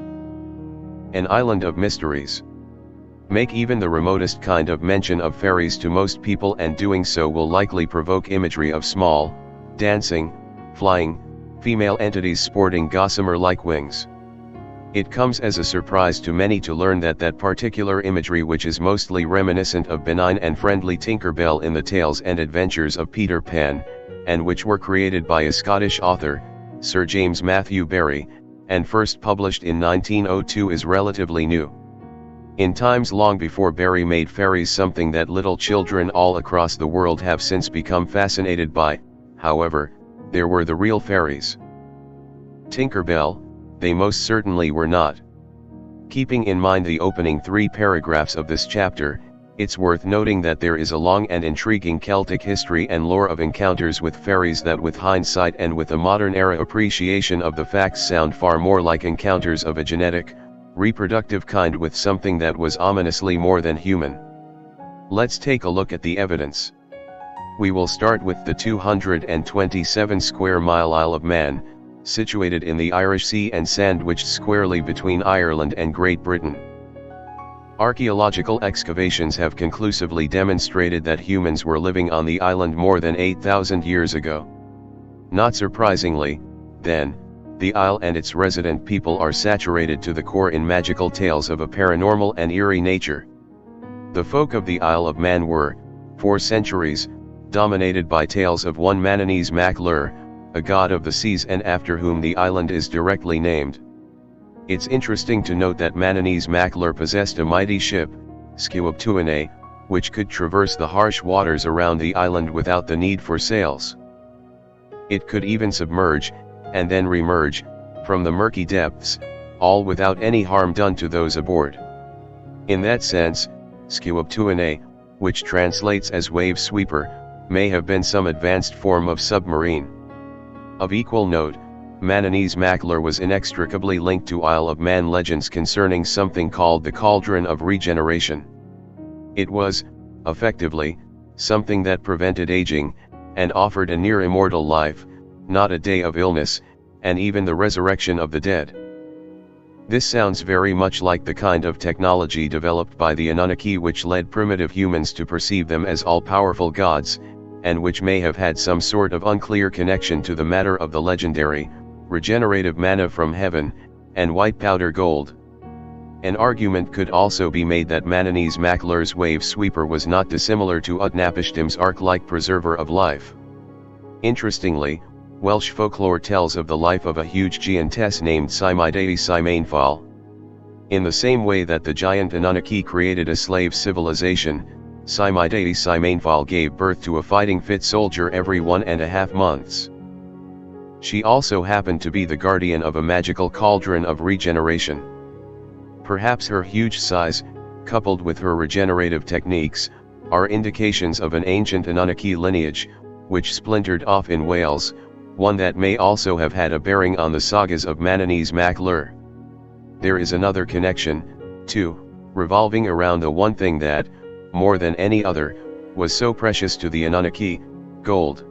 An island of mysteries. Make even the remotest kind of mention of fairies to most people, and doing so will likely provoke imagery of small, dancing, flying, female entities sporting gossamer-like wings. It comes as a surprise to many to learn that that particular imagery, which is mostly reminiscent of benign and friendly Tinker Bell in the tales and adventures of Peter Pan, and which were created by a Scottish author, Sir James Matthew Barrie, and first published in 1902, is relatively new. In times long before Barrie made fairies something that little children all across the world have since become fascinated by, however, there were the real fairies. Tinker Bell, they most certainly were not. Keeping in mind the opening 3 paragraphs of this chapter, it's worth noting that there is a long and intriguing Celtic history and lore of encounters with fairies that, with hindsight and with a modern-era appreciation of the facts, sound far more like encounters of a genetic, reproductive kind with something that was ominously more than human. Let's take a look at the evidence. We will start with the 227 square mile Isle of Man, situated in the Irish Sea and sandwiched squarely between Ireland and Great Britain. Archaeological excavations have conclusively demonstrated that humans were living on the island more than 8,000 years ago. Not surprisingly, then, the isle and its resident people are saturated to the core in magical tales of a paranormal and eerie nature. The folk of the Isle of Man were, for centuries, dominated by tales of one Mananese Mac Lir, a god of the seas and after whom the island is directly named. It's interesting to note that Mananese Mac Lir possessed a mighty ship, Sciwabtuane, which could traverse the harsh waters around the island without the need for sails. It could even submerge, and then remerge, from the murky depths, all without any harm done to those aboard. In that sense, Sciwabtuane, which translates as wave sweeper, may have been some advanced form of submarine. Of equal note, Mananese Mac Lir was inextricably linked to Isle of Man legends concerning something called the Cauldron of Regeneration. It was, effectively, something that prevented aging, and offered a near immortal life, not a day of illness, and even the resurrection of the dead. This sounds very much like the kind of technology developed by the Anunnaki, which led primitive humans to perceive them as all-powerful gods, and which may have had some sort of unclear connection to the matter of the legendary, regenerative manna from heaven, and white powder gold. An argument could also be made that Mananese Mac Lir's wave sweeper was not dissimilar to Utnapishtim's ark-like preserver of life. Interestingly, Welsh folklore tells of the life of a huge giantess named Simidae Simainfal. In the same way that the giant Anunnaki created a slave civilization, Simidae Simaneval gave birth to a fighting-fit soldier every 1.5 months. She also happened to be the guardian of a magical cauldron of regeneration. Perhaps her huge size, coupled with her regenerative techniques, are indications of an ancient Anunnaki lineage, which splintered off in Wales, one that may also have had a bearing on the sagas of Manannese Mac Lir. There is another connection, too, revolving around the one thing that, more than any other, was so precious to the Anunnaki, gold.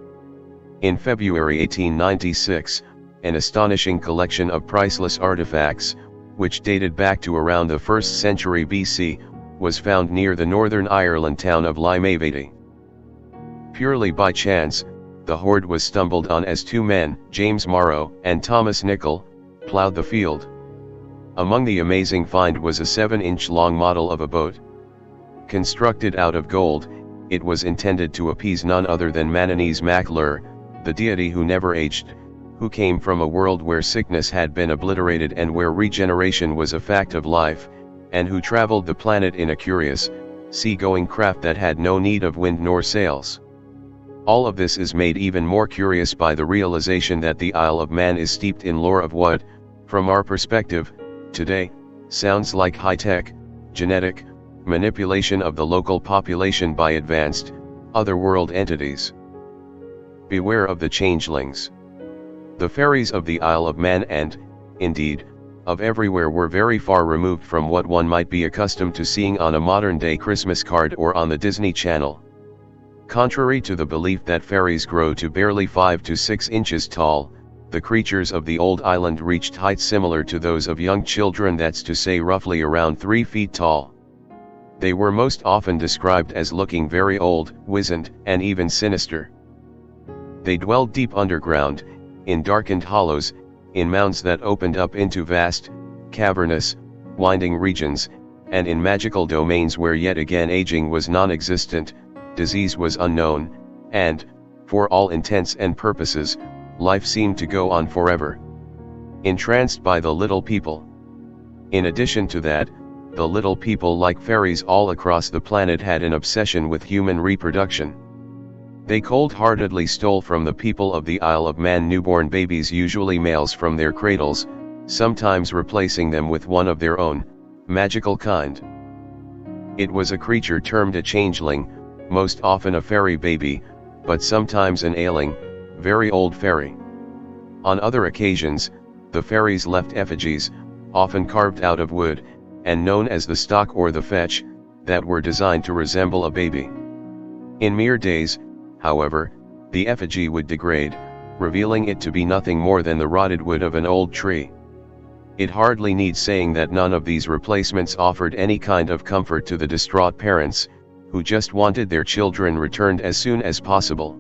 In February 1896, an astonishing collection of priceless artifacts, which dated back to around the 1st century BC, was found near the Northern Ireland town of Limavady. Purely by chance, the hoard was stumbled on as two men, James Morrow and Thomas Nichol, plowed the field. Among the amazing find was a 7-inch long model of a boat. Constructed out of gold, it was intended to appease none other than Manannese Mac Lir, the deity who never aged, who came from a world where sickness had been obliterated and where regeneration was a fact of life, and who traveled the planet in a curious, sea-going craft that had no need of wind nor sails. All of this is made even more curious by the realization that the Isle of Man is steeped in lore of what, from our perspective, today, sounds like high-tech, genetic, manipulation of the local population by advanced, otherworld entities. Beware of the changelings. The fairies of the Isle of Man and, indeed, of everywhere were very far removed from what one might be accustomed to seeing on a modern-day Christmas card or on the Disney Channel. Contrary to the belief that fairies grow to barely 5 to 6 inches tall, the creatures of the old island reached heights similar to those of young children, that's to say roughly around 3 feet tall. They were most often described as looking very old, wizened, and even sinister. They dwelled deep underground, in darkened hollows, in mounds that opened up into vast, cavernous, winding regions, and in magical domains where yet again aging was non-existent, disease was unknown, and, for all intents and purposes, life seemed to go on forever. Entranced by the little people. In addition to that, the little people, like fairies all across the planet, had an obsession with human reproduction. They cold-heartedly stole from the people of the Isle of Man newborn babies, usually males, from their cradles, sometimes replacing them with one of their own, magical kind. It was a creature termed a changeling, most often a fairy baby, but sometimes an ailing, very old fairy. On other occasions, the fairies left effigies, often carved out of wood, and known as the stock or the fetch, that were designed to resemble a baby. In mere days, however, the effigy would degrade, revealing it to be nothing more than the rotted wood of an old tree. It hardly needs saying that none of these replacements offered any kind of comfort to the distraught parents, who just wanted their children returned as soon as possible.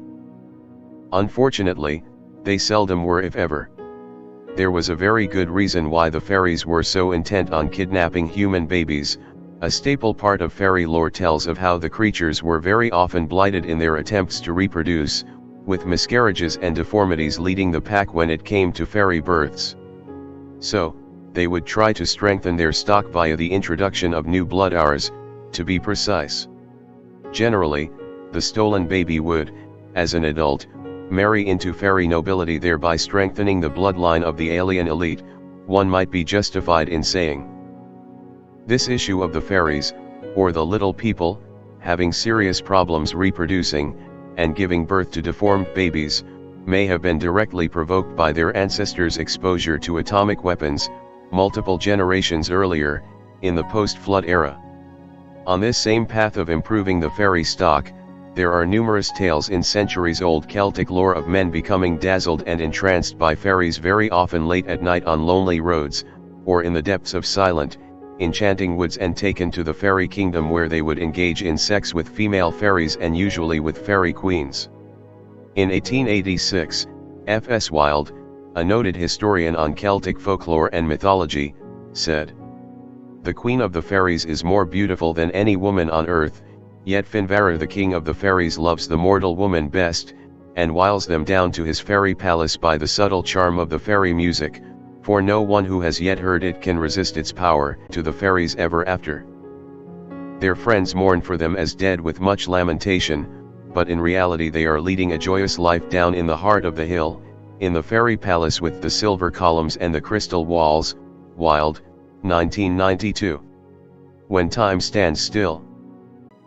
Unfortunately, they seldom were, if ever. There was a very good reason why the fairies were so intent on kidnapping human babies. A staple part of fairy lore tells of how the creatures were very often blighted in their attempts to reproduce, with miscarriages and deformities leading the pack when it came to fairy births. So, they would try to strengthen their stock via the introduction of new blood hours, to be precise. Generally, the stolen baby would, as an adult, marry into fairy nobility, thereby strengthening the bloodline of the alien elite, one might be justified in saying. This issue of the fairies, or the little people, having serious problems reproducing, and giving birth to deformed babies, may have been directly provoked by their ancestors' exposure to atomic weapons, multiple generations earlier, in the post-flood era. On this same path of improving the fairy stock, there are numerous tales in centuries-old Celtic lore of men becoming dazzled and entranced by fairies, very often late at night on lonely roads, or in the depths of silent, enchanting woods, and taken to the fairy kingdom where they would engage in sex with female fairies, and usually with fairy queens. In 1886, F.S. Wilde, a noted historian on Celtic folklore and mythology, said, "The queen of the fairies is more beautiful than any woman on earth, yet Finvarr the king of the fairies loves the mortal woman best, and wiles them down to his fairy palace by the subtle charm of the fairy music, for no one who has yet heard it can resist its power, to the fairies ever after." Their friends mourn for them as dead with much lamentation, but in reality they are leading a joyous life down in the heart of the hill, in the fairy palace with the silver columns and the crystal walls. Wilde, 1992. When time stands still.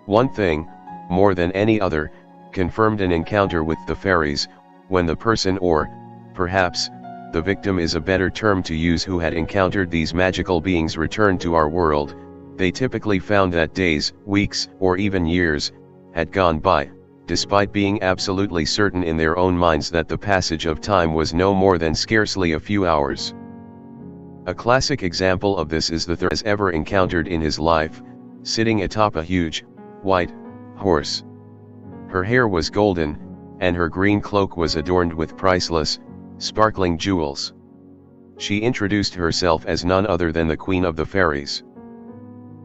One thing, more than any other, confirmed an encounter with the fairies, when the person, or, perhaps, the victim is a better term to use, who had encountered these magical beings returned to our world. They typically found that days, weeks, or even years had gone by, despite being absolutely certain in their own minds that the passage of time was no more than scarcely a few hours. A classic example of this is the third has ever encountered in his life, sitting atop a huge, white, horse. Her hair was golden, and her green cloak was adorned with priceless, sparkling jewels. She introduced herself as none other than the Queen of the Fairies.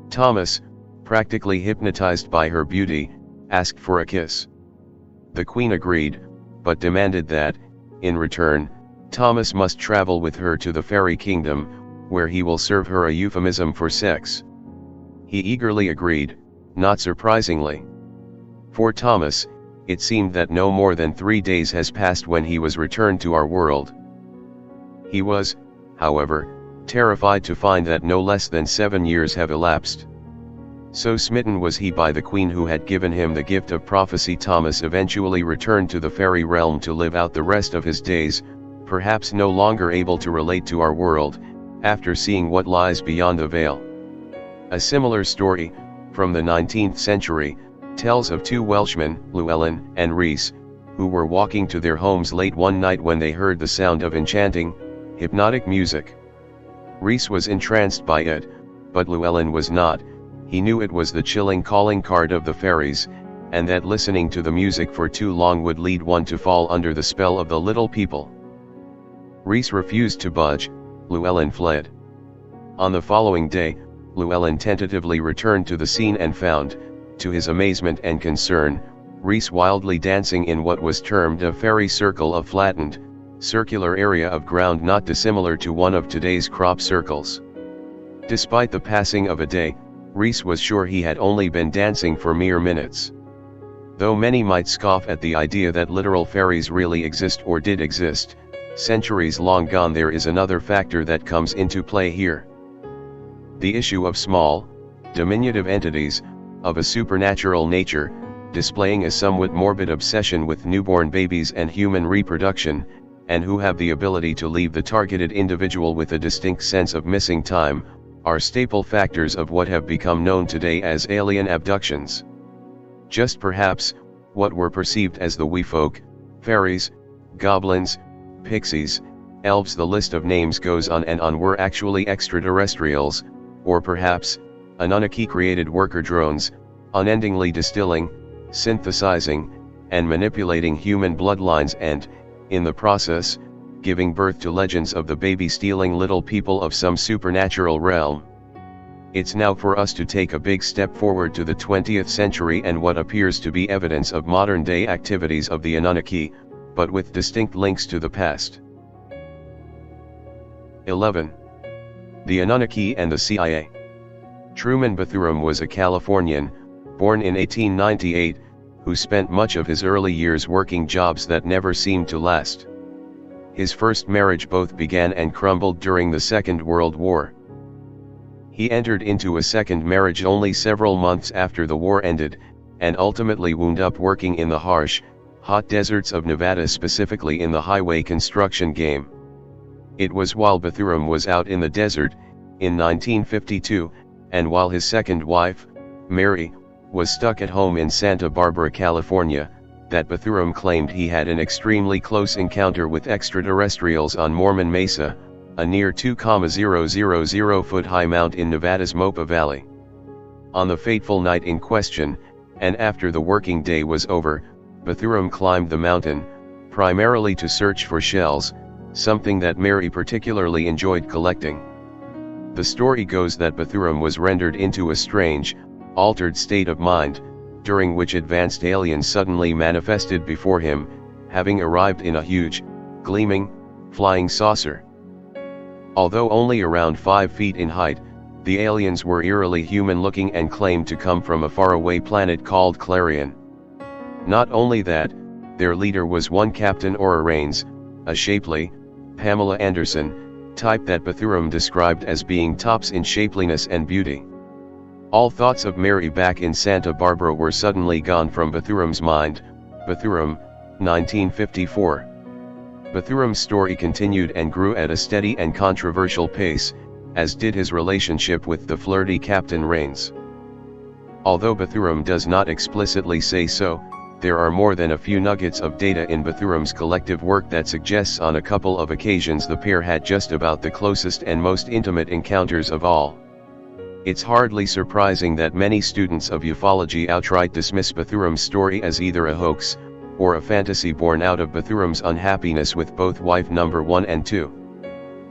Thomas, practically hypnotized by her beauty, asked for a kiss. The Queen agreed, but demanded that, in return, Thomas must travel with her to the fairy kingdom, where he will serve her, a euphemism for sex. He eagerly agreed, not surprisingly. For Thomas, it seemed that no more than 3 days has passed when he was returned to our world. He was, however, terrified to find that no less than 7 years have elapsed. So smitten was he by the Queen who had given him the gift of prophecy, Thomas eventually returned to the fairy realm to live out the rest of his days, perhaps no longer able to relate to our world, after seeing what lies beyond the veil. A similar story, from the 19th century, tells of two Welshmen, Llewellyn and Rhys, who were walking to their homes late one night when they heard the sound of enchanting, hypnotic music. Rhys was entranced by it, but Llewellyn was not. He knew it was the chilling calling card of the fairies, and that listening to the music for too long would lead one to fall under the spell of the little people. Rhys refused to budge. Llewellyn fled. On the following day, Llewellyn tentatively returned to the scene and found, to his amazement and concern, Rhys wildly dancing in what was termed a fairy circle, a flattened, circular area of ground not dissimilar to one of today's crop circles. Despite the passing of a day, Rhys was sure he had only been dancing for mere minutes. Though many might scoff at the idea that literal fairies really exist or did exist, centuries long gone, there is another factor that comes into play here. The issue of small, diminutive entities, of a supernatural nature, displaying a somewhat morbid obsession with newborn babies and human reproduction, and who have the ability to leave the targeted individual with a distinct sense of missing time, are staple factors of what have become known today as alien abductions. Just perhaps, what were perceived as the wee folk, fairies, goblins, pixies, elves, the list of names goes on and on, were actually extraterrestrials, or perhaps, Anunnaki-created worker drones, unendingly distilling, synthesizing, and manipulating human bloodlines and, in the process, giving birth to legends of the baby-stealing little people of some supernatural realm. It's now for us to take a big step forward to the 20th century and what appears to be evidence of modern-day activities of the Anunnaki, but with distinct links to the past. 11. The Anunnaki and the CIA. Truman Bathurum was a Californian, born in 1898, who spent much of his early years working jobs that never seemed to last. His first marriage both began and crumbled during the Second World War. He entered into a second marriage only several months after the war ended, and ultimately wound up working in the harsh, hot deserts of Nevada, specifically in the highway construction game. It was while Bathurum was out in the desert, in 1952, and while his second wife, Mary, was stuck at home in Santa Barbara, California, that Bathurum claimed he had an extremely close encounter with extraterrestrials on Mormon Mesa, a near 2,000-foot-high mount in Nevada's Mopa Valley. On the fateful night in question, and after the working day was over, Bathurum climbed the mountain, primarily to search for shells, something that Mary particularly enjoyed collecting. The story goes that Bathurum was rendered into a strange, altered state of mind, during which advanced aliens suddenly manifested before him, having arrived in a huge, gleaming, flying saucer. Although only around 5 feet in height, The aliens were eerily human-looking and claimed to come from a faraway planet called Clarion. Not only that, their leader was one Captain Aura Rains, a shapely, Pamela Anderson, type that Bethurum described as being tops in shapeliness and beauty. All thoughts of Mary back in Santa Barbara were suddenly gone from Bethurum's mind. Bethurum, 1954. Bethurum's story continued and grew at a steady and controversial pace, as did his relationship with the flirty Captain Rains. Although Bethurum does not explicitly say so, there are more than a few nuggets of data in Bethurum's collective work that suggests on a couple of occasions the pair had just about the closest and most intimate encounters of all. It's hardly surprising that many students of ufology outright dismiss Bethurum's story as either a hoax, or a fantasy born out of Bethurum's unhappiness with both wife number 1 and 2.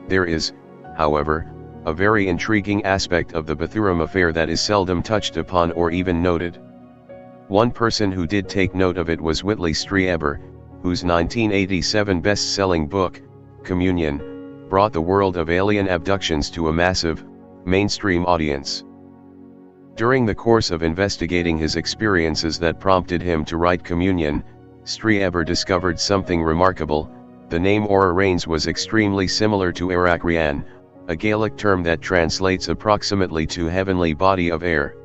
There is, however, a very intriguing aspect of the Bethurum affair that is seldom touched upon or even noted. One person who did take note of it was Whitley Strieber, whose 1987 best-selling book, Communion, brought the world of alien abductions to a massive, mainstream audience. During the course of investigating his experiences that prompted him to write Communion, Strieber discovered something remarkable. The name Aura Rains was extremely similar to Arakrian, a Gaelic term that translates approximately to heavenly body of air.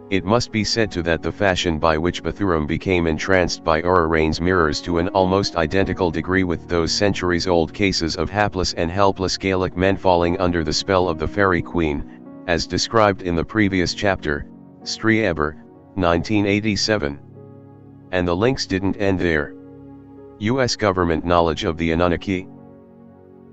It must be said to that the fashion by which Bethurum became entranced by Aura Rains mirrors to an almost identical degree with those centuries-old cases of hapless and helpless Gaelic men falling under the spell of the Fairy Queen, as described in the previous chapter, Strieber, 1987. And the links didn't end there. U.S. government knowledge of the Anunnaki.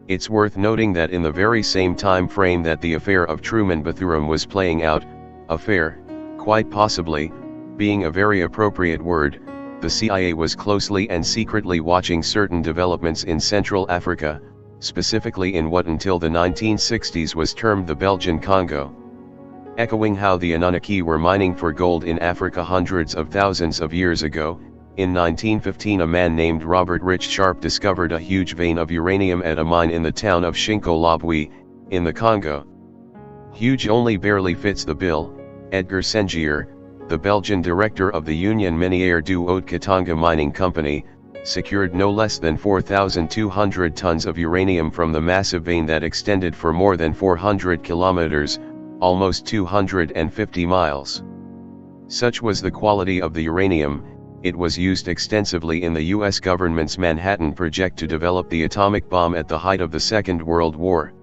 It's worth noting that in the very same time frame that the affair of Truman Bethurum was playing out, affair, quite possibly, being a very appropriate word, the CIA was closely and secretly watching certain developments in Central Africa, specifically in what until the 1960s was termed the Belgian Congo. Echoing how the Anunnaki were mining for gold in Africa hundreds of thousands of years ago, in 1915 a man named Robert Rich Sharp discovered a huge vein of uranium at a mine in the town of Shinkolobwe, in the Congo. Huge only barely fits the bill. Edgar Sengier, the Belgian director of the Union Minière du Haut-Katanga mining company, secured no less than 4,200 tons of uranium from the massive vein that extended for more than 400 kilometers, almost 250 miles. Such was the quality of the uranium, it was used extensively in the U.S. government's Manhattan Project to develop the atomic bomb at the height of the Second World War.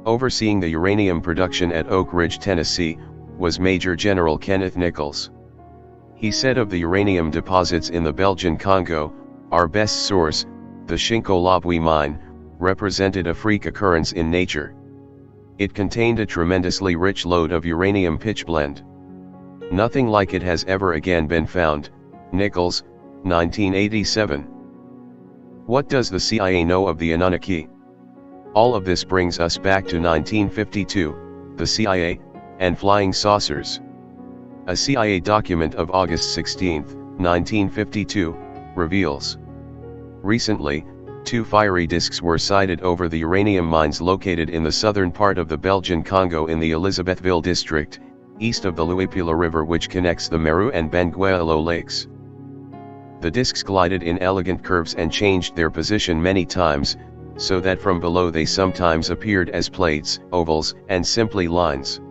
Overseeing the uranium production at Oak Ridge, Tennessee, was Major General Kenneth Nichols. He said of the uranium deposits in the Belgian Congo, our best source, the Shinkolobwe mine, represented a freak occurrence in nature. It contained a tremendously rich load of uranium pitchblende. Nothing like it has ever again been found. Nichols, 1987. What does the CIA know of the Anunnaki? All of this brings us back to 1952, the CIA, and flying saucers. A CIA document of August 16, 1952, reveals. Recently, 2 fiery disks were sighted over the uranium mines located in the southern part of the Belgian Congo in the Elizabethville district, east of the Luapula River which connects the Meru and Benguelo lakes. The disks glided in elegant curves and changed their position many times, so that from below they sometimes appeared as plates, ovals, and simply lines.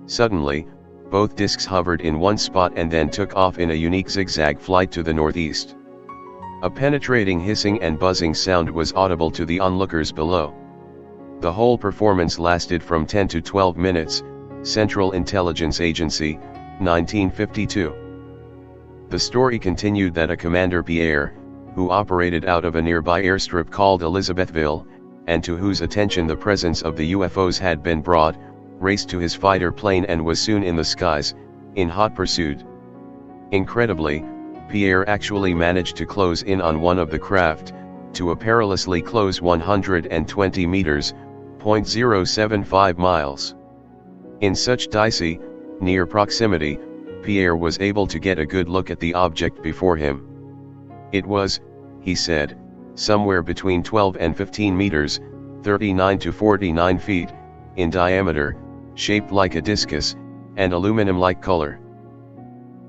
Suddenly, both disks hovered in one spot and then took off in a unique zigzag flight to the northeast. A penetrating hissing and buzzing sound was audible to the onlookers below. The whole performance lasted from 10 to 12 minutes, Central Intelligence Agency, 1952. The story continued that a Commander Pierre, who operated out of a nearby airstrip called Elizabethville, and to whose attention the presence of the UFOs had been brought, raced to his fighter plane and was soon in the skies, in hot pursuit. Incredibly, Pierre actually managed to close in on one of the craft, to a perilously close 120 meters, (0.075 miles). In such dicey, near proximity, Pierre was able to get a good look at the object before him. It was, he said, somewhere between 12 and 15 meters, 39 to 49 feet, in diameter, shaped like a discus, and aluminum-like color.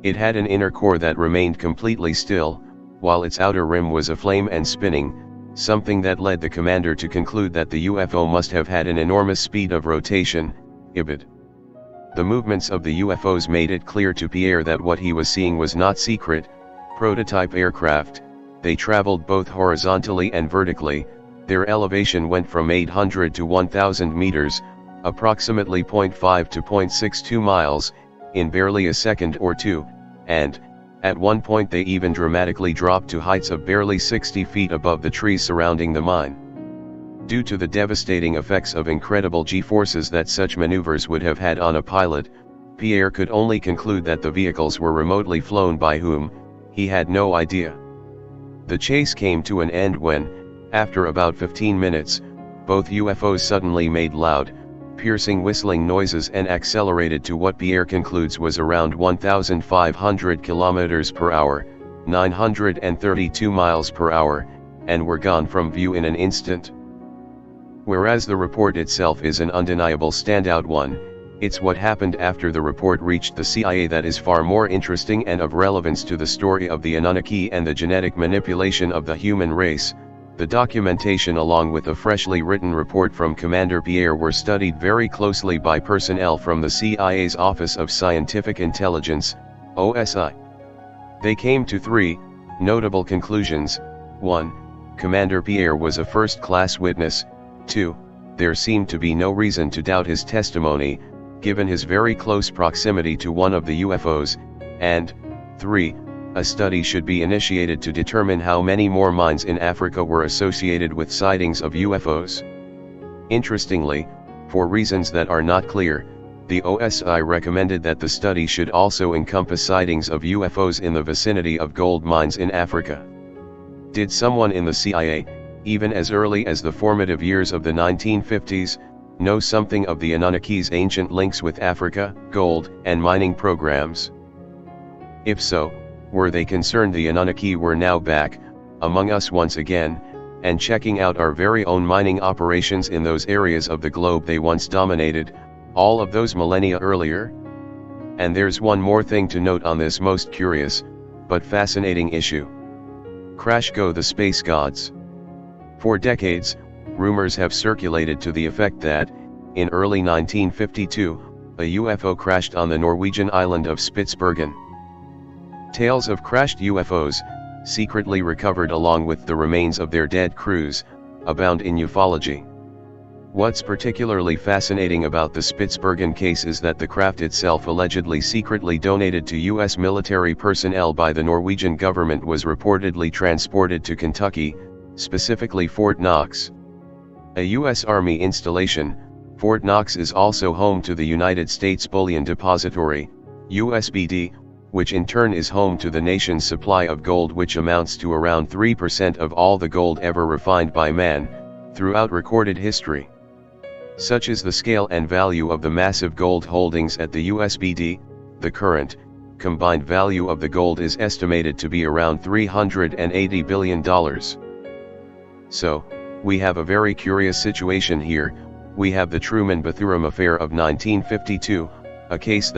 It had an inner core that remained completely still, while its outer rim was aflame and spinning, something that led the commander to conclude that the UFO must have had an enormous speed of rotation, ibid. The movements of the UFOs made it clear to Pierre that what he was seeing was not secret, prototype aircraft. They traveled both horizontally and vertically. Their elevation went from 800 to 1,000 meters, approximately 0.5 to 0.62 miles, in barely a second or two, and, at one point they even dramatically dropped to heights of barely 60 feet above the trees surrounding the mine. Due to the devastating effects of incredible G-forces that such maneuvers would have had on a pilot, Pierre could only conclude that the vehicles were remotely flown by whom, he had no idea. The chase came to an end when, after about 15 minutes, both UFOs suddenly made loud, piercing whistling noises and accelerated to what Pierre concludes was around 1,500 kilometers per hour, 932 miles per hour, and were gone from view in an instant. Whereas the report itself is an undeniable standout one, it's what happened after the report reached the CIA that is far more interesting and of relevance to the story of the Anunnaki and the genetic manipulation of the human race. The documentation along with a freshly written report from Commander Pierre were studied very closely by personnel from the CIA's Office of Scientific Intelligence, OSI. They came to 3 notable conclusions. 1. Commander Pierre was a first-class witness. 2. There seemed to be no reason to doubt his testimony, given his very close proximity to one of the UFOs, and 3. A study should be initiated to determine how many more mines in Africa were associated with sightings of UFOs. Interestingly, for reasons that are not clear, the OSI recommended that the study should also encompass sightings of UFOs in the vicinity of gold mines in Africa. Did someone in the CIA, even as early as the formative years of the 1950s, know something of the Anunnaki's ancient links with Africa, gold, and mining programs? If so, were they concerned the Anunnaki were now back, among us once again, and checking out our very own mining operations in those areas of the globe they once dominated, all of those millennia earlier? And there's one more thing to note on this most curious, but fascinating issue. Crash go the space gods. For decades, rumors have circulated to the effect that, in early 1952, a UFO crashed on the Norwegian island of Spitsbergen. Tales of crashed UFOs, secretly recovered along with the remains of their dead crews, abound in ufology. What's particularly fascinating about the Spitsbergen case is that the craft itself, allegedly secretly donated to U.S. military personnel by the Norwegian government, was reportedly transported to Kentucky, specifically Fort Knox. A U.S. Army installation, Fort Knox is also home to the United States Bullion Depository, USBD, which in turn is home to the nation's supply of gold, which amounts to around 3% of all the gold ever refined by man, throughout recorded history. Such is the scale and value of the massive gold holdings at the USBD. The current, combined value of the gold is estimated to be around $380 billion. So, we have a very curious situation here. We have the Truman-Bethurum affair of 1952, a case that